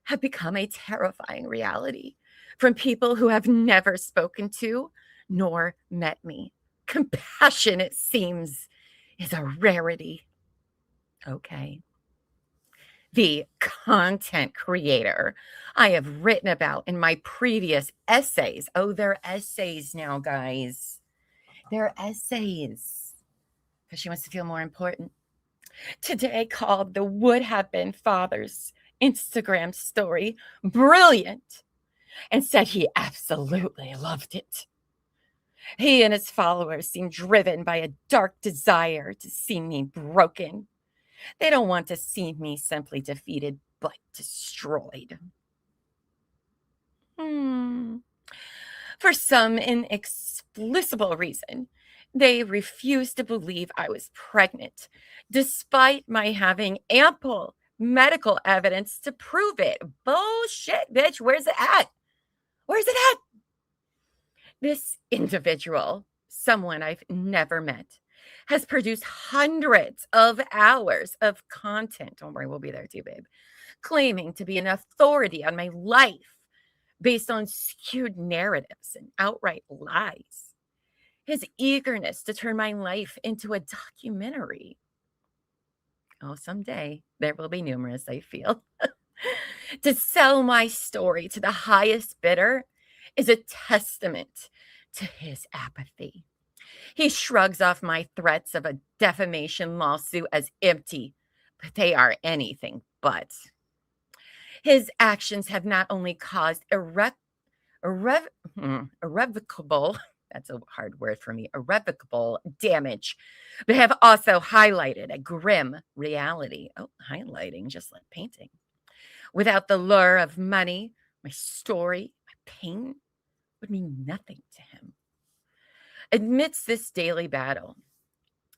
have become a terrifying reality from people who have never spoken to nor met me. Compassion, it seems, is a rarity. Okay. The content creator I have written about in my previous essays. Oh, they're essays now, guys. They're essays. Because she wants to feel more important. Today called the Would Have Been Father's Instagram story brilliant and said he absolutely loved it. He and his followers seem driven by a dark desire to see me broken. They don't want to see me simply defeated, but destroyed. For some inexplicable reason, they refused to believe I was pregnant, despite my having ample medical evidence to prove it. Bullshit, bitch. Where's it at? Where's it at? This individual, someone I've never met, has produced hundreds of hours of content. Don't worry, we'll be there too, babe. Claiming to be an authority on my life based on skewed narratives and outright lies. His eagerness to turn my life into a documentary. Oh, someday there will be numerous, I feel. To sell my story to the highest bidder is a testament to his apathy. He shrugs off my threats of a defamation lawsuit as empty, but they are anything but. His actions have not only caused irrevocable, that's a hard word for me, irrevocable damage, but have also highlighted a grim reality. Oh, highlighting, just like painting. Without the lure of money, my story, my pain would mean nothing to him. Amidst this daily battle,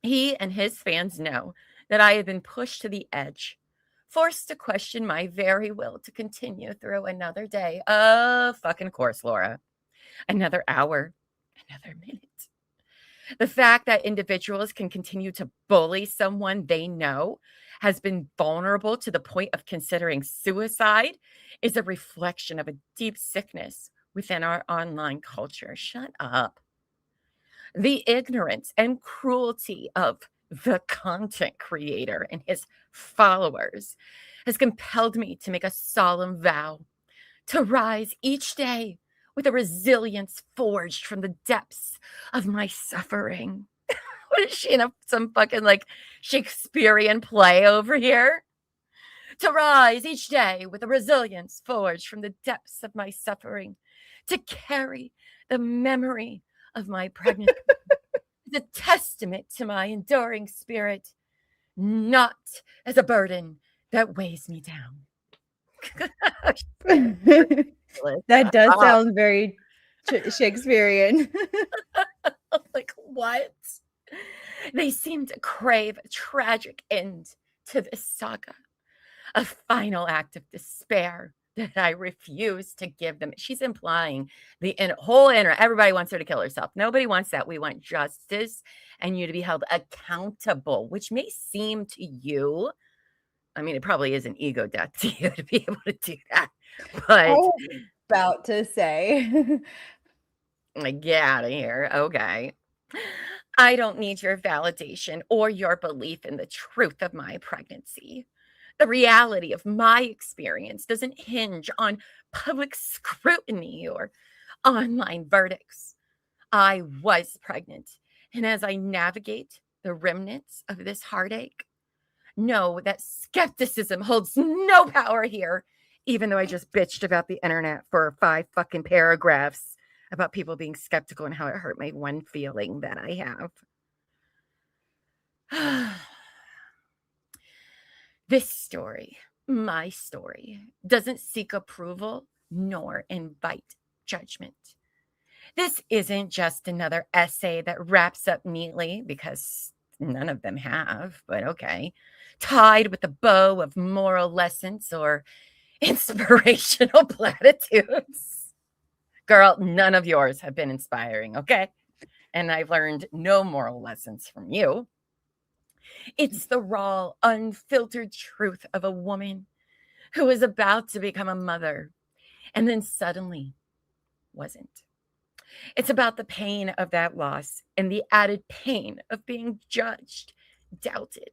he and his fans know that I have been pushed to the edge, forced to question my very will to continue through another day. Fucking course, Laura. Another hour, another minute. The fact that individuals can continue to bully someone they know has been vulnerable to the point of considering suicide is a reflection of a deep sickness within our online culture. Shut up. The ignorance and cruelty of the content creator and his followers has compelled me to make a solemn vow to rise each day with a resilience forged from the depths of my suffering. What is she in some fucking like Shakespearean play over here? To rise each day with a resilience forged from the depths of my suffering, to carry the memory of my pregnancy is a testament to my enduring spirit, not as a burden that weighs me down. That does sound very Shakespearean. Like, what? They seem to crave a tragic end to this saga, a final act of despair that I refuse to give them. She's implying the whole internet, everybody wants her to kill herself. Nobody wants that. We want justice and you to be held accountable, which may seem to you, I mean, it probably is an ego death to you to be able to do that. But I was about to say, like, get out of here. Okay. I don't need your validation or your belief in the truth of my pregnancy. The reality of my experience doesn't hinge on public scrutiny or online verdicts. I was pregnant, and as I navigate the remnants of this heartache, know that skepticism holds no power here, even though I just bitched about the internet for 5 fucking paragraphs about people being skeptical and how it hurt my one feeling that I have. This story, my story, doesn't seek approval nor invite judgment. This isn't just another essay that wraps up neatly, because none of them have, but okay, tied with a bow of moral lessons or inspirational platitudes. Girl, none of yours have been inspiring, okay? And I've learned no moral lessons from you. It's the raw, unfiltered truth of a woman who was about to become a mother and then suddenly wasn't. It's about the pain of that loss and the added pain of being judged, doubted,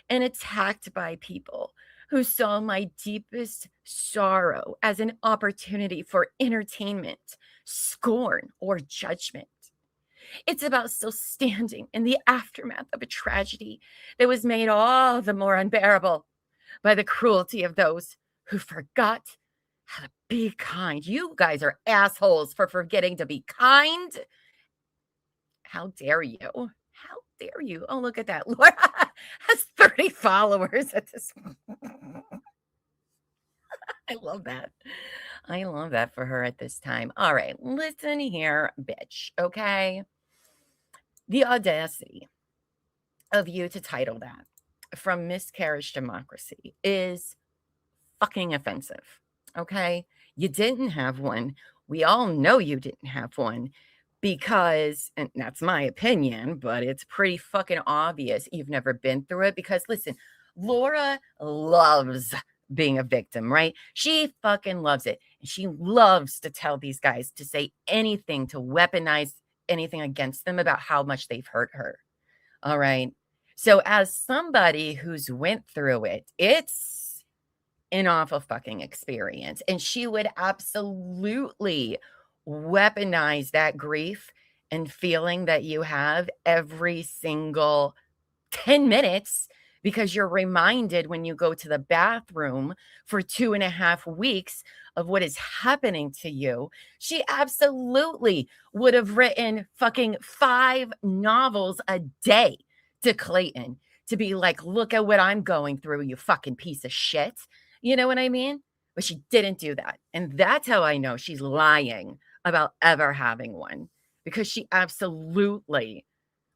and attacked by people who saw my deepest sorrow as an opportunity for entertainment, scorn, or judgment. It's about still standing in the aftermath of a tragedy that was made all the more unbearable by the cruelty of those who forgot how to be kind. You guys are assholes for forgetting to be kind. How dare you? How dare you? Oh, look at that. Laura has 30 followers at this point. I love that. I love that for her at this time. All right, listen here, bitch, okay? The audacity of you to title that From Miscarriage to Mockery is fucking offensive, okay? You didn't have one. We all know you didn't have one because, and that's my opinion, but it's pretty fucking obvious you've never been through it because, listen, Laura loves being a victim, right? She fucking loves it. And she loves to tell these guys to say anything, to weaponize anything against them about how much they've hurt her. All right. So as somebody who's went through it, it's an awful fucking experience. And she would absolutely weaponize that grief and feeling that you have every single 10 minutes because you're reminded when you go to the bathroom for 2.5 weeks of what is happening to you. She absolutely would have written fucking 5 novels a day to Clayton to be like, look at what I'm going through, you fucking piece of shit. You know what I mean? But she didn't do that. And that's how I know she's lying about ever having one, because she absolutely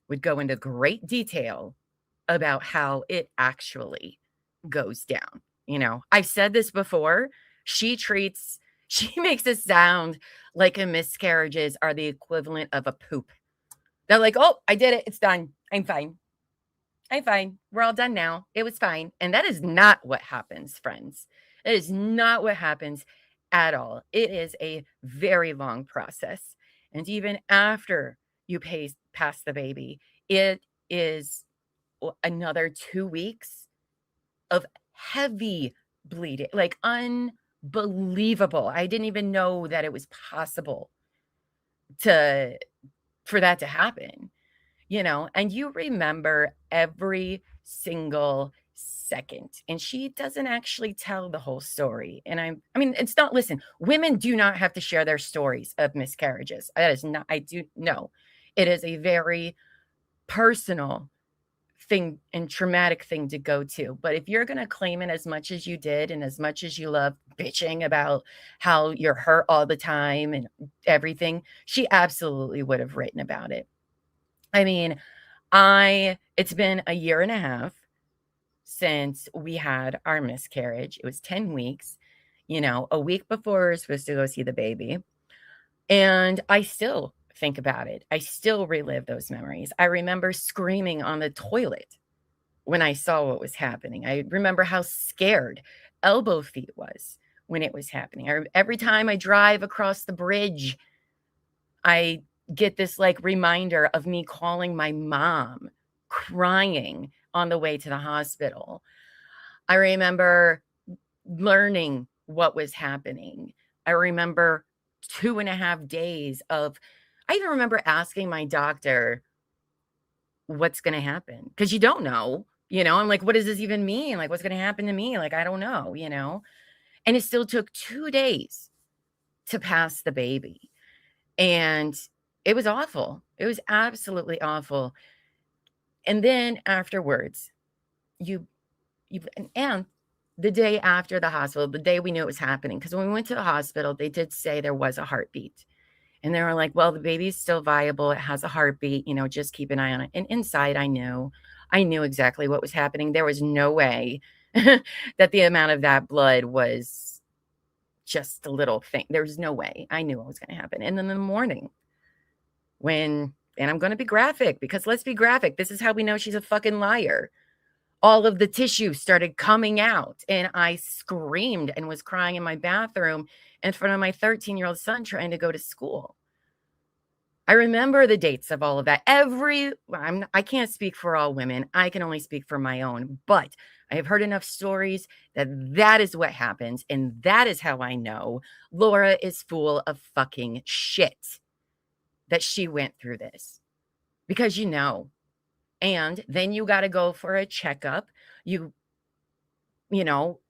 would go into great detail about how it actually goes down. You know, I've said this before. She makes it sound like miscarriages are the equivalent of a poop. They're like, oh, I did it. It's done. I'm fine. I'm fine. We're all done now. It was fine. And that is not what happens, friends. It is not what happens at all. It is a very long process. And even after you pass the baby, it is another 2 weeks of heavy bleeding, like unbelievable. I didn't even know that it was possible for that to happen, you know, and you remember every single second. And she doesn't actually tell the whole story. And I mean, it's not, listen, women do not have to share their stories of miscarriages. That is not, I do know it is a very personal thing and traumatic thing to go to. But if you're going to claim it as much as you did and as much as you love bitching about how you're hurt all the time and everything, she absolutely would have written about it. I mean, it's been 1.5 years since we had our miscarriage. It was 10 weeks, you know, a week before we were supposed to go see the baby. And I still think about it. I still relive those memories. I remember screaming on the toilet when I saw what was happening. I remember how scared Elbow Feet was when it was happening. Every time I drive across the bridge, I get this like reminder of me calling my mom, crying on the way to the hospital. I remember learning what was happening. I remember 2.5 days of, I even remember asking my doctor, what's going to happen? Because you don't know, you know, I'm like, what does this even mean? Like, what's going to happen to me? Like, I don't know, you know, and it still took 2 days to pass the baby. And it was awful. It was absolutely awful. And then afterwards, and the day after the hospital, the day we knew it was happening, because when we went to the hospital, they did say there was a heartbeat. And they were like, well, the baby's still viable. It has a heartbeat, you know, just keep an eye on it. And inside, I knew exactly what was happening. There was no way that the amount of that blood was just a little thing. There was no way. I knew what was going to happen. And then in the morning, and I'm going to be graphic, because let's be graphic. This is how we know she's a fucking liar. all of the tissue started coming out, and I screamed and was crying in my bathroom in front of my 13-year-old son trying to go to school. I remember the dates of all of that. I can't speak for all women. I can only speak for my own, but I have heard enough stories that is what happens. And that is how I know Laura is full of fucking shit that she went through this, because and then you got to go for a checkup. You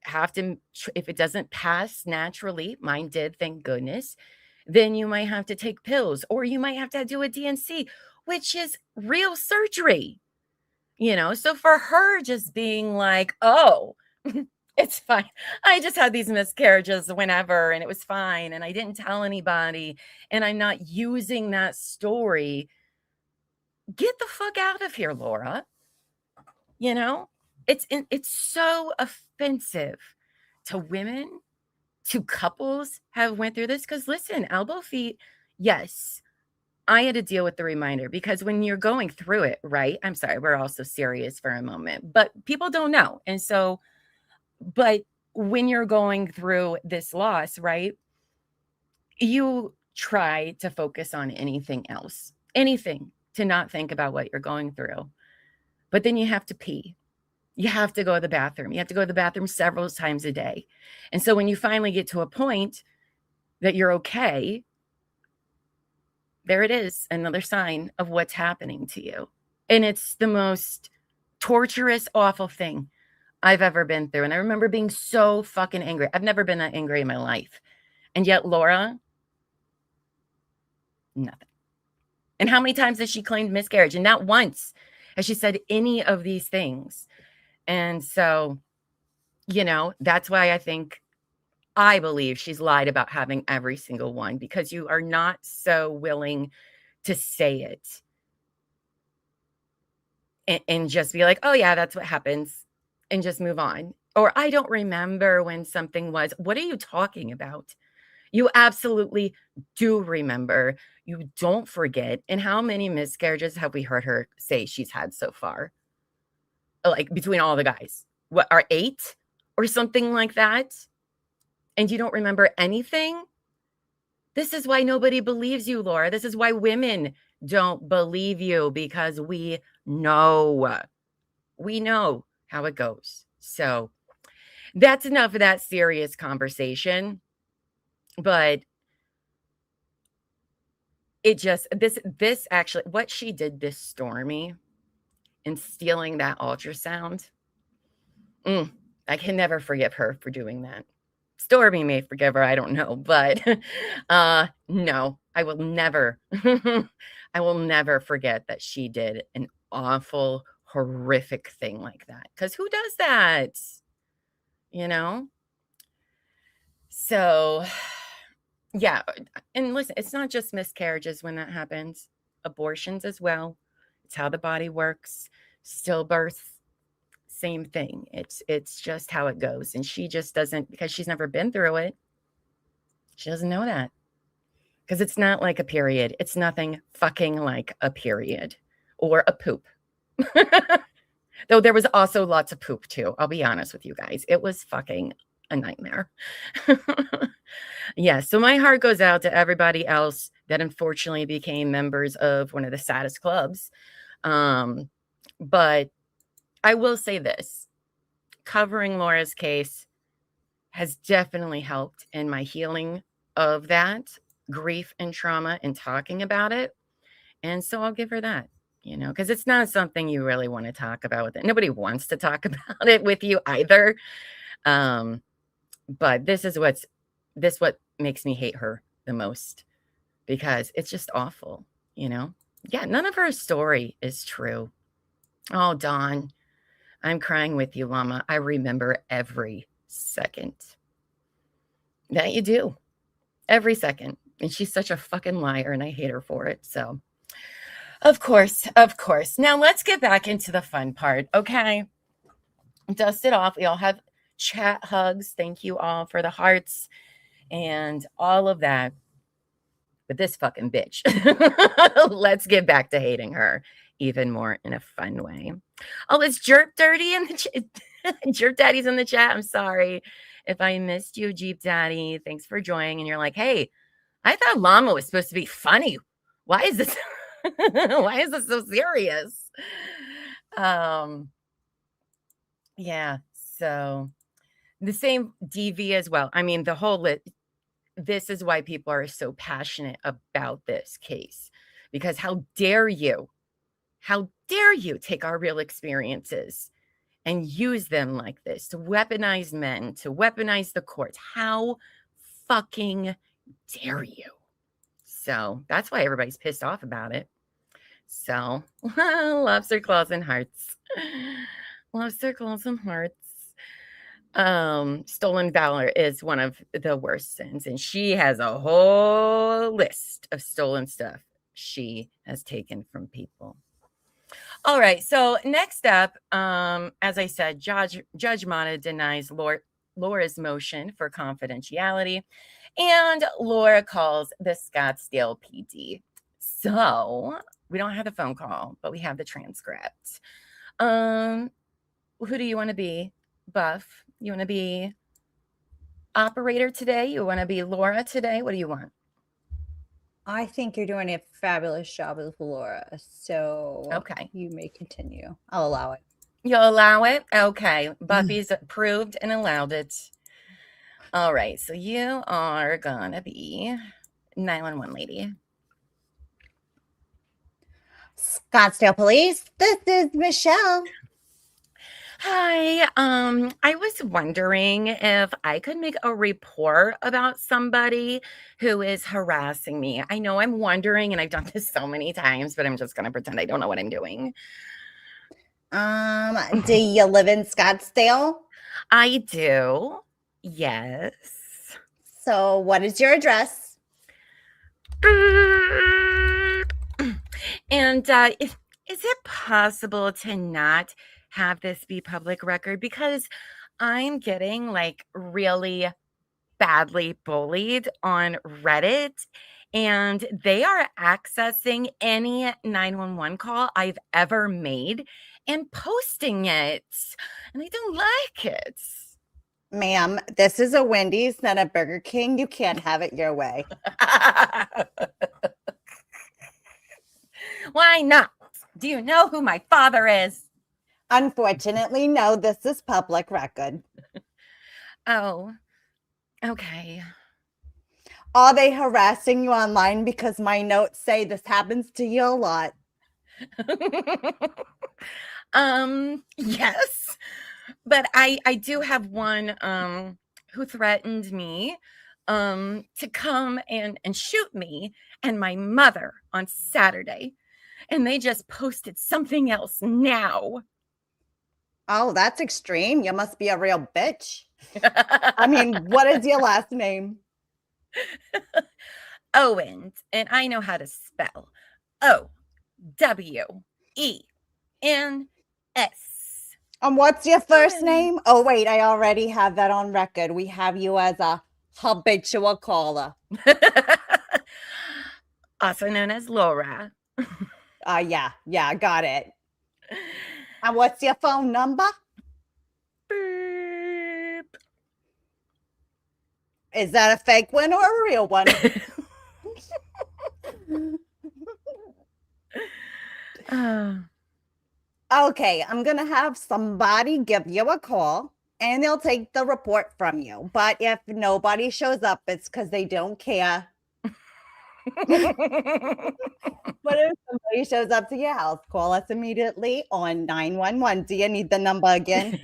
have to, if it doesn't pass naturally, mine did, thank goodness, then you might have to take pills, or you might have to do a DNC, which is real surgery, So for her just being like, oh, it's fine. I just had these miscarriages whenever, and it was fine. And I didn't tell anybody, and I'm not using that story. Get the fuck out of here, Laura. It's so offensive to women, to couples have went through this. Because listen, elbow feet, yes, I had to deal with the reminder, because when you're going through it, right? I'm sorry, we're also serious for a moment, but people don't know. And so, but when you're going through this loss, right, you try to focus on anything else, anything to not think about what you're going through. But then you have to pee. You have to go to the bathroom. You have to go to the bathroom several times a day. And so when you finally get to a point that you're okay, there it is, another sign of what's happening to you. And it's the most torturous, awful thing I've ever been through. And I remember being so fucking angry. I've never been that angry in my life. And yet Laura, nothing. And how many times has she claimed miscarriage? And not once has she said any of these things. And so, that's why I believe she's lied about having every single one, because you are not so willing to say it and just be like, oh yeah, that's what happens, and just move on. Or I don't remember when something was. What are you talking about? You absolutely do remember. You don't forget. And how many miscarriages have we heard her say she's had so far? Like between all the guys, what are 8 or something like that? And you don't remember anything? This is why nobody believes you, Laura. This is why women don't believe you, because we know how it goes. So that's enough of that serious conversation. But it just, this actually, what she did this Stormy in stealing that ultrasound, I can never forgive her for doing that. Stormy may forgive her, I don't know, but no, I will never, I will never forget that she did an awful, horrific thing like that. Because who does that? So, yeah. And listen, it's not just miscarriages when that happens, abortions as well. It's how the body works. Stillbirth, same thing. It's just how it goes. And she just doesn't, because she's never been through it. She doesn't know that. Because it's not like a period. It's nothing fucking like a period or a poop. Though there was also lots of poop too. I'll be honest with you guys. It was fucking a nightmare. Yeah. So my heart goes out to everybody else that unfortunately became members of one of the saddest clubs. But I will say this, covering Laura's case has definitely helped in my healing of that grief and trauma and talking about it. And so I'll give her that, because it's not something you really want to talk about with it. Nobody wants to talk about it with you either. But this is what makes me hate her the most, because it's just awful, Yeah, none of her story is true. Oh, Dawn, I'm crying with you, Llama. I remember every second that you do. Every second. And she's such a fucking liar, and I hate her for it. So, of course. Now, let's get back into the fun part, okay? Dust it off. We all have chat hugs. Thank you all for the hearts and all of that. But this fucking bitch, let's get back to hating her even more in a fun way. Oh, it's Jerp Dirty in the chat. Jerp Daddy's in the chat. I'm sorry if I missed you, Jeep Daddy. Thanks for joining. And you're like, hey, I thought Llama was supposed to be funny. Why is this? Why is this so serious? Yeah. So the same DV as well. I mean, the whole list. This is why people are so passionate about this case, because how dare you take our real experiences and use them like this to weaponize men, to weaponize the courts? How fucking dare you? So that's why everybody's pissed off about it. So lobster claws and hearts. Lobster claws and hearts. Stolen valor is one of the worst sins, and she has a whole list of stolen stuff she has taken from people. All right, so next up, as I said, Judge Mata denies Laura's motion for confidentiality, and Laura calls the Scottsdale PD. So we don't have the phone call, but we have the transcript. Who do you want to be, Buff? You want to be operator today? You want to be Laura today? What do you want? I think you're doing a fabulous job with Laura. So okay, you may continue. I'll allow it. You'll allow it? Okay. Buffy's approved and allowed it. All right. So you are going to be 911 lady. Scottsdale Police, this is Michelle. Hi, I was wondering if I could make a report about somebody who is harassing me. I know I'm wondering, and I've done this so many times, but I'm just going to pretend I don't know what I'm doing. Do you live in Scottsdale? I do. Yes. So what is your address? And is it possible to not have this be public record, because I'm getting like really badly bullied on Reddit, and they are accessing any 911 call I've ever made and posting it, and I don't like it. Ma'am, this is a Wendy's, not a Burger King. You can't have it your way. Why not? Do you know who my father is? Unfortunately, no, this is public record. Oh, okay. Are they harassing you online? Because my notes say this happens to you a lot. Yes, but I do have one who threatened me to come and shoot me and my mother on Saturday, and they just posted something else now. Oh, that's extreme. You must be a real bitch. I mean, what is your last name? Owens, and I know how to spell Owens. And what's your first name? Oh, wait, I already have that on record. We have you as a habitual caller. Also known as Laura. Yeah, got it. And what's your phone number? Beep. Is that a fake one or a real one? Okay, I'm going to have somebody give you a call and they'll take the report from you. But if nobody shows up, it's because they don't care. But if somebody shows up to your house, call us immediately on 911. Do you need the number again?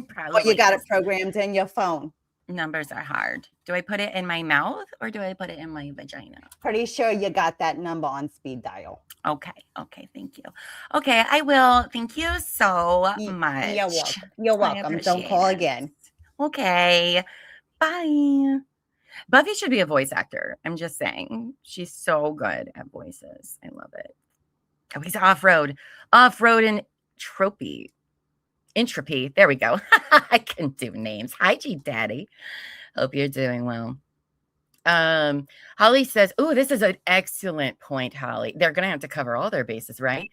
Probably. Or you got it programmed in your phone? Numbers are hard. Do I put it in my mouth or do I put it in my vagina? Pretty sure you got that number on speed dial. Okay, thank you. Okay, I will. Thank you so much. You're welcome. You're welcome. Don't call again. Okay, bye. Buffy should be a voice actor. I'm just saying. She's so good at voices. I love it. Oh, he's off-road and entropy. There we go. I can do names. Hi, G Daddy. Hope you're doing well. Holly says, oh, this is an excellent point, Holly. They're going to have to cover all their bases, right?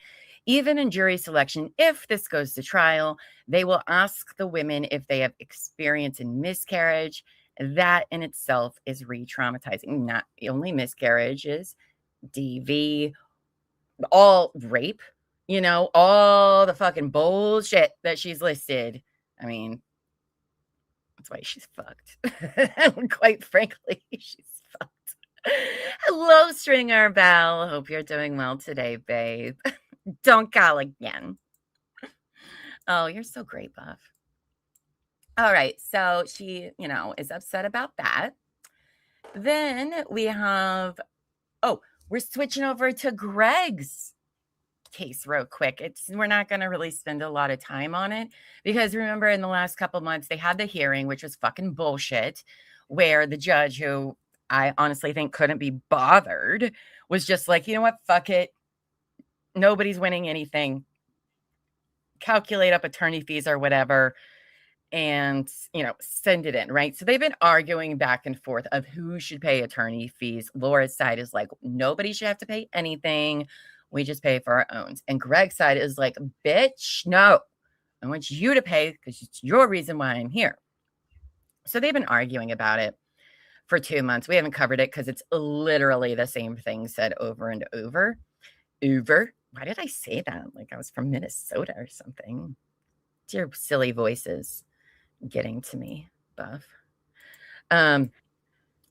Even in jury selection, if this goes to trial, they will ask the women if they have experience in miscarriage. That in itself is re-traumatizing. Not only miscarriages, DV, all rape, all the fucking bullshit that she's listed. I mean, that's why she's fucked. Quite frankly, she's fucked. Hello, Stringer Bell. Hope you're doing well today, babe. Don't call again. Oh, you're so great, Buff. All right, so she, is upset about that. Then we have, we're switching over to Greg's case real quick. We're not going to really spend a lot of time on it because remember in the last couple months, they had the hearing, which was fucking bullshit, where the judge, who I honestly think couldn't be bothered, was just like, you know what, fuck it. Nobody's winning anything. Calculate up attorney fees or whatever and, send it in, right? So they've been arguing back and forth of who should pay attorney fees. Laura's side is like, nobody should have to pay anything. We just pay for our own. And Greg's side is like, bitch, no. I want you to pay because it's your reason why I'm here. So they've been arguing about it for 2 months. We haven't covered it because it's literally the same thing said over and over. Why did I say that? Like I was from Minnesota or something. It's your silly voices getting to me, Buff.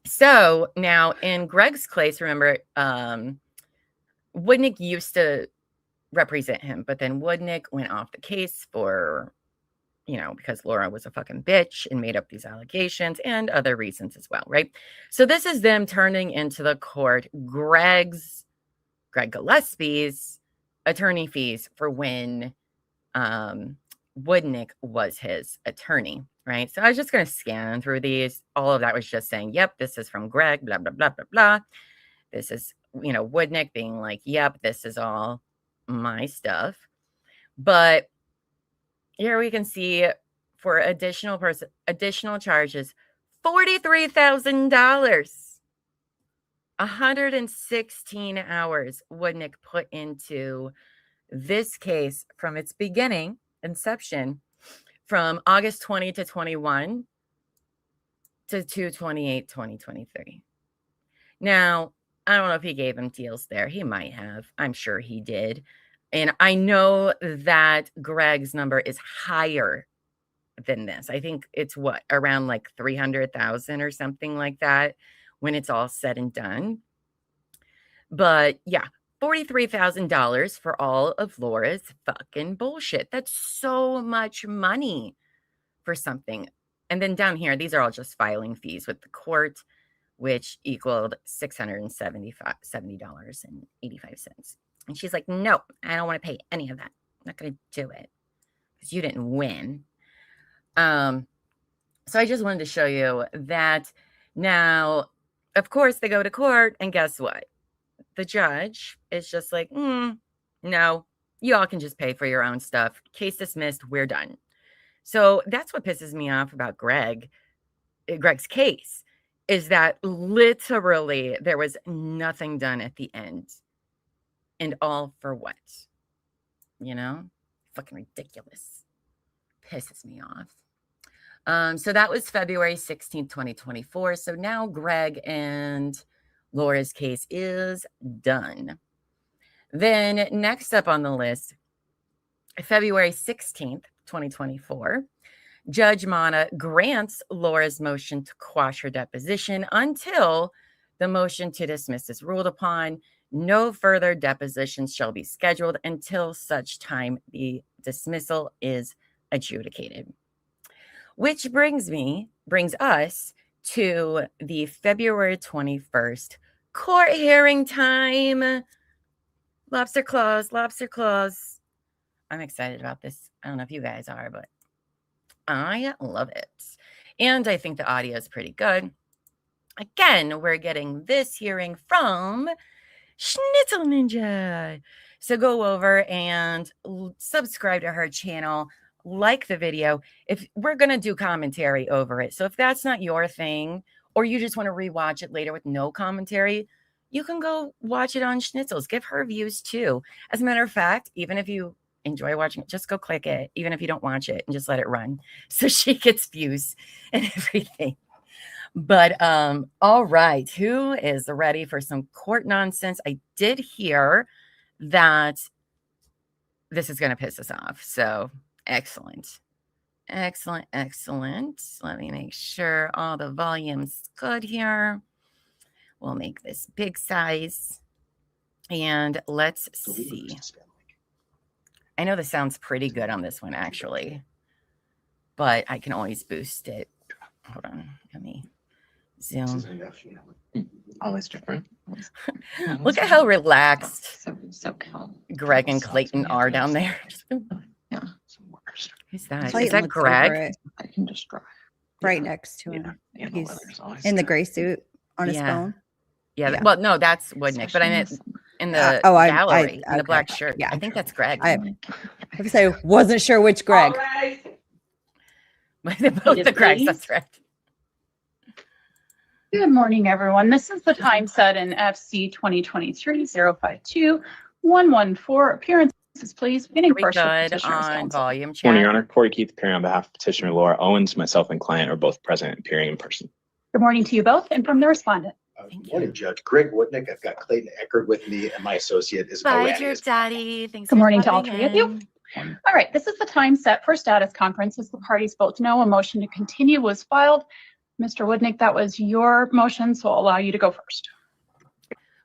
So now in Greg's case, remember, Woodnick used to represent him, but then Woodnick went off the case for, because Laura was a fucking bitch and made up these allegations and other reasons as well, right? So this is them turning into the court Greg Gillespie's attorney fees for when Woodnick was his attorney, right? So I was just going to scan through these. All of that was just saying, yep, this is from Greg, blah, blah, blah, blah, blah. This is, Woodnick being like, yep, this is all my stuff. But here we can see for additional charges, $43,000. 116 hours Woodnick put into this case from its beginning, inception, from August 20 to 21 to 2/28/2023. Now, I don't know if he gave him deals there. He might have. I'm sure he did. And I know that Greg's number is higher than this. I think it's around like 300,000 or something like that when it's all said and done. But yeah, $43,000 for all of Laura's fucking bullshit. That's so much money for something. And then down here, these are all just filing fees with the court, which equaled $670.85. And she's like, no, I don't want to pay any of that. I'm not going to do it because you didn't win. So I just wanted to show you that now, of course, they go to court, and guess what? The judge is just like, no, you all can just pay for your own stuff. Case dismissed. We're done. So that's what pisses me off about Greg's case, is that literally there was nothing done at the end. And all for what? Fucking ridiculous. Pisses me off. So that was February 16th, 2024. So now Greg and Laura's case is done. Then next up on the list, February 16th, 2024, Judge Mana grants Laura's motion to quash her deposition until the motion to dismiss is ruled upon. No further depositions shall be scheduled until such time the dismissal is adjudicated. Which brings us to the February 21st court hearing time. Lobster claws. I'm excited about this. I don't know if you guys are, but I love it. And I think the audio is pretty good. Again, we're getting this hearing from Schnitzel Ninja. So go over and subscribe to her channel, like the video. If we're going to do commentary over it. So if that's not your thing, or you just want to rewatch it later with no commentary, you can go watch it on Schnitzel's. Give her views too. As a matter of fact, even if you enjoy watching it, just go click it, even if you don't watch it, and just let it run. So she gets views and everything. But all right, who is ready for some court nonsense? I did hear that this is going to piss us off. So excellent. Excellent, excellent. Let me make sure all the volume's good here. We'll make this big size. And let's see. I know this sounds pretty good on this one, actually. But I can always boost it. Hold on. Let me zoom. Always different. Look at how relaxed So calm. Greg and Clayton are down there. Yeah. Who's that? Clayton Is that looks over Greg? it, I can just drive. right next to him. Yeah, He's weather's always in the good. gray suit on his Yeah. phone. Yeah. Yeah. Well, no, that's Woodnick. But I meant in the I gallery, in the okay. black shirt. Yeah. I think that's Greg. I was say wasn't sure which Greg. But they're both the Gregs, that's right. Good morning, everyone. This is the time set in FC 2023-052-114. Appearances, please. Beginning We first with good petitioner's on counsel. volume chat. Morning, Your Honor. Corey Keith appearing on behalf of Petitioner Laura Owens. Myself and client are both present and appearing in person. Good morning to you both, and from the respondent. Thank Good morning, Judge Greg Woodnick. I've got Clayton Echard with me, and my associate is Bye, dear daddy. Thanks Good for morning to all popping three of you. in. All right, this is the time set for status conference. As the parties both know, a motion to continue was filed. Mr. Woodnick, that was your motion, so I'll allow you to go first.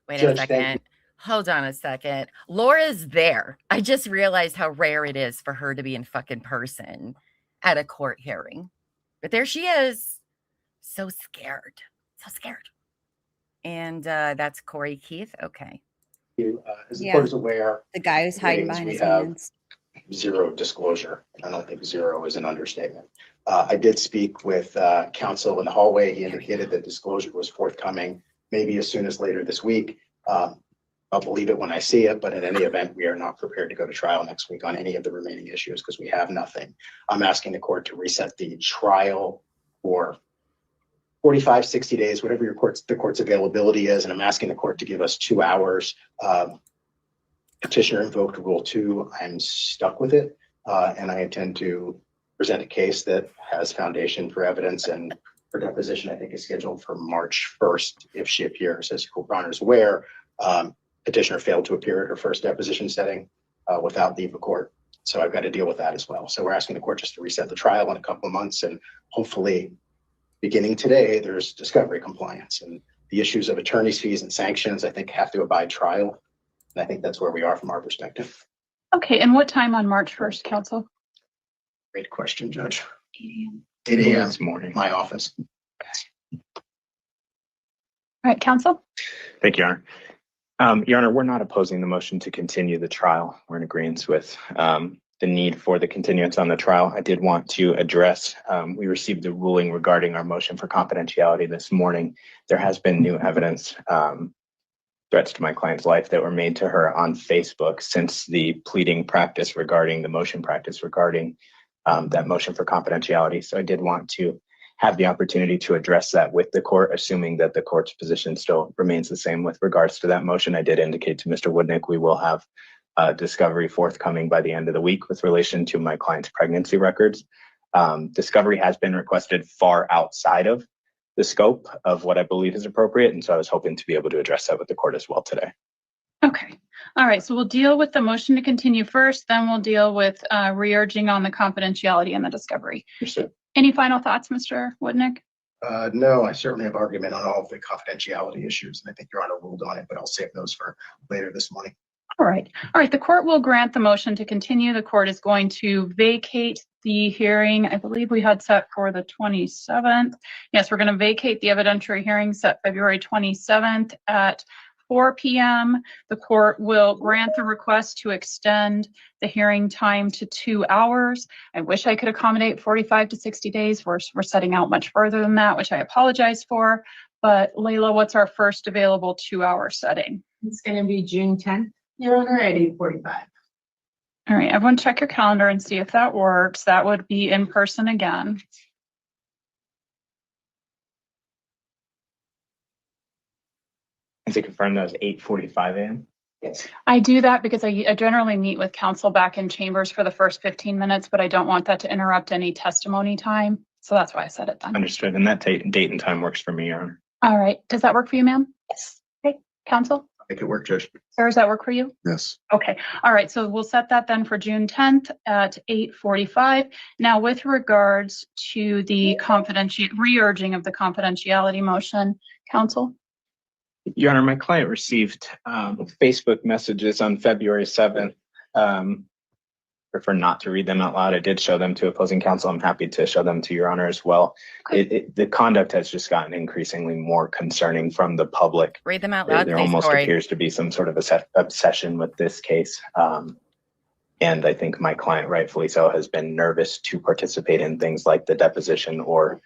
Wait Judge, a thank second. Hold on a second. Laura's there. I just realized how rare it is for her to be in fucking person at a court hearing. But there she is. So scared. So scared. And that's Corey Keith. Okay. As the Yeah. court is aware, The guy who's hiding behind we his have hands. zero disclosure. I don't think zero is an understatement. I did speak with counsel in the hallway. He indicated that disclosure was forthcoming, maybe as soon as later this week. I'll believe it when I see it, but in any event, we are not prepared to go to trial next week on any of the remaining issues because we have nothing. I'm asking the court to reset the trial for 45, 60 days, whatever the court's availability is. And I'm asking the court to give us 2 hours. Petitioner invoked Rule 2. I'm stuck with it. And I intend to present a case that has foundation for evidence, and her deposition, I think, is scheduled for March 1st if she appears. As your Honor is aware, petitioner failed to appear at her first deposition setting without leave of court. So I've got to deal with that as well. So we're asking the court just to reset the trial in a couple of months, and hopefully beginning today, there's discovery compliance, and the issues of attorney's fees and sanctions, I think, have to abide trial. And I think that's where we are from our perspective. Okay, and what time on March 1st, counsel? Great question, Judge. 8 a.m. 8 a.m. This morning. My office. All right, counsel? Thank you, Your Honor. Your Honor, we're not opposing the motion to continue the trial. We're in agreement with the need for the continuance on the trial. I did want to address, we received a ruling regarding our motion for confidentiality this morning. There has been new evidence, threats to my client's life that were made to her on Facebook since the pleading practice regarding the motion practice regarding that motion for confidentiality. So I did want to have the opportunity to address that with the court, assuming that the court's position still remains the same with regards to that motion. I did indicate to Mr. Woodnick we will have discovery forthcoming by the end of the week with relation to my client's pregnancy records. Discovery has been requested far outside of the scope of what I believe is appropriate, and so I was hoping to be able to address that with the court as well today. Okay. All right, so we'll deal with the motion to continue first, then we'll deal with re-urging on the confidentiality and the discovery. Understood. Any final thoughts, Mr. Woodnick? No, I certainly have argument on all of the confidentiality issues, and I think Your Honor ruled on it, but I'll save those for later this morning. All right. All right. The court will grant the motion to continue. The court is going to vacate the hearing. I believe we had set for the 27th. Yes, we're going to vacate the evidentiary hearing set February 27th at 4 p.m. The court will grant the request to extend the hearing time to 2 hours. I wish I could accommodate 45 to 60 days. We're setting out much further than that, which I apologize for. But Layla, what's our first available 2-hour setting? It's going to be June 10th, Your Honor, at 8:45. All right, everyone check your calendar and see if that works. That would be in person again. And to confirm, that was 8:45 a.m. Yes. I do that because I generally meet with counsel back in chambers for the first 15 minutes, but I don't want that to interrupt any testimony time. So that's why I said it then. Understood. And that date and time works for me, Your Honor. All right. Does that work for you, ma'am? Yes. Okay. Counsel? Make it work, Judge. Sarah, does that work for you? Yes. Okay. All right. So we'll set that then for June 10th at 8:45. Now, with regards to the re-urging of the confidentiality motion, counsel? Your Honor, my client received Facebook messages on February 7th. Prefer not to read them out loud. I did show them to opposing counsel. I'm happy to show them to Your Honor as well. Okay. The conduct has just gotten increasingly more concerning from the public. Read them out loud, There please, almost Corey. appears to be some sort of obsession with this case. And I think my client, rightfully so, has been nervous to participate in things like the deposition or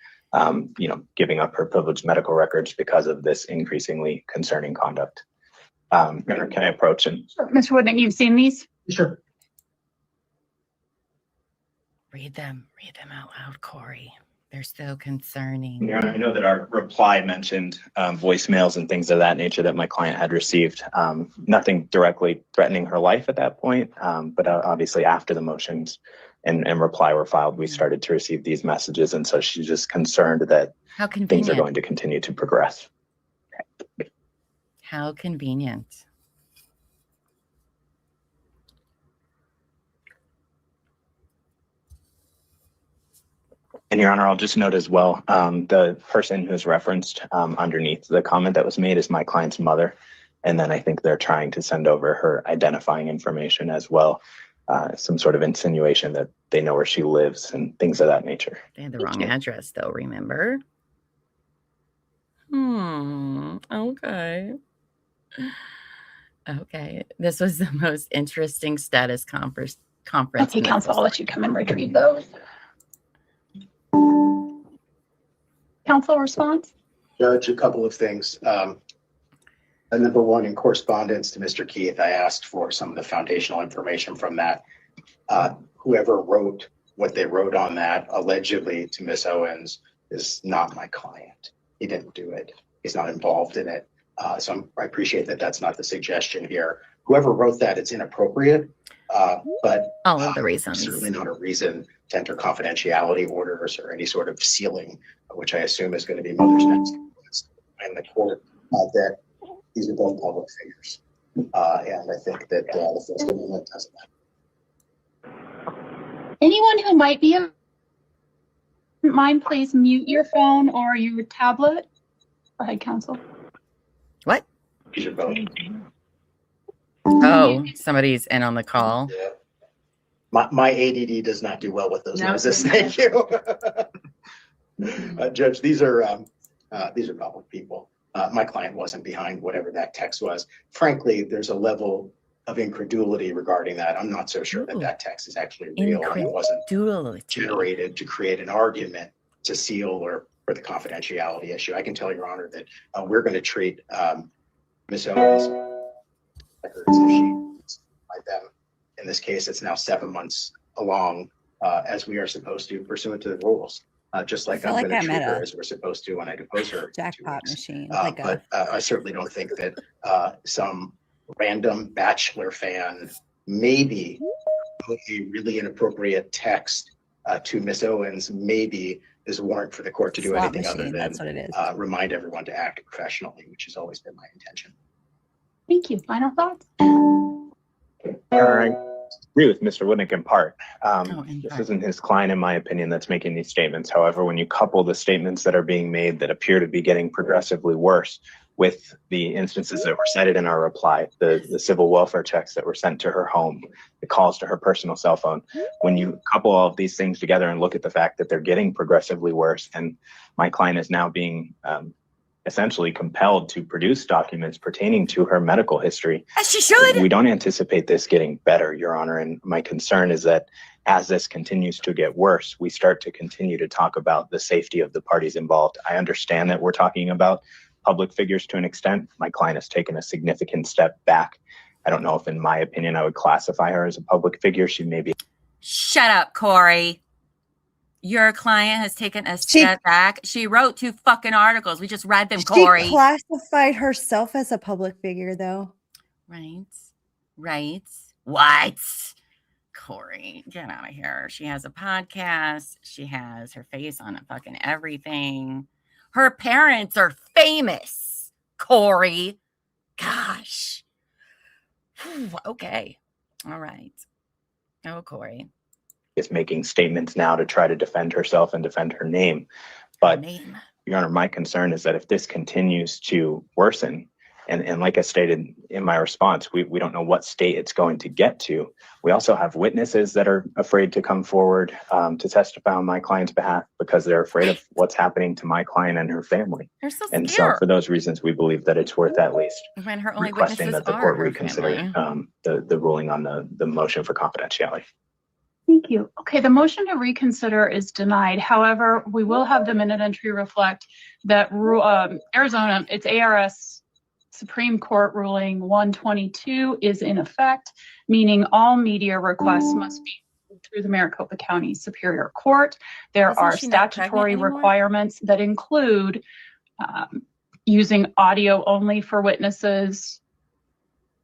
giving up her privileged medical records because of this increasingly concerning conduct. Your Honor, can I approach and? Sure. Mr. Woodnick, you've seen these? Sure. Read them out loud, Corey. They're so concerning. Your Honor, I know that our reply mentioned voicemails and things of that nature that my client had received. Nothing directly threatening her life at that point, but obviously after the motions and reply were filed, we started to receive these messages, and so she's just concerned that How convenient. things are going to continue to progress. How convenient. And Your Honor, I'll just note as well, the person who's referenced underneath the comment that was made is my client's mother. And then I think they're trying to send over her identifying information as well. Some sort of insinuation that they know where she lives and things of that nature. They had the wrong address, though, remember? Okay. Okay. This was the most interesting status conference. Okay, counsel, I'll let you come and retrieve those. Counsel response? Judge, a couple of things. Number one, in correspondence to Mr. Keith, I asked for some of the foundational information from that. Whoever wrote what they wrote on that allegedly to Miss Owens is not my client. He didn't do it. He's not involved in it. So I appreciate that that's not the suggestion here. Whoever wrote that, it's inappropriate, but all of the reasons. Certainly not a reason to enter confidentiality orders or any sort of sealing, which I assume is going to be Mother's next in the court, that these are both public figures. And I think that the First Amendment doesn't matter. Anyone who might be mind, please mute your phone or your tablet. Go ahead, counsel. What? These are both. Oh, somebody's in on the call. Yeah. My ADD does not do well with those noises. Thank you. Judge, these are public people. My client wasn't behind whatever that text was. Frankly, there's a level of incredulity regarding that. I'm not so sure that that text is actually real and it wasn't generated to create an argument to seal or for the confidentiality issue. I can tell Your Honor that we're going to treat Ms. Owens records if she by them. In this case, it's now 7 months along, as we are supposed to, pursuant to the rules. Just like I'm going to treat her as we're supposed to when I depose her. Jackpot machine. But I certainly don't think that some random Bachelor fan maybe put a really inappropriate text to Miss Owens maybe is warrant for the court to do anything other than that's what it is. Remind everyone to act professionally, which has always been my intention. Thank you. Final thoughts? All right. Agree with Mr. Woodnick in part. This isn't his client, in my opinion, that's making these statements. However, when you couple the statements that are being made that appear to be getting progressively worse with the instances that were cited in our reply, the civil welfare checks that were sent to her home, the calls to her personal cell phone, when you couple all of these things together and look at the fact that they're getting progressively worse, and my client is now being essentially compelled to produce documents pertaining to her medical history. As she should. We don't anticipate this getting better, Your Honor. And my concern is that as this continues to get worse, we start to continue to talk about the safety of the parties involved. I understand that we're talking about public figures to an extent. My client has taken a significant step back. I don't know if, in my opinion, I would classify her as a public figure. She may be. Shut up, Corey. Your client has taken a step back. She wrote 2 fucking articles. We just read them, Corey. She classified herself as a public figure, though. Right. What? Corey, get out of here. She has a podcast. She has her face on fucking everything. Her parents are famous, Corey. Gosh. Okay. All right. Oh, Corey. Is making statements now to try to defend herself and defend her name. But, Your Honor, my concern is that if this continues to worsen, and like I stated in my response, we don't know what state it's going to get to. We also have witnesses that are afraid to come forward to testify on my client's behalf because they're afraid of what's happening to my client and her family. They're so and scared. so for those reasons, we believe that it's worth at least When her only requesting witnesses that the are court her reconsider family. the ruling on the motion for confidentiality. Thank you. Okay, the motion to reconsider is denied. However, we will have the minute entry reflect that Arizona, it's ARS Supreme Court ruling 122 is in effect, meaning all media requests must be through the Maricopa County Superior Court. There Isn't are she not pregnant statutory anymore? requirements that include using audio only for witnesses,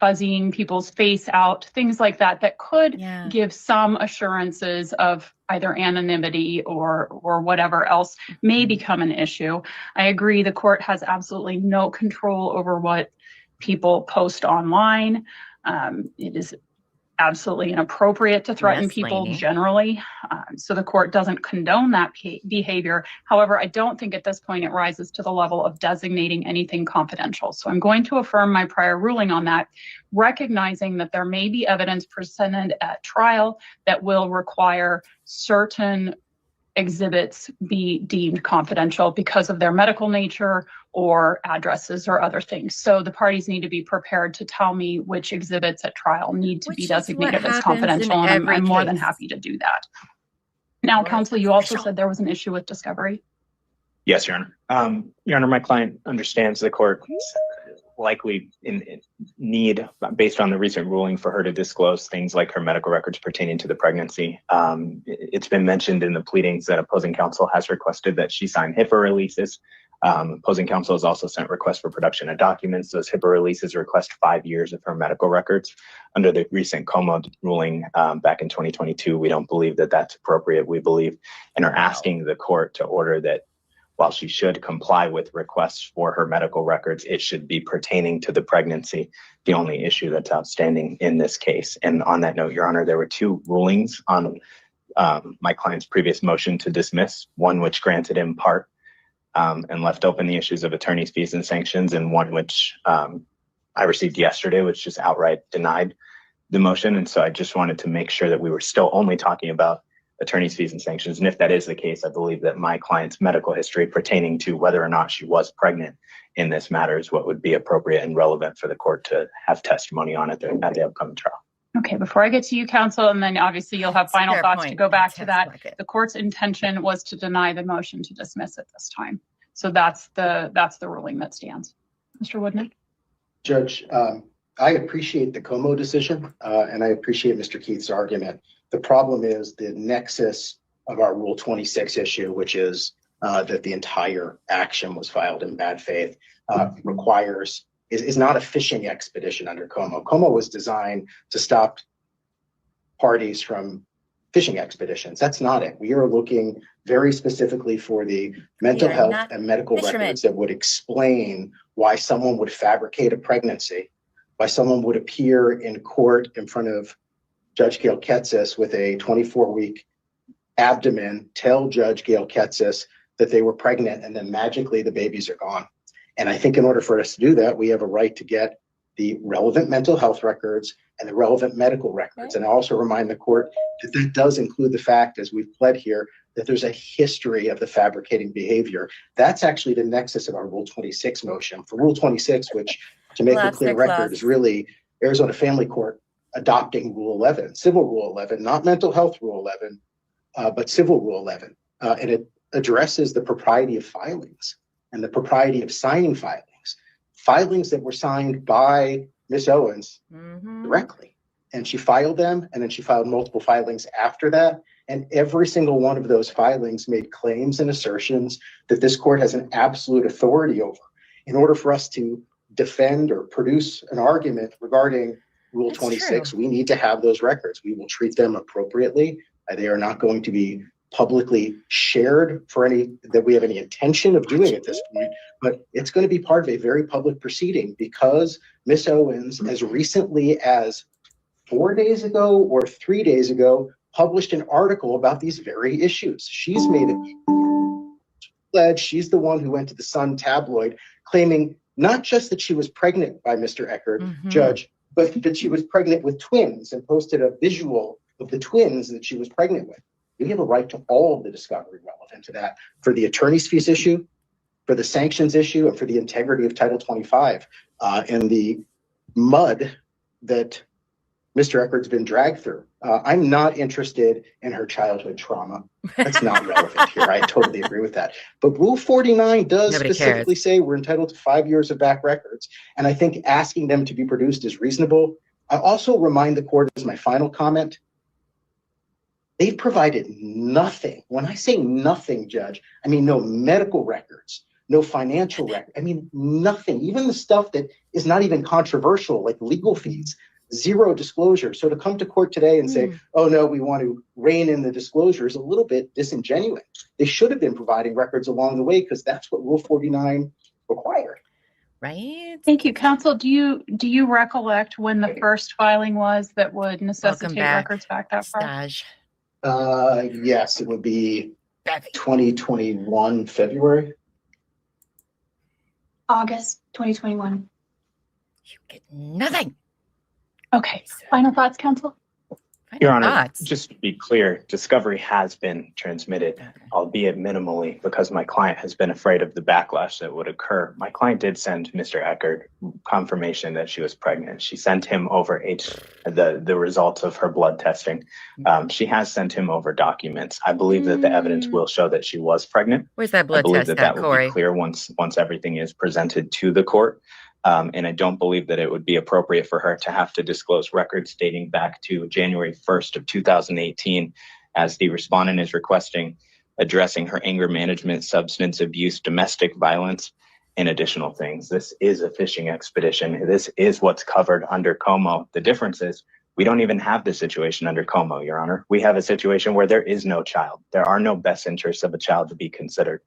fuzzing people's face out, things like that, that could give some assurances of either anonymity or whatever else may become an issue. I agree the court has absolutely no control over what people post online. It is absolutely inappropriate to threaten people generally. So the court doesn't condone that behavior. However, I don't think at this point it rises to the level of designating anything confidential. So I'm going to affirm my prior ruling on that, recognizing that there may be evidence presented at trial that will require certain exhibits be deemed confidential because of their medical nature or addresses or other things. So the parties need to be prepared to tell me which exhibits at trial need to be designated as confidential, and I'm more than happy to do that. Now, counsel, you also said there was an issue with discovery. Yes, Your Honor. Your Honor, my client understands the court likely in need, based on the recent ruling, for her to disclose things like her medical records pertaining to the pregnancy. It's been mentioned in the pleadings that opposing counsel has requested that she sign HIPAA releases. Opposing counsel has also sent requests for production of documents. Those HIPAA releases request 5 years of her medical records. Under the recent Como ruling back in 2022, we don't believe that that's appropriate. We believe and are asking the court to order that while she should comply with requests for her medical records, it should be pertaining to the pregnancy, the only issue that's outstanding in this case. And on that note, Your Honor, there were 2 rulings on my client's previous motion to dismiss, one which granted in part and left open the issues of attorney's fees and sanctions, and one which I received yesterday, which just outright denied the motion. And so I just wanted to make sure that we were still only talking about attorney's fees and sanctions. And if that is the case, I believe that my client's medical history pertaining to whether or not she was pregnant in this matter is what would be appropriate and relevant for the court to have testimony on at the upcoming trial. Okay, before I get to you, counsel, and then obviously you'll have final thoughts to go back to that. The court's intention was to deny the motion to dismiss at this time. So that's the ruling that stands. Mr. Woodman? Judge, I appreciate the Como decision, and I appreciate Mr. Keith's argument. The problem is the nexus of our Rule 26 issue, which is that the entire action was filed in bad faith, is not a fishing expedition under Como. Como was designed to stop parties from fishing expeditions. That's not it. We are looking very specifically for the mental health and medical records that would explain why someone would fabricate a pregnancy, why someone would appear in court in front of Judge Gail Ketsis with a 24-week abdomen, tell Judge Gail Ketsis that they were pregnant, and then magically the babies are gone. And I think in order for us to do that, we have a right to get the relevant mental health records and the relevant medical records. And I also remind the court that that does include the fact, as we've pled here, that there's a history of the fabricating behavior. That's actually the nexus of our Rule 26 motion. For Rule 26, which, to make a clear record, is really Arizona Family Court adopting Rule 11, Civil Rule 11, not Mental Health Rule 11, but Civil Rule 11. And it addresses the propriety of filings and the propriety of signing filings that were signed by Ms. Owens directly. And she filed them, and then she filed multiple filings after that. And every single one of those filings made claims and assertions that this court has an absolute authority over. In order for us to defend or produce an argument regarding Rule That's 26, true. we need to have those records. We will treat them appropriately. They are not going to be publicly shared for any that we have any intention of doing at this point, but it's going to be part of a very public proceeding because Miss Owens, as recently as 4 days ago or 3 days ago, published an article about these very issues. She's made it. She's the one who went to the Sun tabloid claiming not just that she was pregnant by Mr. Echard, Judge, but that she was pregnant with twins and posted a visual of the twins that she was pregnant with. We have a right to all of the discovery relevant to that for the attorney's fees issue, for the sanctions issue, and for the integrity of Title 25 and the mud that Mr. Echard's been dragged through. I'm not interested in her childhood trauma. That's not relevant here. I totally agree with that. But Rule 49 does Nobody specifically cares. say we're entitled to 5 years of back records. And I think asking them to be produced is reasonable. I also remind the court as my final comment, they've provided nothing. When I say nothing, Judge, I mean no medical records, no financial record. I mean nothing. Even the stuff that is not even controversial, like legal fees, zero disclosure. So to come to court today and say, oh no, we want to rein in the disclosure is a little bit disingenuous. They should have been providing records along the way because that's what Rule 49 required. Right? Thank you, counsel. Do you recollect when the first filing was that would necessitate back, records back that far? Staj. Yes, it would be 2021 February. August 2021. You get nothing. Okay. Final thoughts, counsel? Your Honor, just to be clear, discovery has been transmitted, albeit minimally, because my client has been afraid of the backlash that would occur. My client did send Mr. Echard confirmation that she was pregnant. She sent him over the results of her blood testing. She has sent him over documents. I believe that the evidence will show that she was pregnant. Where's that blood I believe test that at, will Corey? be clear once everything is presented to the court. And I don't believe that it would be appropriate for her to have to disclose records dating back to January 1st of 2018, as the respondent is requesting, addressing her anger management, substance abuse, domestic violence, and additional things. This is a fishing expedition. This is what's covered under COMO. The difference is we don't even have the situation under COMO, Your Honor. We have a situation where there is no child. There are no best interests of a child to be considered.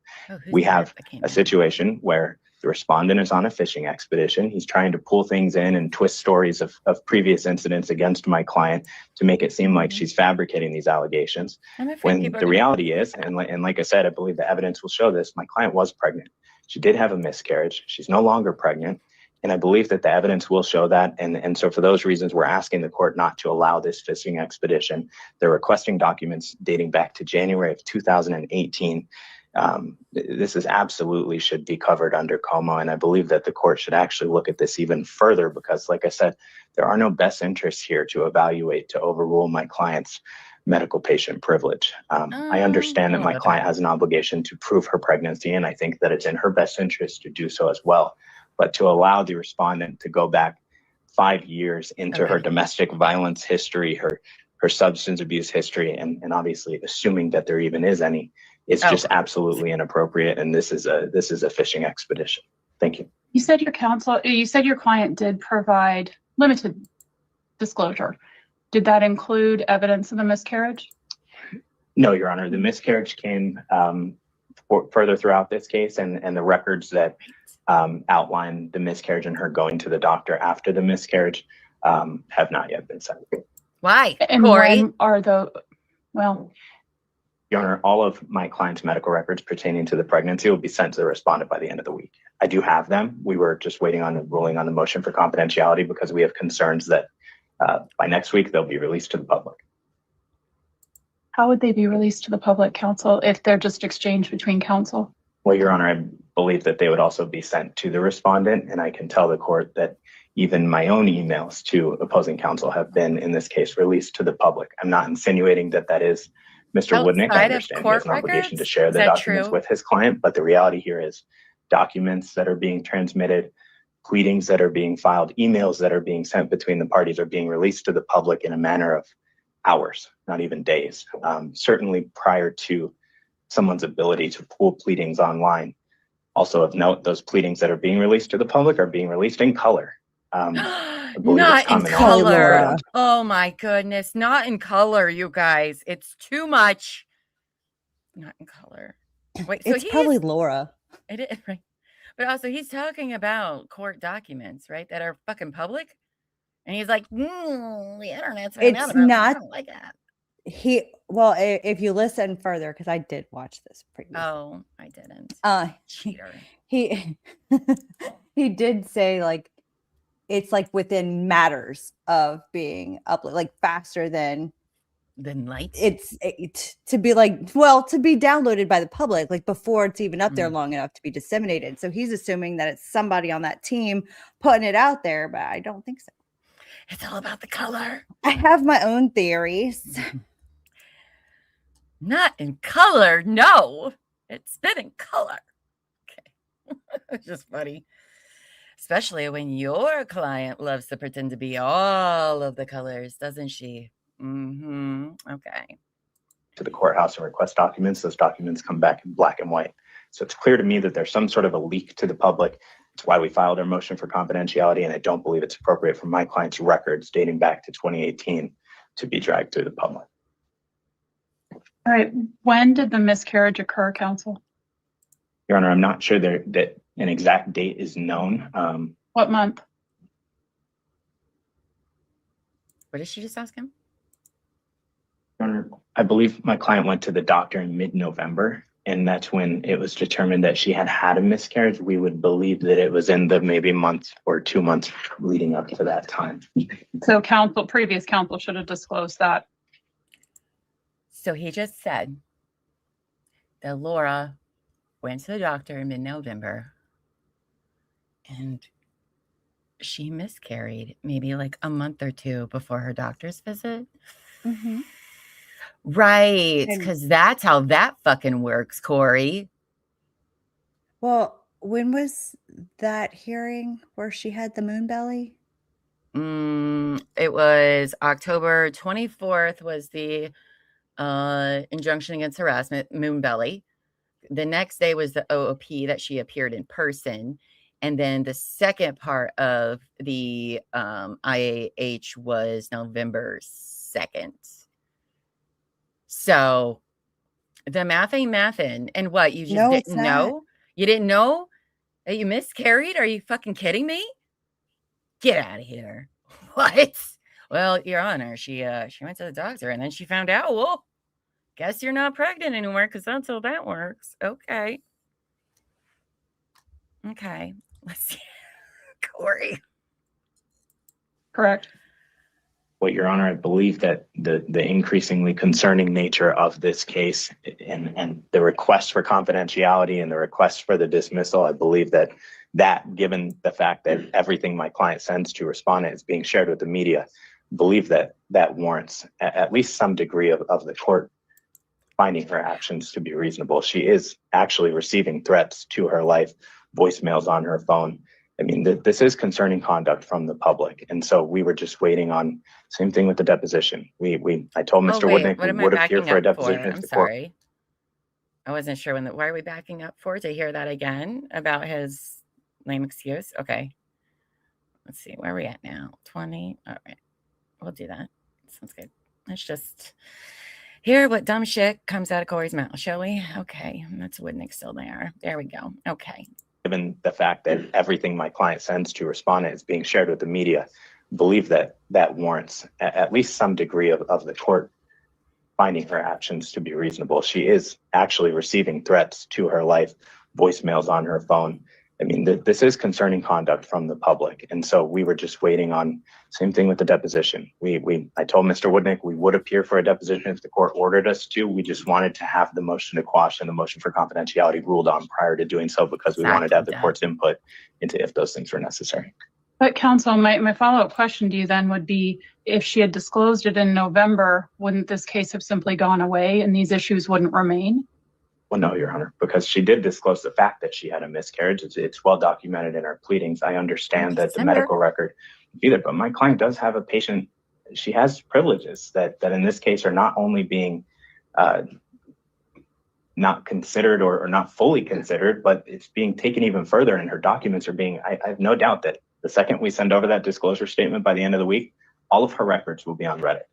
We have a situation where the respondent is on a fishing expedition. He's trying to pull things in and twist stories of previous incidents against my client to make it seem like she's fabricating these allegations. When the reality is, and like I said, I believe the evidence will show this, my client was pregnant. She did have a miscarriage. She's no longer pregnant. And I believe that the evidence will show that. And so for those reasons, we're asking the court not to allow this fishing expedition. They're requesting documents dating back to January of 2018. This is absolutely should be covered under COMO, and I believe that the court should actually look at this even further because, like I said, there are no best interests here to evaluate to overrule my client's medical patient privilege. I understand that my client has an obligation to prove her pregnancy, and I think that it's in her best interest to do so as well. But to allow the respondent to go back 5 years into her domestic violence history, her substance abuse history, and obviously assuming that there even is any, it's just absolutely inappropriate, and this is a fishing expedition. Thank you. You said your client did provide limited disclosure. Did that include evidence of the miscarriage? No, Your Honor. The miscarriage came further throughout this case, and the records that outline the miscarriage and her going to the doctor after the miscarriage have not yet been sent. Why, and Corey? when are the Your Honor, all of my client's medical records pertaining to the pregnancy will be sent to the respondent by the end of the week. I do have them. We were just waiting on a ruling on the motion for confidentiality because we have concerns that by next week they'll be released to the public. How would they be released to the public, counsel, if they're just exchanged between counsel? Well, Your Honor, I believe that they would also be sent to the respondent, and I can tell the court that even my own emails to opposing counsel have been, in this case, released to the public. I'm not insinuating that that is Mr. Woodnick. I understand he has an obligation to share the documents with his client, but the reality here is documents that are being transmitted, pleadings that are being filed, emails that are being sent between the parties are being released to the public in a manner of hours, not even days. Certainly prior to someone's ability to pull pleadings online. Also of note, those pleadings that are being released to the public are being released in color. Not in color. Oh my goodness. Not in color, you guys. It's too much. Not in color. Wait, so It's probably Laura. It is, right? But also, he's talking about court documents, right? That are fucking public. And he's like, the internet's It's not. I don't like that. If you listen further, because I did watch this previously. Oh, I didn't. Cheater. He did say like it's like within matters of being uploaded, like faster than light. It's to be like, well, to be downloaded by the public, like before it's even up there long enough to be disseminated. So he's assuming that it's somebody on that team putting it out there, but I don't think so. It's all about the color. I have my own theories. Not in color, no. It's been in color. Okay. It's just funny. Especially when your client loves to pretend to be all of the colors, doesn't she? Okay. To the courthouse and request documents, those documents come back in black and white. So it's clear to me that there's some sort of a leak to the public. It's why we filed our motion for confidentiality, and I don't believe it's appropriate for my client's records dating back to 2018 to be dragged through the public. All right. When did the miscarriage occur, counsel? Your Honor, I'm not sure that an exact date is known. What month? What did she just ask him? Your Honor, I believe my client went to the doctor in mid-November, and that's when it was determined that she had had a miscarriage. We would believe that it was in the maybe month or 2 months leading up to that time. So previous counsel should have disclosed that. So he just said that Laura went to the doctor in mid-November and she miscarried maybe like a month or two before her doctor's visit. Right, because that's how that fucking works, Corey. Well, when was that hearing where she had the moon belly? It was October 24th was the injunction against harassment, moon belly. The next day was the OOP that she appeared in person. And then the second part of the IAH was November 2nd. So the math ain't mathin'. And what, you just didn't know? You didn't know that you miscarried? Are you fucking kidding me? Get out of here. What? Well, Your Honor, she went to the doctor and then she found out, well, guess you're not pregnant anymore because that's how that works. Okay. Okay. Let's see. Corey. Correct. Well, Your Honor, I believe that the increasingly concerning nature of this case and the request for confidentiality and the request for the dismissal, I believe that given the fact that everything my client sends to respondent is being shared with the media, I believe that warrants at least some degree of the court finding her actions to be reasonable. She is actually receiving threats to her life, voicemails on her phone. I mean, this is concerning conduct from the public. And so we were just waiting on, same thing with the deposition. I told Mr. Woodnick we would appear for a deposition. I'm sorry. I wasn't sure why are we backing up for? To hear that again about his lame excuse? Okay. Let's see, where are we at now? 20. All right. We'll do that. Sounds good. Let's just hear what dumb shit comes out of Corey's mouth, shall we? Okay. That's Woodnick still there. There we go. Okay. Given the fact that everything my client sends to respondent is being shared with the media, I believe that warrants at least some degree of the court finding her actions to be reasonable. She is actually receiving threats to her life, voicemails on her phone. I mean, this is concerning conduct from the public. And so we were just waiting on, same thing with the deposition. I told Mr. Woodnick we would appear for a deposition if the court ordered us to. We just wanted to have the motion to quash and the motion for confidentiality ruled on prior to doing so because we wanted to have the court's input into if those things were necessary. But counsel, my follow-up question to you then would be, if she had disclosed it in November, wouldn't this case have simply gone away and these issues wouldn't remain? Well, no, Your Honor, because she did disclose the fact that she had a miscarriage. It's well documented in our pleadings. I understand that the medical record either, but my client does have a patient she has privileges that in this case are not only being not considered or not fully considered, but it's being taken even further, and her documents are being, I have no doubt that the second we send over that disclosure statement by the end of the week, all of her records will be on Reddit.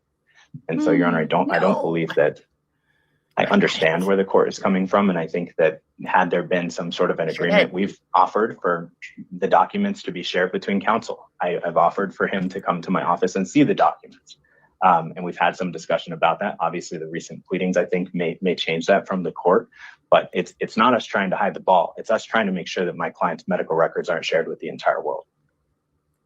And so, Your Honor, I don't believe that. I understand where the court is coming from, and I think that had there been some sort of an agreement, we've offered for the documents to be shared between counsel. I've offered for him to come to my office and see the documents. And we've had some discussion about that. Obviously, the recent pleadings, I think, may change that from the court, but it's not us trying to hide the ball. It's us trying to make sure that my client's medical records aren't shared with the entire world.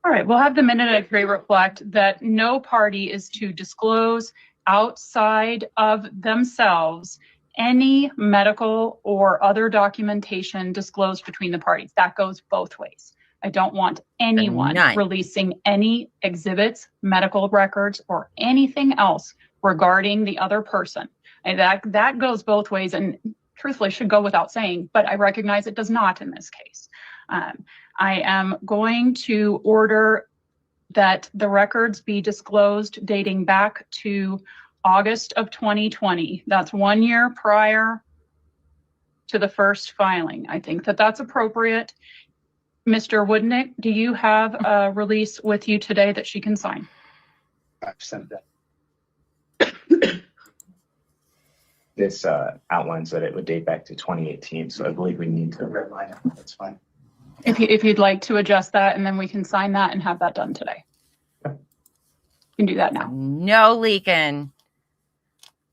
All right, we'll have the minute and agree reflect that no party is to disclose outside of themselves any medical or other documentation disclosed between the parties. That goes both ways. I don't want anyone releasing any exhibits, medical records, or anything else regarding the other person. And that goes both ways, and truthfully should go without saying, but I recognize it does not in this case. I am going to order that the records be disclosed dating back to August of 2020. That's 1 year prior to the first filing. I think that that's appropriate. Mr. Woodnick, do you have a release with you today that she can sign? I've sent that. This outlines that it would date back to 2018, so I believe we need to redline it. That's fine. If you'd like to adjust that, and then we can sign that and have that done today. You can do that now. No leaking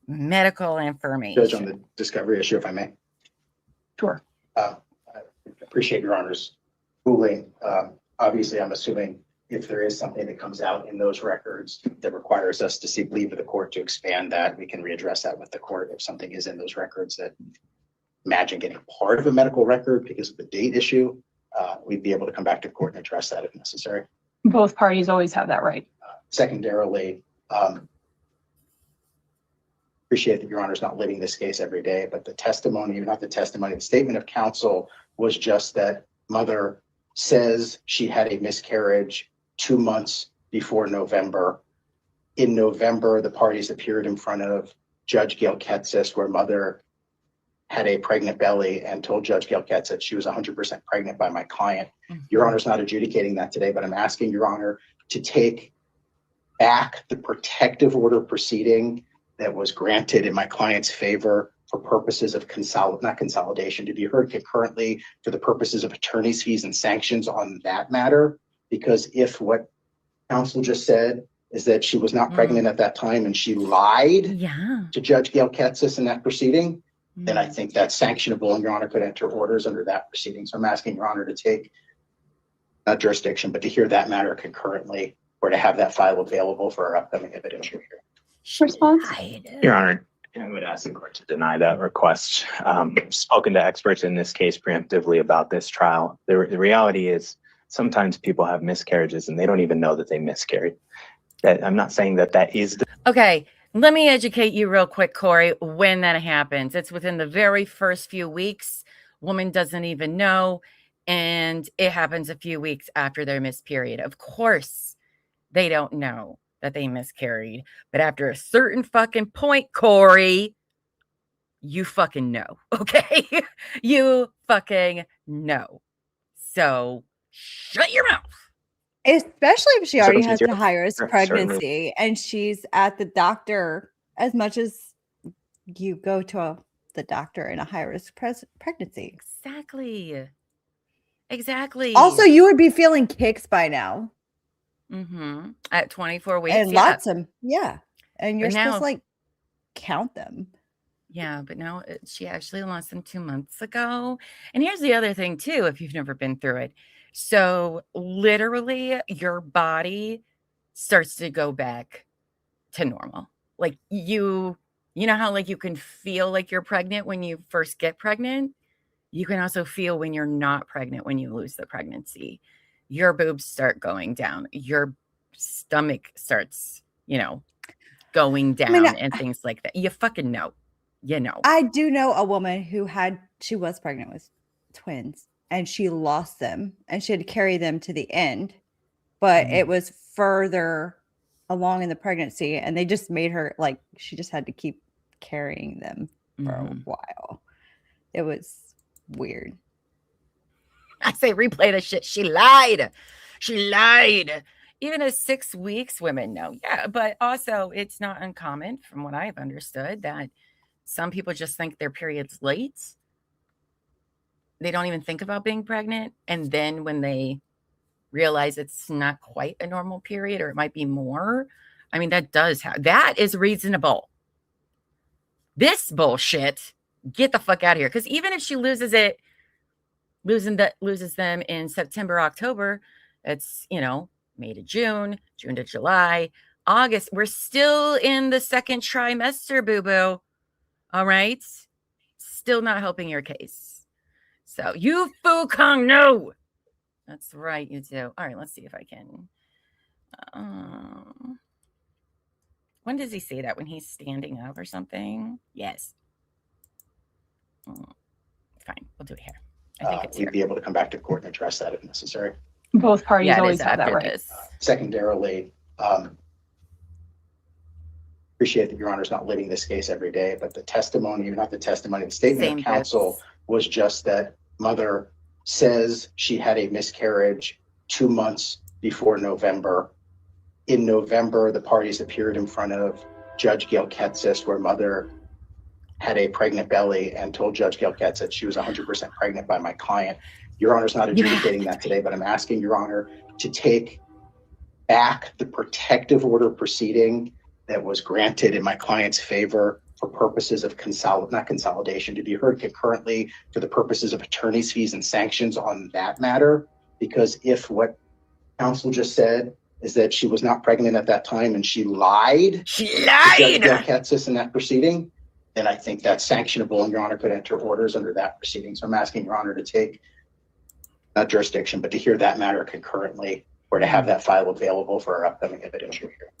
medical information. Judge, on the discovery issue, if I may. Sure. I appreciate Your Honor's ruling. Obviously, I'm assuming if there is something that comes out in those records that requires us to seek leave of the court to expand that, we can readdress that with the court. If something is in those records that imagine getting part of a medical record because of the date issue, we'd be able to come back to court and address that if necessary. Both parties always have that right. Secondarily, appreciate that Your Honor's not living this case every day, but the testimony, not the testimony, the statement of counsel was just that mother says she had a miscarriage 2 months before November. In November, the parties appeared in front of Judge Gail Ketsis, where mother had a pregnant belly and told Judge Gail Ketsis she was 100% pregnant by my client. Your Honor's not adjudicating that today, but I'm asking Your Honor to take back the protective order proceeding that was granted in my client's favor for purposes of not consolidation, to be heard concurrently for the purposes of attorney's fees and sanctions on that matter. Because if what counsel just said is that she was not pregnant at that time and she lied to Judge Gail Ketsis in that proceeding, then I think that's sanctionable, and Your Honor could enter orders under that proceeding. So I'm asking Your Honor to take, not jurisdiction, but to hear that matter concurrently, or to have that file available for our upcoming evidentiary hearing. Response? Your Honor, I would ask the court to deny that request. Spoken to experts in this case preemptively about this trial. The reality is sometimes people have miscarriages and they don't even know that they miscarried. I'm not saying that is the... Okay, let me educate you real quick, Corey, when that happens. It's within the very first few weeks. Woman doesn't even know, and it happens a few weeks after their missed period. Of course, they don't know that they miscarried, but after a certain fucking point, Corey, you fucking know, okay? You fucking know. So shut your mouth. Especially if she already has 17-0. a high-risk Sure, pregnancy certainly. and she's at the doctor as much as you go to the doctor in a high-risk pregnancy. Exactly. Also, you would be feeling kicks by now. At 24 weeks. And lots of, and you're But supposed now- to like count them. Yeah, but now she actually lost them 2 months ago. And here's the other thing too, if you've never been through it. So literally your body starts to go back to normal. Like you know how like you can feel like you're pregnant when you first get pregnant? You can also feel when you're not pregnant when you lose the pregnancy. Your boobs start going down. Your stomach starts, going down and things like that. You fucking know. You know. I do know a woman who she was pregnant with twins and she lost them and she had to carry them to the end, but it was further along in the pregnancy, and they just made her like she just had to keep carrying them for a while. It was weird. I say replay the shit. She lied. She lied. Even at 6 weeks, women know. Yeah, but also it's not uncommon, from what I've understood, that some people just think their period's late. They don't even think about being pregnant. And then when they realize it's not quite a normal period, or it might be more, I mean, that does happen. That is reasonable. This bullshit, get the fuck out of here. Because even if she loses them in September, October, it's, May to June, June to July, August. We're still in the second trimester, boo-boo. All right? Still not helping your case. So you Fu Kong, no. That's right, you do. All right, let's see if I can. When does he say that? When he's standing up or something? Yes. Fine, we'll do it here. I think it's we'd here. be able to come back to court and address that if necessary. Both parties always have that right. Secondarily, appreciate that Your Honor's not living this case every day, but the testimony, not the testimony, the statement of counsel was just that mother says she had a miscarriage 2 months before November. In November, the parties appeared in front of Judge Gail Ketsis, where mother had a pregnant belly and told Judge Gail Ketsis that she was 100% pregnant by my client. Your Honor's not adjudicating that today, but I'm asking Your Honor to take back the protective order proceeding that was granted in my client's favor for purposes of not consolidation, to be heard concurrently for the purposes of attorney's fees and sanctions on that matter. Because if what counsel just said is that she was not pregnant at that time and she lied to Judge Gail Ketsis in that proceeding, then I think that's sanctionable, and Your Honor could enter orders under that proceeding. So I'm asking Your Honor to take, not jurisdiction, but to hear that matter concurrently, or to have that file available for our upcoming evidentiary hearing.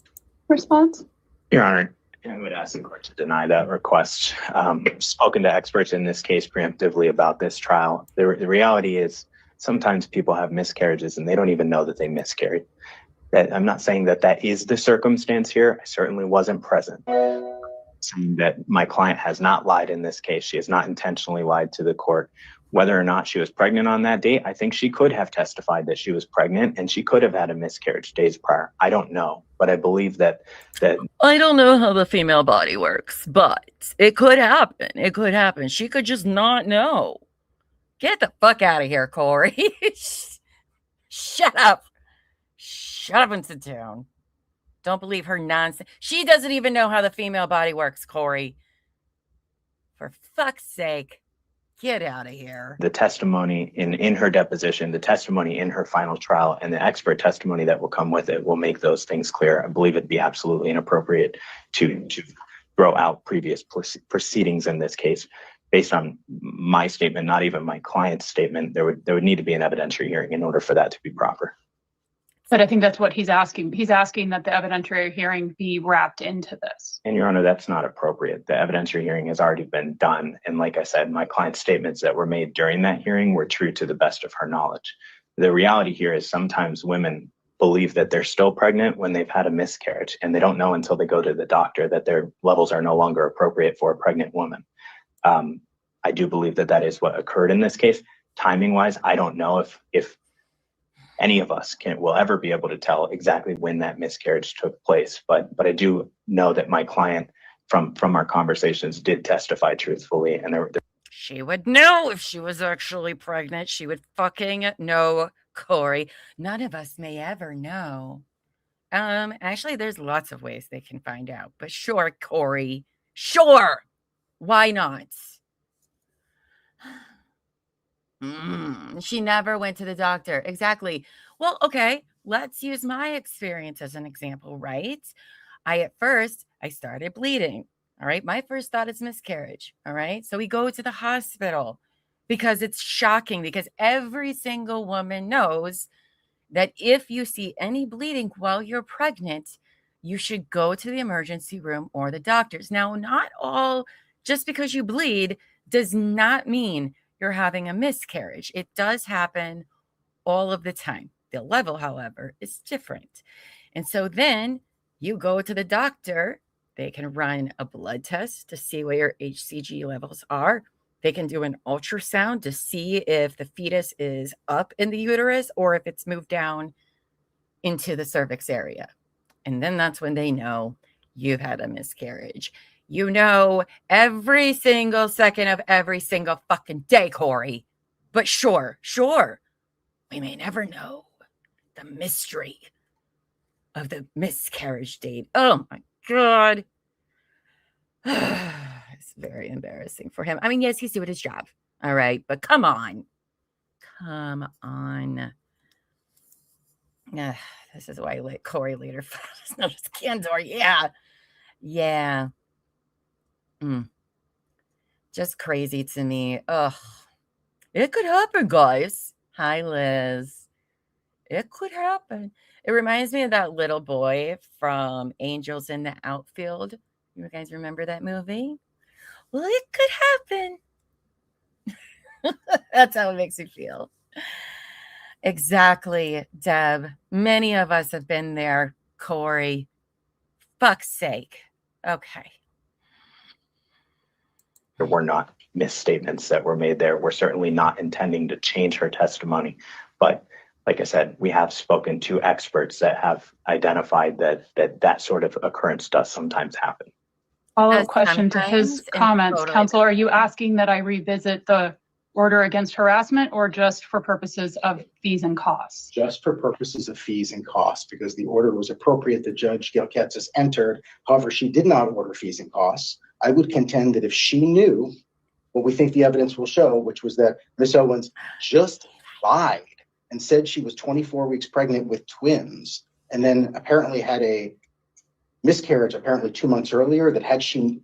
Response? Your Honor, I would ask the court to deny that request. Spoken to experts in this case preemptively about this trial. The reality is sometimes people have miscarriages and they don't even know that they miscarried. I'm not saying that that is the circumstance here. I certainly wasn't present. Saying that my client has not lied in this case. She has not intentionally lied to the court. Whether or not she was pregnant on that date, I think she could have testified that she was pregnant and she could have had a miscarriage days prior. I don't know, but I believe that I don't know how the female body works, but it could happen. It could happen. She could just not know. Get the fuck out of here, Corey. Shut up. Shut up and sit down. Don't believe her nonsense. She doesn't even know how the female body works, Corey. For fuck's sake. Get out of here. The testimony in her deposition, the testimony in her final trial, and the expert testimony that will come with it will make those things clear. I believe it'd be absolutely inappropriate to throw out previous proceedings in this case based on my statement, not even my client's statement. There would need to be an evidentiary hearing in order for that to be proper. But I think that's what he's asking. He's asking that the evidentiary hearing be wrapped into this. And Your Honor, that's not appropriate. The evidentiary hearing has already been done. And like I said, my client's statements that were made during that hearing were true to the best of her knowledge. The reality here is sometimes women believe that they're still pregnant when they've had a miscarriage, and they don't know until they go to the doctor that their levels are no longer appropriate for a pregnant woman. I do believe that that is what occurred in this case. Timing wise, I don't know if any of us will ever be able to tell exactly when that miscarriage took place. But I do know that my client from our conversations did testify truthfully. And she would know if she was actually pregnant. She would fucking know, Corey. None of us may ever know. Actually, there's lots of ways they can find out. But sure, Corey. Sure. Why not? She never went to the doctor. Exactly. Well, okay, let's use my experience as an example, right? At first I started bleeding. All right. My first thought is miscarriage. All right. So we go to the hospital because it's shocking, because every single woman knows that if you see any bleeding while you're pregnant, you should go to the emergency room or the doctors. Now, not all, just because you bleed does not mean you're having a miscarriage. It does happen all of the time. The level, however, is different. And so then You go to the doctor, they can run a blood test to see where your HCG levels are. They can do an ultrasound to see if the fetus is up in the uterus or if it's moved down into the cervix area. And then that's when they know you've had a miscarriage. You know every single second of every single fucking day, Corey. But sure, we may never know the mystery of the miscarriage date. Oh my God. It's very embarrassing for him. I mean, yes, he's doing his job. All right. But come on. This is why I let Corey later notice candor. Yeah. Just crazy to me. Ugh. It could happen, guys. Hi, Liz. It could happen. It reminds me of that little boy from Angels in the Outfield. You guys remember that movie? Well, it could happen. That's how it makes me feel. Exactly, Deb. Many of us have been there, Corey. Fuck's sake. Okay. There were not misstatements that were made there. We're certainly not intending to change her testimony. But like I said, we have spoken to experts that have identified that sort of occurrence does sometimes happen. Follow-up question to his comments. totally. Counsel, are you asking that I revisit the order against harassment or just for purposes of fees and costs? Just for purposes of fees and costs, because the order was appropriate that Judge Gilketsis entered. However, she did not order fees and costs. I would contend that if she knew what we think the evidence will show, which was that Ms. Owens just lied and said she was 24 weeks pregnant with twins, and then apparently had a miscarriage apparently 2 months earlier, that had she,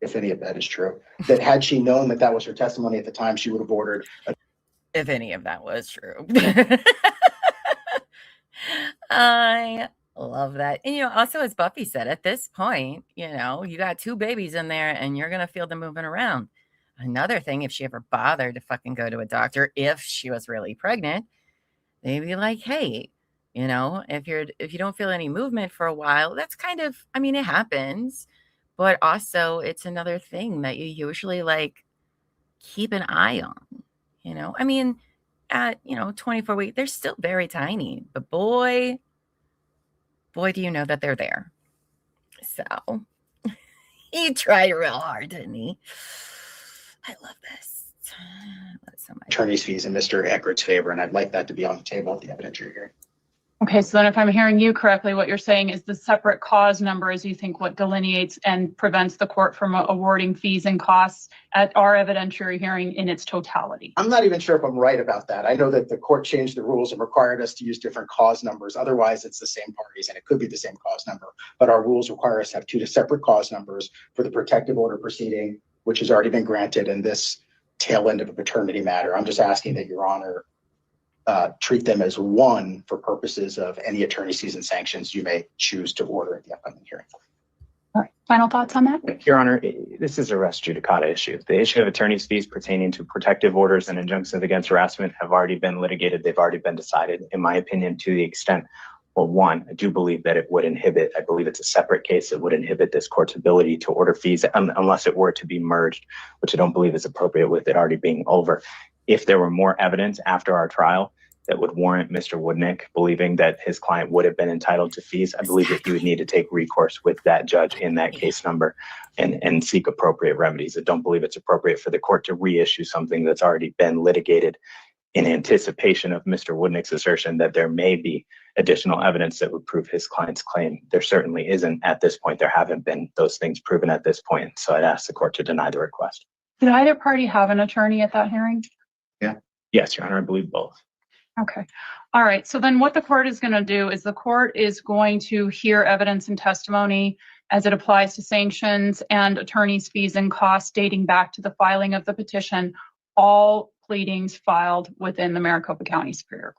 if any of that is true, that had she known that that was her testimony at the time, she would have ordered. If any of that was true. I love that. And, also, as Buffy said, at this point, you got 2 babies in there and you're going to feel them moving around. Another thing, if she ever bothered to fucking go to a doctor, if she was really pregnant, they'd be like, hey, if you don't feel any movement for a while, that's kind of, it happens, but also it's another thing that you usually keep an eye on, at 24 weeks, they're still very tiny, but boy, do you know that they're there. So he tried real hard, didn't he? I love this. So much. Attorney's fees in Mr. Echard's favor, and I'd like that to be on the table at the evidentiary hearing. Okay, so then if I'm hearing you correctly, what you're saying is the separate cause number is, you think, what delineates and prevents the court from awarding fees and costs at our evidentiary hearing in its totality. I'm not even sure if I'm right about that. I know that the court changed the rules and required us to use different cause numbers. Otherwise, it's the same parties, and it could be the same cause number. But our rules require us to have 2 separate cause numbers for the protective order proceeding, which has already been granted, and this tail end of a paternity matter. I'm just asking that Your Honor treat them as one for purposes of any attorney's fees and sanctions you may choose to order at the upcoming hearing. All right, final thoughts on that? Your Honor, this is a res judicata issue. The issue of attorney's fees pertaining to protective orders and injunctions against harassment have already been litigated. They've already been decided. In my opinion, to the extent, well, one, I do believe that it would inhibit, I believe it's a separate case that would inhibit this court's ability to order fees unless it were to be merged, which I don't believe is appropriate with it already being over. If there were more evidence after our trial that would warrant Mr. Woodnick believing that his client would have been entitled to fees, I believe that he would need to take recourse with that judge in that case number and seek appropriate remedies. I don't believe it's appropriate for the court to reissue something that's already been litigated in anticipation of Mr. Woodnick's assertion that there may be additional evidence that would prove his client's claim. There certainly isn't at this point. There haven't been those things proven at this point. So I'd ask the court to deny the request. Did either party have an attorney at that hearing? Yeah. Yes, Your Honor, I believe both. Okay. All right. So then what the court is going to do is the court is going to hear evidence and testimony as it applies to sanctions and attorney's fees and costs dating back to the filing of the petition, all pleadings filed within the Maricopa County Superior Court.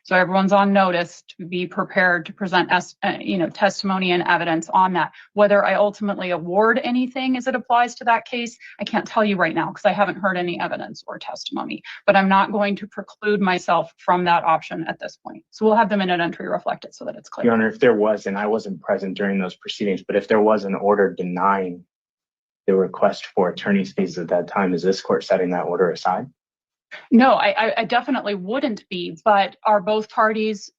So everyone's on notice to be prepared to present testimony and evidence on that. Whether I ultimately award anything as it applies to that case, I can't tell you right now because I haven't heard any evidence or testimony, but I'm not going to preclude myself from that option at this point. So we'll have the minute entry reflect it so that it's clear. Your Honor, if there was, and I wasn't present during those proceedings, but if there was an order denying the request for attorney's fees at that time, is this court setting that order aside? No, I definitely wouldn't be, but are both parties,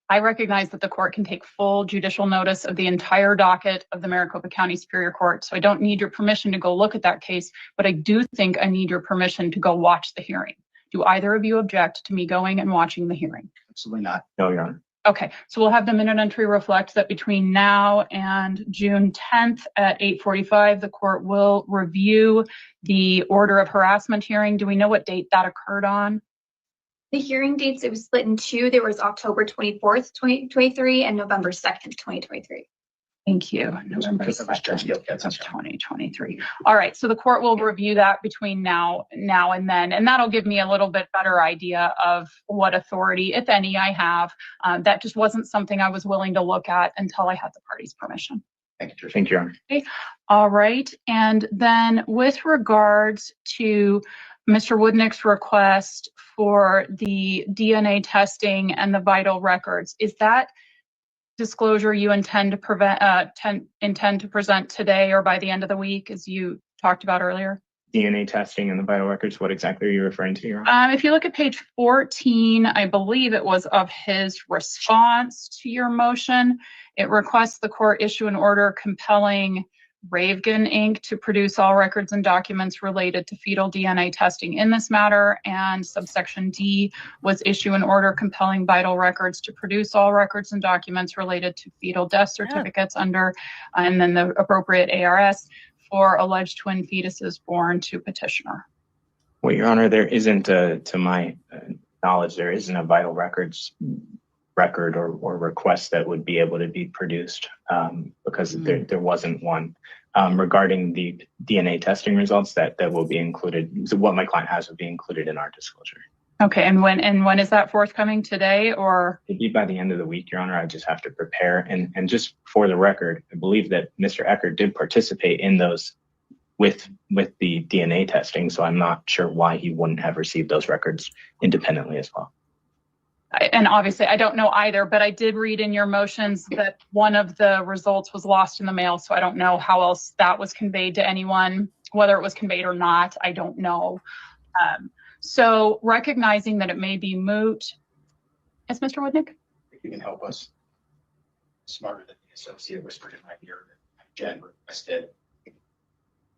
I recognize that the court can take full judicial notice of the entire docket of the Maricopa County Superior Court. So I don't need your permission to go look at that case, but I do think I need your permission to go watch the hearing. Do either of you object to me going and watching the hearing? Absolutely not. No, Your Honor. Okay, so we'll have the minute entry reflect that between now and June 10th at 8:45, the court will review the order of harassment hearing. Do we know what date that occurred on? The hearing dates, it was split in two. There was October 24th, 2023 and November 2nd, 2023. Thank you. November 2nd of 2023. All right, so the court will review that between now and then, and that'll give me a little bit better idea of what authority, if any, I have. That just wasn't something I was willing to look at until I had the party's permission. Thank you, Your Honor. Okay. All right, and then with regards to Mr. Woodnick's request for the DNA testing and the vital records, is that disclosure you intend to present today or by the end of the week, as you talked about earlier? DNA testing and the vital records, what exactly are you referring to, Your Honor? If you look at page 14, I believe it was of his response to your motion. It requests the court issue an order compelling Ravegan Inc. to produce all records and documents related to fetal DNA testing in this matter, and subsection D was issue an order compelling Vital Records to produce all records and documents related to fetal death certificates under, and then the appropriate ARS for alleged twin fetuses born to petitioner. Well, Your Honor, there isn't, to my knowledge, there isn't a Vital Records record or request that would be able to be produced because there wasn't one. Regarding the DNA testing results, that will be included. So what my client has would be included in our disclosure. Okay, and when is that forthcoming, today or? It'd be by the end of the week, Your Honor. I just have to prepare. And just for the record, I believe that Mr. Echard did participate in those with the DNA testing, so I'm not sure why he wouldn't have received those records independently as well. And obviously I don't know either, but I did read in your motions that one of the results was lost in the mail. So I don't know how else that was conveyed to anyone, whether it was conveyed or not, I don't know. So recognizing that it may be moot. Yes, Mr. Woodnick? If you can help us, smarter than the associate whispered in my ear that Jen requested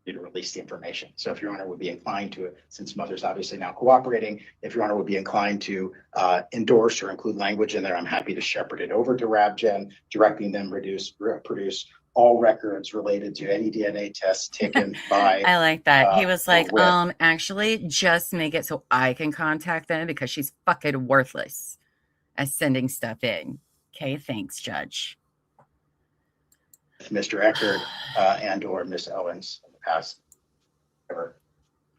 you to release the information. So if Your Honor would be inclined to, since Mother's obviously now cooperating, if Your Honor would be inclined to endorse or include language in there, I'm happy to shepherd it over to RabGen, directing them produce all records related to any DNA tests taken by. I like that. He was like, actually just make it so I can contact them because she's fucking worthless at sending stuff in. Okay, thanks, Judge. Mr. Echard and or Miss Owens in the past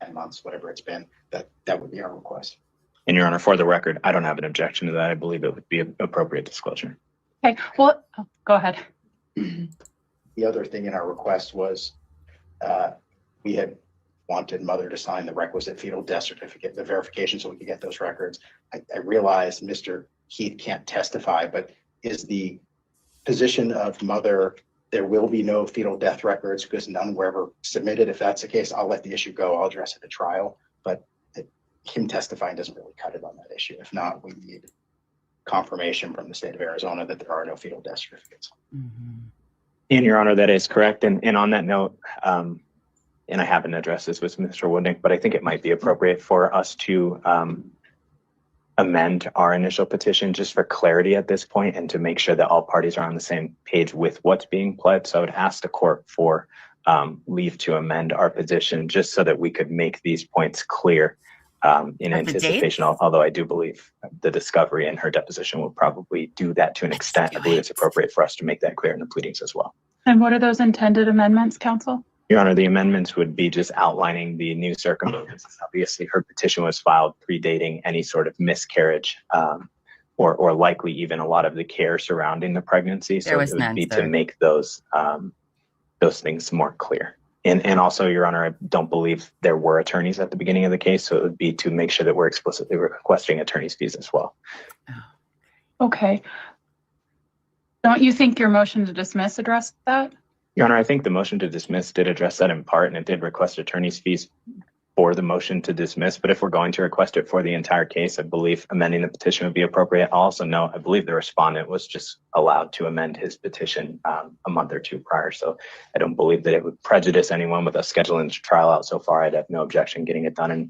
10 months, whatever it's been, that would be our request. And Your Honor, for the record, I don't have an objection to that. I believe it would be an appropriate disclosure. Okay, well, go ahead. The other thing in our request was we had wanted Mother to sign the requisite fetal death certificate, the verification, so we could get those records. I realize Mr. Heath can't testify, but is the position of Mother there will be no fetal death records because none were ever submitted? If that's the case, I'll let the issue go. I'll address it at trial, but him testifying doesn't really cut it on that issue. If not, we need confirmation from the state of Arizona that there are no fetal death certificates. Mm-hmm. And Your Honor, that is correct. And on that note, and I haven't addressed this with Mr. Woodnick, but I think it might be appropriate for us to amend our initial petition just for clarity at this point and to make sure that all parties are on the same page with what's being pled. So I would ask the court for leave to amend our petition just so that we could make these points clear in anticipation, although I do believe the discovery and her deposition will probably do that to an extent. I believe it's appropriate for us to make that clear in the pleadings as well. And what are those intended amendments, counsel? Your Honor, the amendments would be just outlining the new circumstances. Obviously, her petition was filed predating any sort of miscarriage or likely even a lot of the care surrounding the pregnancy. So it would be to make those things more clear. And also, Your Honor, I don't believe there were attorneys at the beginning of the case, so it would be to make sure that we're explicitly requesting attorney's fees as well. Okay. Don't you think your motion to dismiss addressed that? Your Honor, I think the motion to dismiss did address that in part, and it did request attorney's fees for the motion to dismiss. But if we're going to request it for the entire case, I believe amending the petition would be appropriate. I'll also note, I believe the respondent was just allowed to amend his petition a month or two prior. So I don't believe that it would prejudice anyone with us scheduling the trial out so far. I'd have no objection getting it done in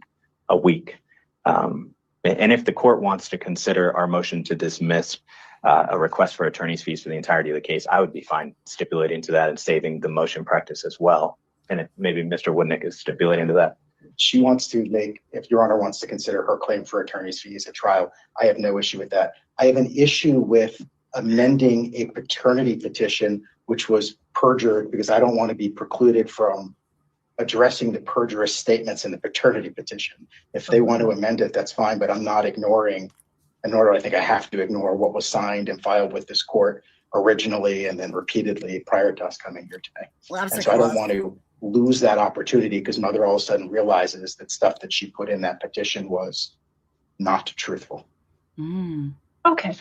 a week. And if the court wants to consider our motion to dismiss a request for attorney's fees for the entirety of the case, I would be fine stipulating to that and saving the motion practice as well. And if maybe Mr. Woodnick is stipulating to that. She wants to make, if Your Honor wants to consider her claim for attorney's fees at trial, I have no issue with that. I have an issue with amending a paternity petition, which was perjured, because I don't want to be precluded from addressing the perjurous statements in the paternity petition. If they want to amend it, that's fine, but I'm not ignoring, and nor do I think I have to ignore what was signed and filed with this court originally and then repeatedly prior to us coming here today. And so I don't want to lose that opportunity because mother all of a sudden realizes that stuff that she put in that petition was not truthful. Okay.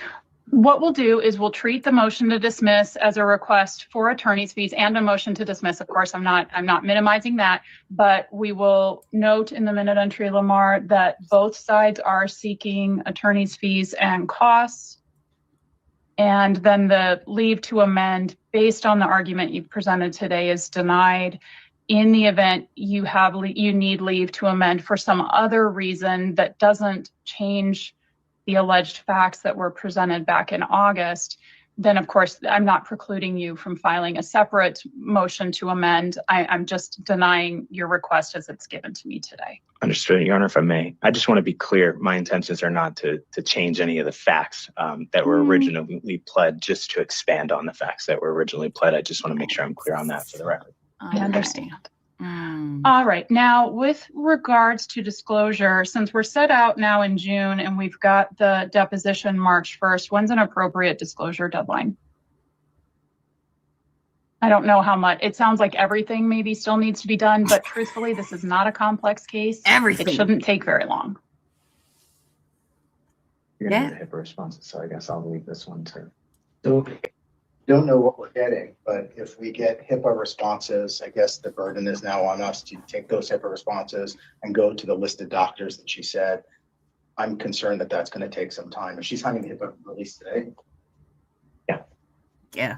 What we'll do is we'll treat the motion to dismiss as a request for attorney's fees and a motion to dismiss. Of course, I'm not minimizing that, but we will note in the minute entry, Lamar, that both sides are seeking attorney's fees and costs. And then the leave to amend based on the argument you presented today is denied. In the event you need leave to amend for some other reason that doesn't change the alleged facts that were presented back in August, then of course, I'm not precluding you from filing a separate motion to amend. I'm just denying your request as it's given to me today. Understood, Your Honor, if I may. I just want to be clear. My intentions are not to change any of the facts that were originally pled, just to expand on the facts that were originally pled. I just want to make sure I'm clear on that for the record. I understand. All right. Now, with regards to disclosure, since we're set out now in June and we've got the deposition March 1st, when's an appropriate disclosure deadline? I don't know how much. It sounds like everything maybe still needs to be done, but truthfully, this is not a complex case. It shouldn't take very long. You're going to get HIPAA responses, so I guess I'll leave this one too. So don't know what we're getting, but if we get HIPAA responses, I guess the burden is now on us to take those HIPAA responses and go to the listed doctors that she said. I'm concerned that that's going to take some time. If she's having the HIPAA release today. Yeah.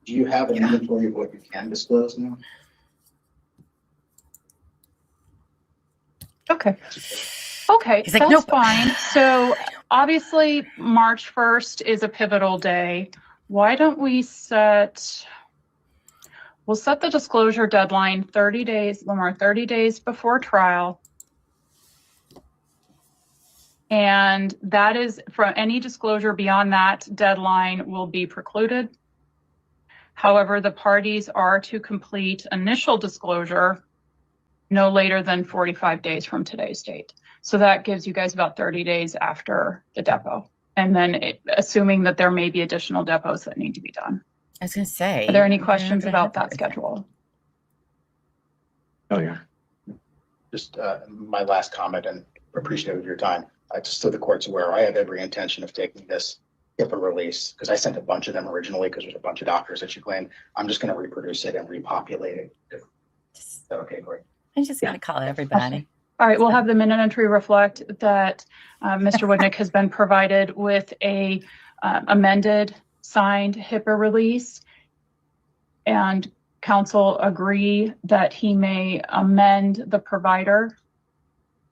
Do you have an inventory of what you can disclose now? Okay. Okay, He's like, that's nope. fine. So obviously March 1st is a pivotal day. Why don't we we'll set the disclosure deadline 30 days, Lamar, 30 days before trial. And that is, for any disclosure beyond that deadline will be precluded. However, the parties are to complete initial disclosure no later than 45 days from today's date. So that gives you guys about 30 days after the depo. And then assuming that there may be additional depots that need to be done. I was going to say. Are there any questions about that schedule? Oh, yeah. Just my last comment, and appreciative of your time. Just so the court's aware, I have every intention of taking this HIPAA release because I sent a bunch of them originally because there's a bunch of doctors that you claim. I'm just going to reproduce it and repopulate it. Is that okay, Corey? I'm just going to call everybody. All right, we'll have the minute entry reflect that Mr. Woodnick has been provided with a amended signed HIPAA release, and counsel agree that he may amend the provider.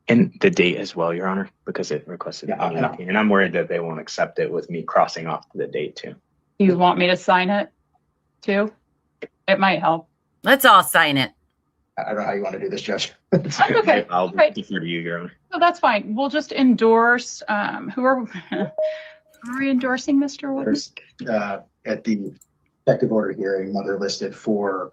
And the date as well, Your Honor, because it requested the 18, and I'm worried that they won't accept it with me crossing off the date too. You want me to sign it too? It might help. Let's all sign it. I don't know how you want to do this, Judge. Okay. I'll defer to you, Your Honor. So that's fine. We'll just endorse. Who are we endorsing, Mr. Woodnick? At the protective order hearing, mother listed 4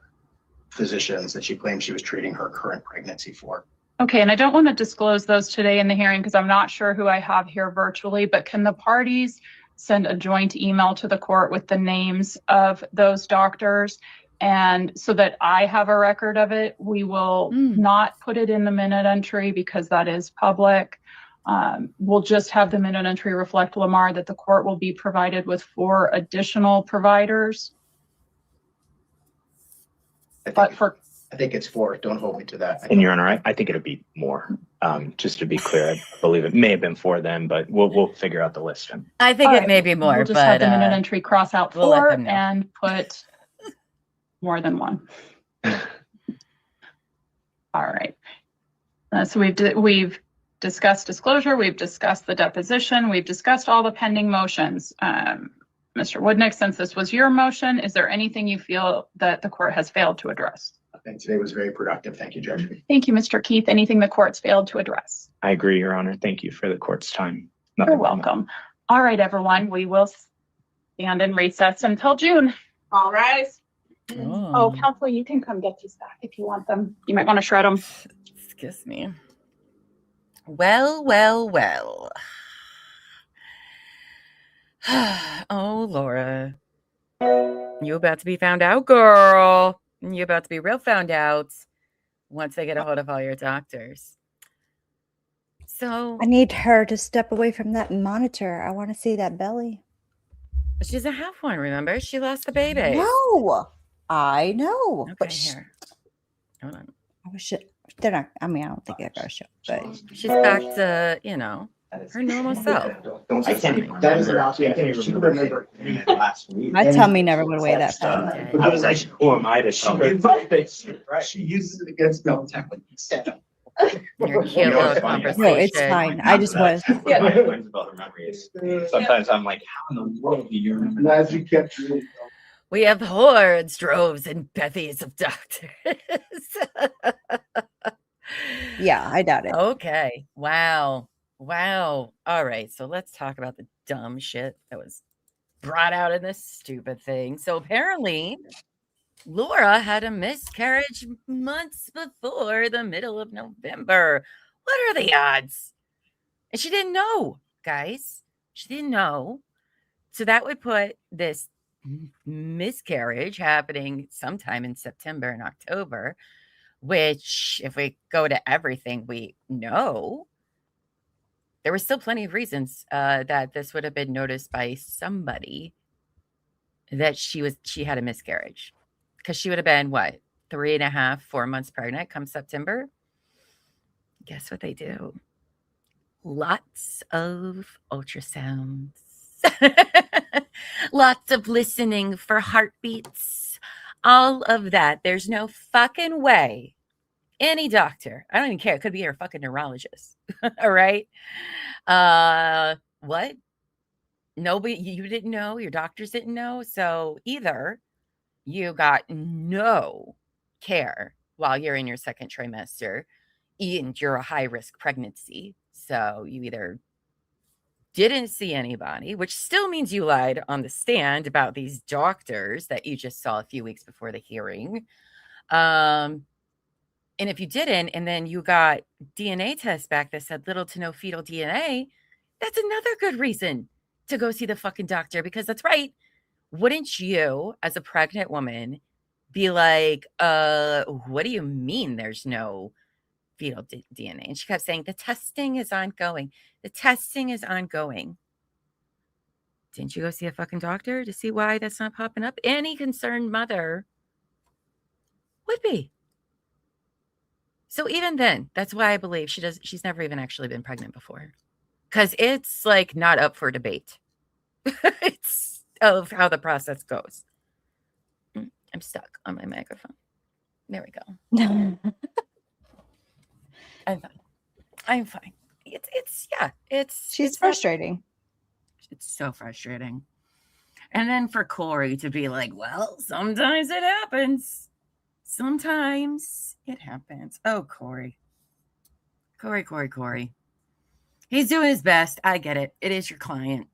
physicians that she claimed she was treating her current pregnancy for. Okay, and I don't want to disclose those today in the hearing because I'm not sure who I have here virtually, but can the parties send a joint email to the court with the names of those doctors? And so that I have a record of it, we will not put it in the minute entry because that is public. We'll just have the minute entry reflect, Lamar, that the court will be provided with 4 additional providers. I think it's 4. Don't hold me to that. And Your Honor, I think it'll be more. Just to be clear, I believe it may have been 4 then, but we'll figure out the list. I think it may be more. We'll just have the minute entry cross out 4 and put more than 1. All right. So we've discussed disclosure. We've discussed the deposition. We've discussed all the pending motions. Mr. Woodnick, since this was your motion, is there anything you feel that the court has failed to address? I think today was very productive. Thank you, Judge. Thank you, Mr. Keith. Anything the court's failed to address? I agree, Your Honor. Thank you for the court's time. You're welcome. All right, everyone. We will stand in recess until June. All rise. Oh, counsel, you can come get these back if you want them. You might want to shred them. Excuse me. Well, well, well. Oh, Laura. You about to be found out, girl. You about to be real found out once they get a hold of all your doctors. So I need her to step away from that monitor. I want to see that belly. She doesn't have one, remember? She lost the baby. No, I know. Okay, But here. Hold on. They're not. I mean, I don't think they're gonna show. But She's back to, her normal self. I can't even. That is an option. I can't even remember last week. my tummy never would weigh that far. I was like, who am I to tell her? She uses it against Bell Temple instead. Your cute little conversation. No, it's fine. I just was. Sometimes I'm like, how in the world do you remember? We have hordes, droves, and bevies of doctors. Yeah, I doubt it. Okay. Wow. All right. So let's talk about the dumb shit that was brought out in this stupid thing. So apparently, Laura had a miscarriage months before the middle of November. What are the odds? And she didn't know, guys. She didn't know. So that would put this miscarriage happening sometime in September and October, which, if we go to everything we know, there were still plenty of reasons that this would have been noticed by somebody that she had a miscarriage, because she would have been 3.5, 4 months pregnant come September. Guess what they do? Lots of ultrasounds. Lots of listening for heartbeats, all of that. There's no fucking way any doctor, I don't even care, it could be your fucking neurologist. All right. What? Nobody, you didn't know, your doctors didn't know. So either you got no care while you're in your second trimester and you're a high risk pregnancy. So you either didn't see anybody, which still means you lied on the stand about these doctors that you just saw a few weeks before the hearing. And if you didn't, and then you got DNA tests back that said little to no fetal DNA, that's another good reason to go see the fucking doctor, because that's right. Wouldn't you, as a pregnant woman, be like, what do you mean there's no fetal DNA? And she kept saying, the testing is ongoing. The testing is ongoing. Didn't you go see a fucking doctor to see why that's not popping up? Any concerned mother would be. So even then, that's why I believe she's never even actually been pregnant before. Because it's like not up for debate. It's of how the process goes. I'm stuck on my microphone. There we go. I'm fine. She's frustrating. It's so frustrating. And then for Corey to be like, well, sometimes it happens. Sometimes it happens. Oh, Corey. Corey. He's doing his best. I get it. It is your client.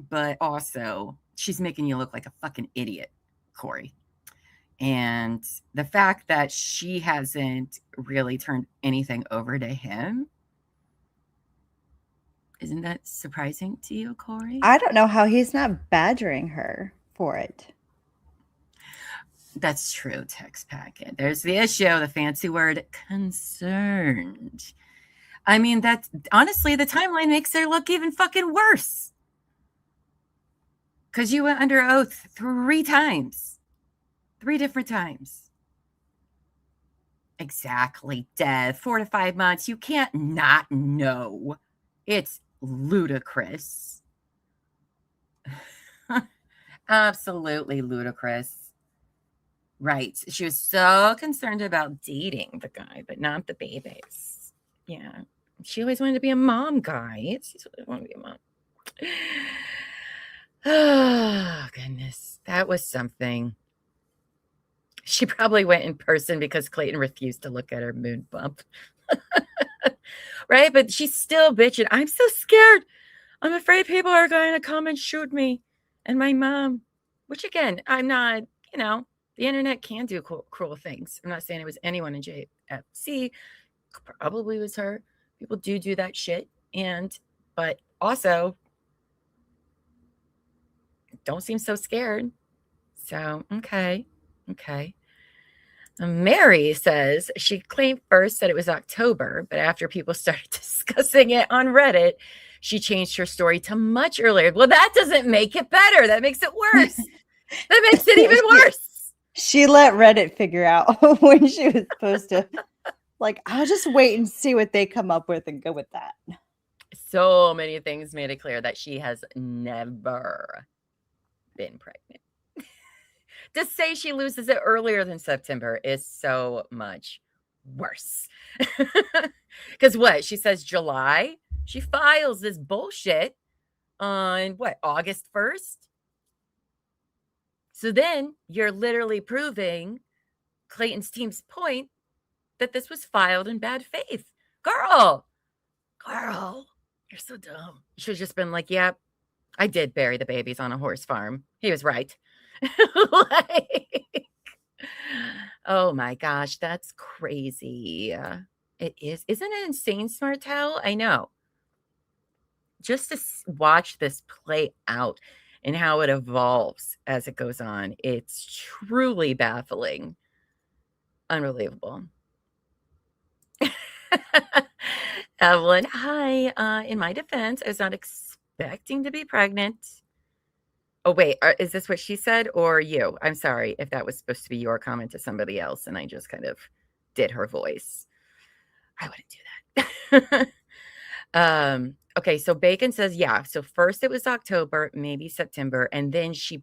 But also, she's making you look like a fucking idiot, Corey. And the fact that she hasn't really turned anything over to him, isn't that surprising to you, Corey? I don't know how he's not badgering her for it. That's true, text packet. There's the issue, the fancy word, concerned. I mean, that's honestly, the timeline makes her look even fucking worse. Because you went under oath 3 times. 3 different times. Exactly, Dev. 4 to 5 months. You can't not know. It's ludicrous. Absolutely ludicrous. Right. She was so concerned about dating the guy, but not the babies. Yeah. She always wanted to be a mom, guys. She always wanted to be a mom. Oh, goodness. That was something. She probably went in person because Clayton refused to look at her moon bump. Right? But she's still bitching. I'm so scared. I'm afraid people are going to come and shoot me and my mom. Which, again, I'm not, the internet can do cruel things. I'm not saying it was anyone in JFC. Probably was her. People do that shit. But also, don't seem so scared. So, okay. Mary says she claimed first that it was October, but after people started discussing it on Reddit, she changed her story to much earlier. Well, that doesn't make it better. That makes it worse. That makes it even worse. She let Reddit figure out when she was supposed to. Like, I'll just wait and see what they come up with and go with that. So many things made it clear that she has never been pregnant. To say she loses it earlier than September is so much worse. Because what? She says July. She files this bullshit on August 1st? So then you're literally proving Clayton's team's point that this was filed in bad faith. Girl, you're so dumb. You should have just been like, yep, I did bury the babies on a horse farm. He was right. Oh my gosh, that's crazy. It is. Isn't it insane, Smart Towel? I know. Just to watch this play out and how it evolves as it goes on, it's truly baffling. Unbelievable. Evelyn, hi. In my defense, I was not expecting to be pregnant. Oh, wait, is this what she said or you? I'm sorry if that was supposed to be your comment to somebody else and I just kind of did her voice. I wouldn't do that. Okay, so Bacon says, yeah, so first it was October, maybe September, and then she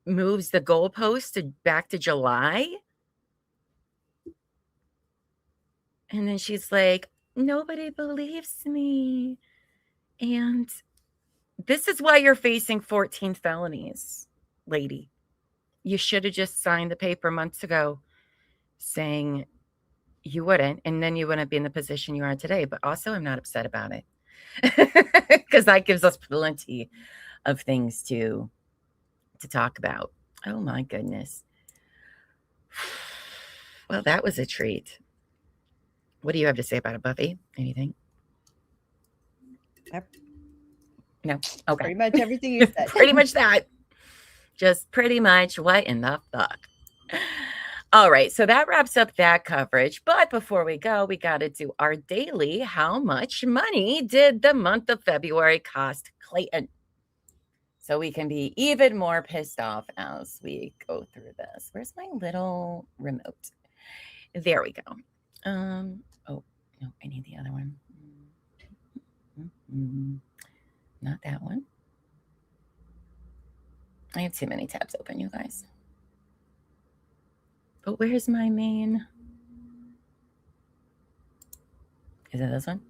moves the goalpost back to July. And then she's like, nobody believes me. And this is why you're facing 14 felonies, lady. You should have just signed the paper months ago saying you wouldn't, and then you wouldn't be in the position you are today. But also, I'm not upset about it because that gives us plenty of things to talk about. Oh, my goodness. Well, that was a treat. What do you have to say about it, Buffy? Anything? Yep. No. Okay. Pretty much everything you said. Pretty much that. Just pretty much what in the fuck. All right. So that wraps up that coverage. But before we go, we got to do our daily. How much money did the month of February cost Clayton? So we can be even more pissed off as we go through this. Where's my little remote? There we go. Oh, no, I need the other one. Not that one. I have too many tabs open, you guys. But where's my main? Is it this one?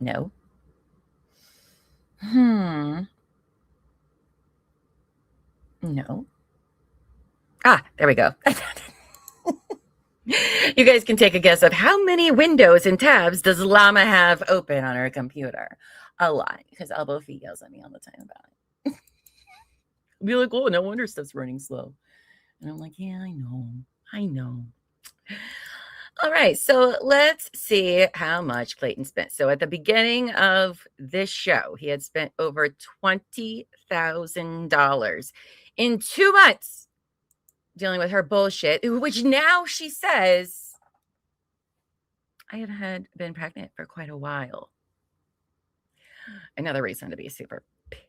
No. No. Ah, there we go. You guys can take a guess of how many windows and tabs does Llama have open on her computer? A lot, because Elbow Feet yells at me all the time about it. Be like, oh, no wonder stuff's running slow. And I'm like, yeah, I know. All right, so let's see how much Clayton spent. So at the beginning of this show, he had spent over $20,000 in 2 months dealing with her bullshit, which now she says, I had been pregnant for quite a while. Another reason to be super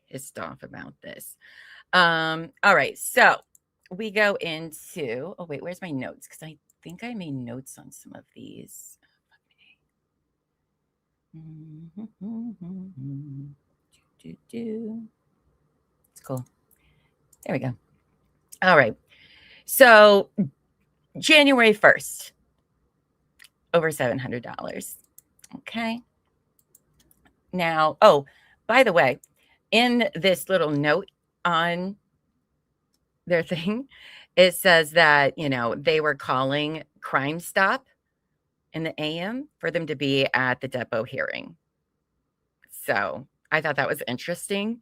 pissed off about this. All right, so we go into, oh wait, where's my notes? Because I think I made notes on some of these. It's cool. There we go. All right. So January 1st, over $700. Okay. Now, oh, by the way, in this little note on their thing, it says that, you know, they were calling Crime Stop in the AM for them to be at the depo hearing. So I thought that was interesting.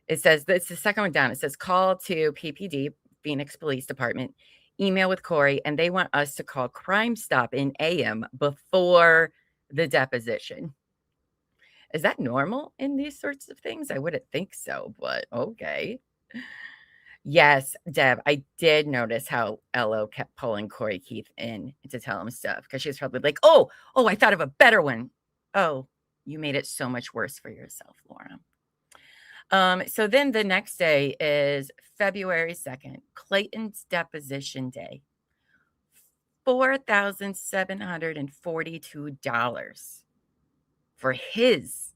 It says, it's the second one down. It says, call to PPD, Phoenix Police Department, email with Corey, and they want us to call Crime Stop in AM before the deposition. Is that normal in these sorts of things? I wouldn't think so, but okay. Yes, Deb, I did notice how LO kept pulling Corey Keith in to tell him stuff because she was probably like, oh, I thought of a better one. Oh, you made it so much worse for yourself, Laura. So then the next day is February 2nd, Clayton's deposition day. $4,742 for his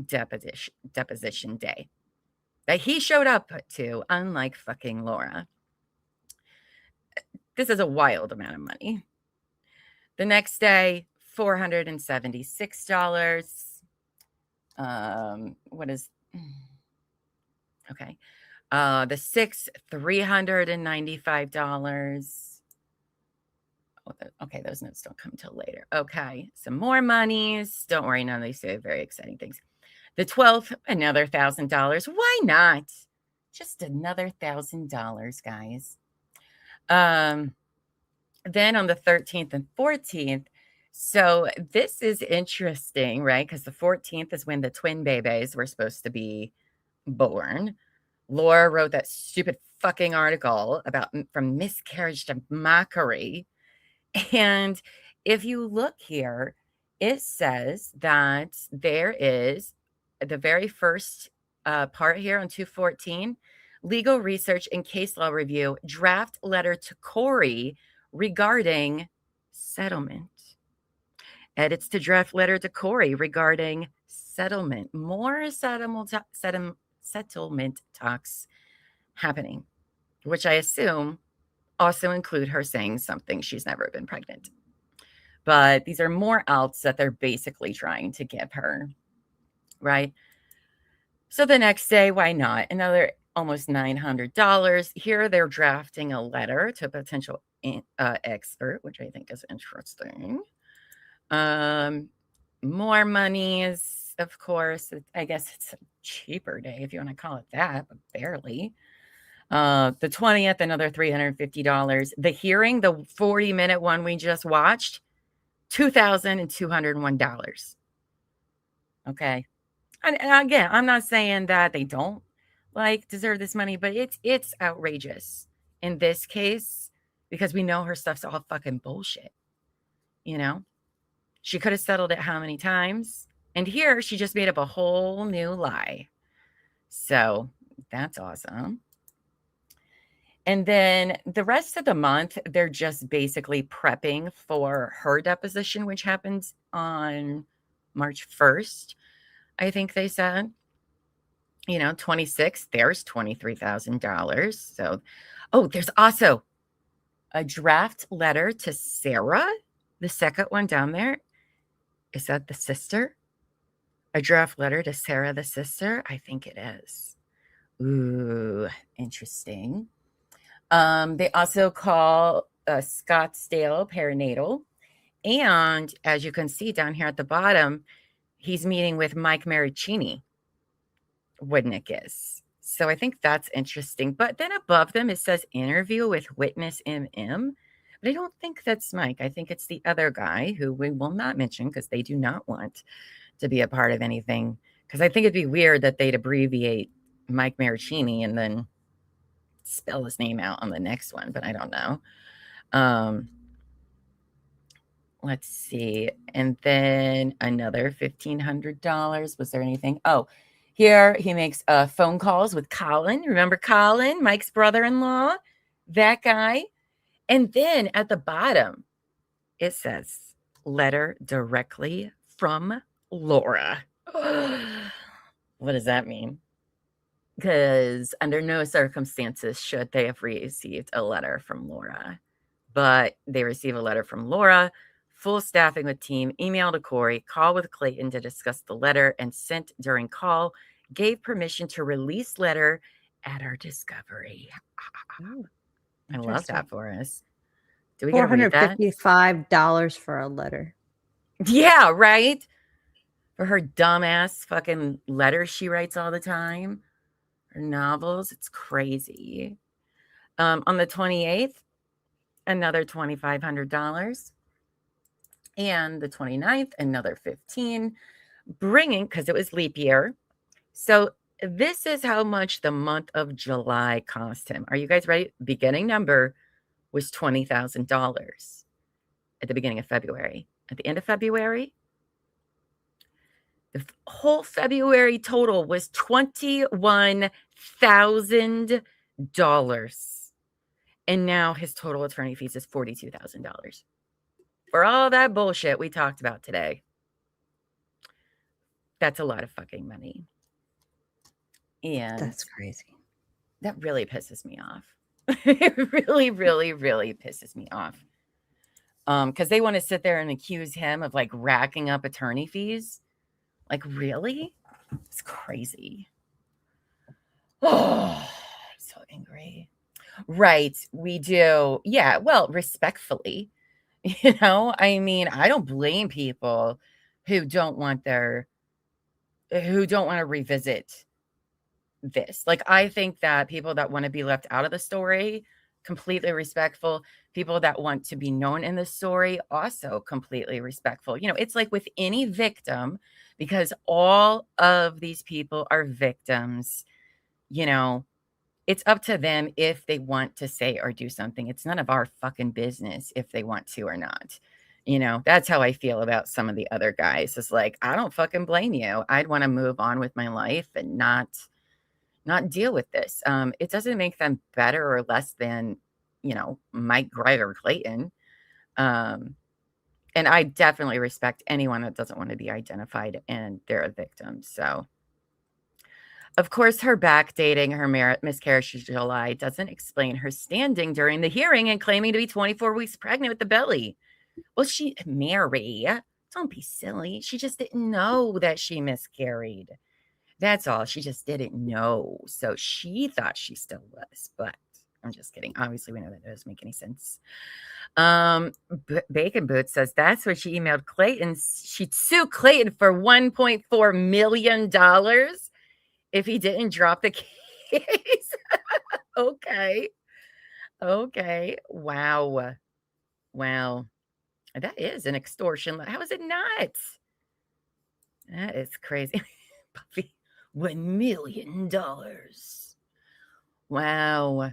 deposition day that he showed up to, unlike fucking Laura. This is a wild amount of money. The next day, $476. What is... Okay. The 6th, $395. Okay, those notes don't come till later. Okay, some more monies. Don't worry, none of these are very exciting things. The 12th, another $1,000. Why not? Just another $1,000, guys. Then on the 13th and 14th, so this is interesting, right? Because the 14th is when the twin babies were supposed to be born. Laura wrote that stupid fucking article about from Miscarriage to Mockery. And if you look here, it says that there is the very first part here on 214, legal research and case law review, draft letter to Corey regarding settlement. Edits to draft letter to Corey regarding settlement. More settlement talks happening, which I assume also include her saying something she's never been pregnant. But these are more outs that they're basically trying to give her, right? So the next day, why not? Another almost $900. Here they're drafting a letter to a potential expert, which I think is interesting. More monies, of course. I guess it's a cheaper day, if you want to call it that, but barely. The 20th, another $350. The hearing, the 40-minute one we just watched, $2,201. Okay. And again, I'm not saying that they don't deserve this money, but it's outrageous in this case because we know her stuff's all fucking bullshit. You know, she could have settled it how many times? And here she just made up a whole new lie. So that's awesome. And then the rest of the month, they're just basically prepping for her deposition, which happens on March 1st. I think they said, 26, there's $23,000. So, there's also a draft letter to Sarah, the second one down there. Is that the sister? A draft letter to Sarah, the sister? I think it is. Ooh, interesting. They also call Scottsdale perinatal. And as you can see down here at the bottom, he's meeting with Mike Maricini, Woodnick is. So I think that's interesting. But then above them, it says interview with witness MM. But I don't think that's Mike. I think it's the other guy who we will not mention because they do not want to be a part of anything. Because I think it'd be weird that they'd abbreviate Mike Maricini and then spell his name out on the next one. But I don't know. Let's see. And then another $1,500. Was there anything? Oh, here he makes phone calls with Colin. Remember Colin, Mike's brother-in-law? That guy. And then at the bottom, it says, letter directly from Laura. What does that mean? Because under no circumstances should they have received a letter from Laura. But they receive a letter from Laura, full staffing with team, email to Corey, call with Clayton to discuss the letter, and sent during call, gave permission to release letter at our discovery. I love that for us. Do we get to read that? $455 for a letter. Yeah, right? For her dumbass fucking letters she writes all the time. Her novels. It's crazy. On the 28th, another $2,500. And the 29th, another $15,000. Bringing, because it was leap year. So this is how much the month of July cost him. Are you guys ready? Beginning number was $20,000 at the beginning of February. At the end of February, the whole February total was $21,000. And now his total attorney fees is $42,000. For all that bullshit we talked about today. That's a lot of fucking money. And that's crazy. That really pisses me off. It really, really, really pisses me off. Because they want to sit there and accuse him of like racking up attorney fees. Like, really? It's crazy. Oh, I'm so angry. Right, we do. Yeah, well, respectfully. You know, I mean, I don't blame people who don't want to revisit this. Like, I think that people that want to be left out of the story, completely respectful. People that want to be known in the story, also completely respectful. You know, it's like with any victim, because all of these people are victims, you know, it's up to them if they want to say or do something. It's none of our fucking business if they want to or not. You know, that's how I feel about some of the other guys. It's like, I don't fucking blame you. I'd want to move on with my life and not deal with this. It doesn't make them better or less than, you know, Mike, Greg, or Clayton. And I definitely respect anyone that doesn't want to be identified and they're a victim. So, of course, her backdating her miscarriage in July doesn't explain her standing during the hearing and claiming to be 24 weeks pregnant with the belly. Well, Mary, don't be silly. She just didn't know that she miscarried. That's all. She just didn't know. So she thought she still was, but I'm just kidding. Obviously, we know that doesn't make any sense. Bacon Boots says that's what she emailed Clayton. She'd sue Clayton for $1.4 million if he didn't drop the case. Okay. Wow. That is an extortion. How is it not? That is crazy. Puffy, $1 million. Wow.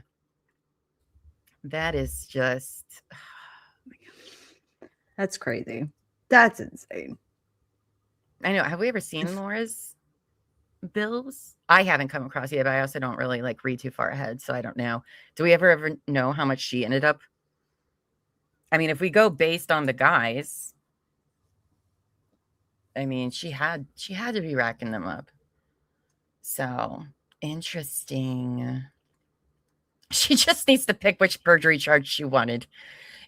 That is just, oh my gosh. That's crazy. That's insane. I know. Have we ever seen Laura's bills? I haven't come across it, but I also don't really like read too far ahead, so I don't know. Do we ever know how much she ended up? I mean, if we go based on the guys, I mean, she had to be racking them up. So interesting. She just needs to pick which perjury charge she wanted.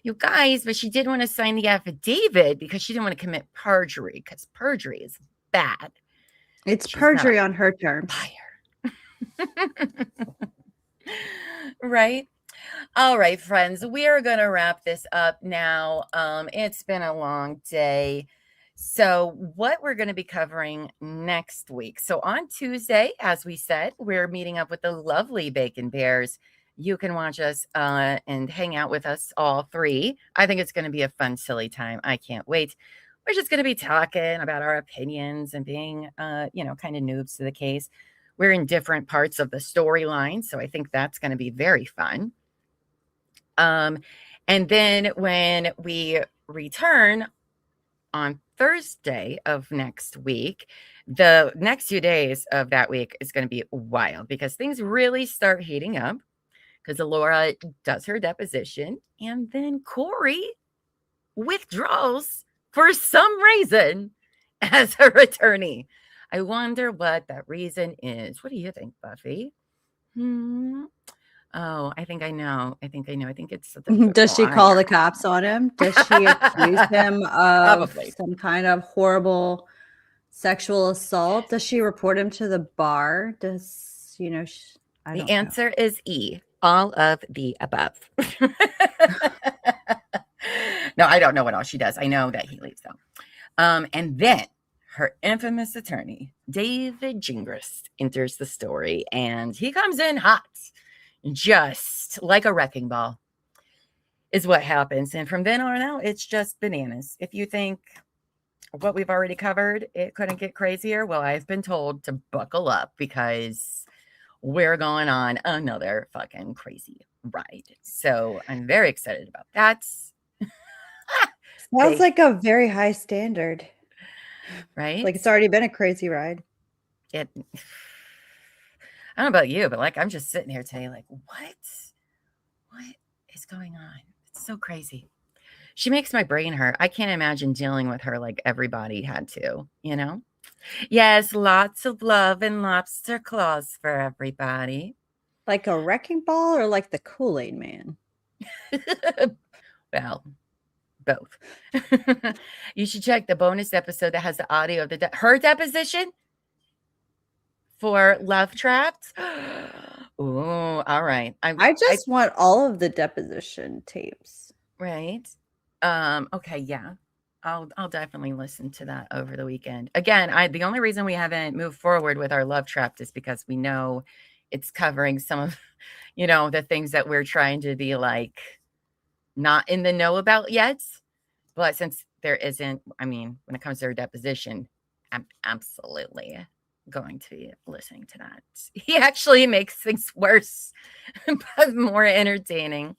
You guys, but she didn't want to sign the affidavit because she didn't want to commit perjury, because perjury is bad. It's perjury on her terms. Right? All right, friends, we are going to wrap this up now. It's been a long day. So what we're going to be covering next week. So on Tuesday, as we said, we're meeting up with the lovely Bacon Bears. You can watch us and hang out with us all three. I think it's going to be a fun, silly time. I can't wait. We're just going to be talking about our opinions and being, kind of noobs to the case. We're in different parts of the storyline, so I think that's going to be very fun. And then when we return on Thursday of next week, the next few days of that week is going to be wild because things really start heating up because Laura does her deposition and then Corey withdraws for some reason as her attorney. I wonder what that reason is. What do you think, Buffy? Oh, I think I know. I think it's something. Does she call the cops on him? Does she accuse him of some kind of horrible sexual assault? Does she report him to the bar? Does, the answer is E, all of the above. No, I don't know what else she does. I know that he leaves though. And then her infamous attorney, David Gingras, enters the story and he comes in hot. Just like a wrecking ball is what happens. And from then on out, it's just bananas. If you think what we've already covered, it couldn't get crazier. Well, I've been told to buckle up because we're going on another fucking crazy ride. So I'm very excited about that. Sounds like a very high standard. Right? Like it's already been a crazy ride. I don't know about you, but I'm just sitting here today what is going on? It's so crazy. She makes my brain hurt. I can't imagine dealing with her like everybody had to, Yes, lots of love and lobster claws for everybody. Like a wrecking ball or like the Kool-Aid man? Well, both. You should check the bonus episode that has the audio of her deposition for Love Trapped. Oh, all right. I just want all of the deposition tapes. Right. Okay. Yeah. I'll definitely listen to that over the weekend. Again, the only reason we haven't moved forward with our Love Trapped is because we know it's covering some of, the things that we're trying to be not in the know about yet. But since there isn't, when it comes to her deposition, I'm absolutely going to be listening to that. He actually makes things worse, but more entertaining.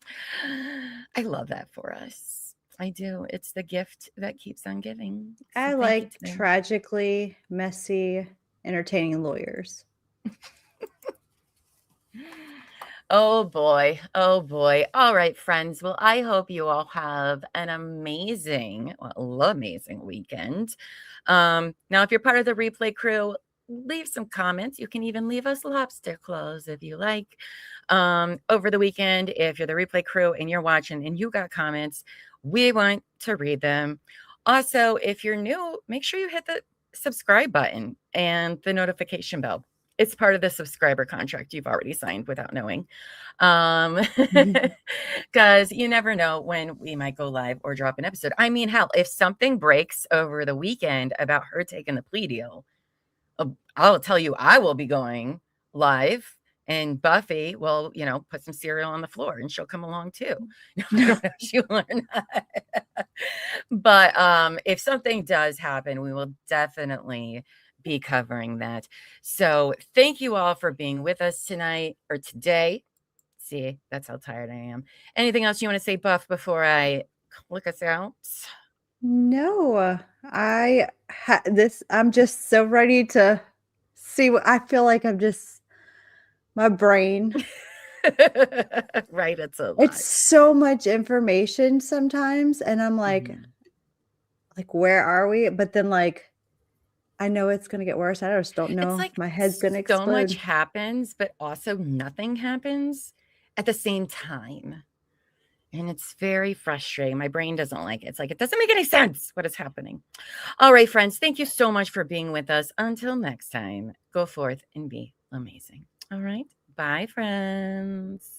I love that for us. I do. It's the gift that keeps on giving. So I like tragically messy, entertaining lawyers. Oh boy. Oh boy. All right, friends. Well, I hope you all have an amazing weekend. Now, if you're part of the replay crew, leave some comments. You can even leave us lobster claws if you like. Over the weekend, if you're the replay crew and you're watching and you got comments, we want to read them. Also, if you're new, make sure you hit the subscribe button and the notification bell. It's part of the subscriber contract you've already signed without knowing. Because you never know when we might go live or drop an episode. Hell, if something breaks over the weekend about her taking the plea deal, I'll tell you, I will be going live and Buffy will, put some cereal on the floor and she'll come along too. I don't know if she'll learn that. But if something does happen, we will definitely be covering that. So thank you all for being with us tonight or today. See, that's how tired I am. Anything else you want to say, Buff, before I click us out? No, I'm just so ready to see what I feel like. My brain. Right. It's so much information sometimes. And I'm like, where are we? But then I know it's going to get worse. I just don't know if my head's going to explode. So much happens, but also nothing happens at the same time. And it's very frustrating. My brain doesn't like it. It's it doesn't make any sense what is happening. All right, friends. Thank you so much for being with us. Until next time, go forth and be amazing. All right. Bye, friends.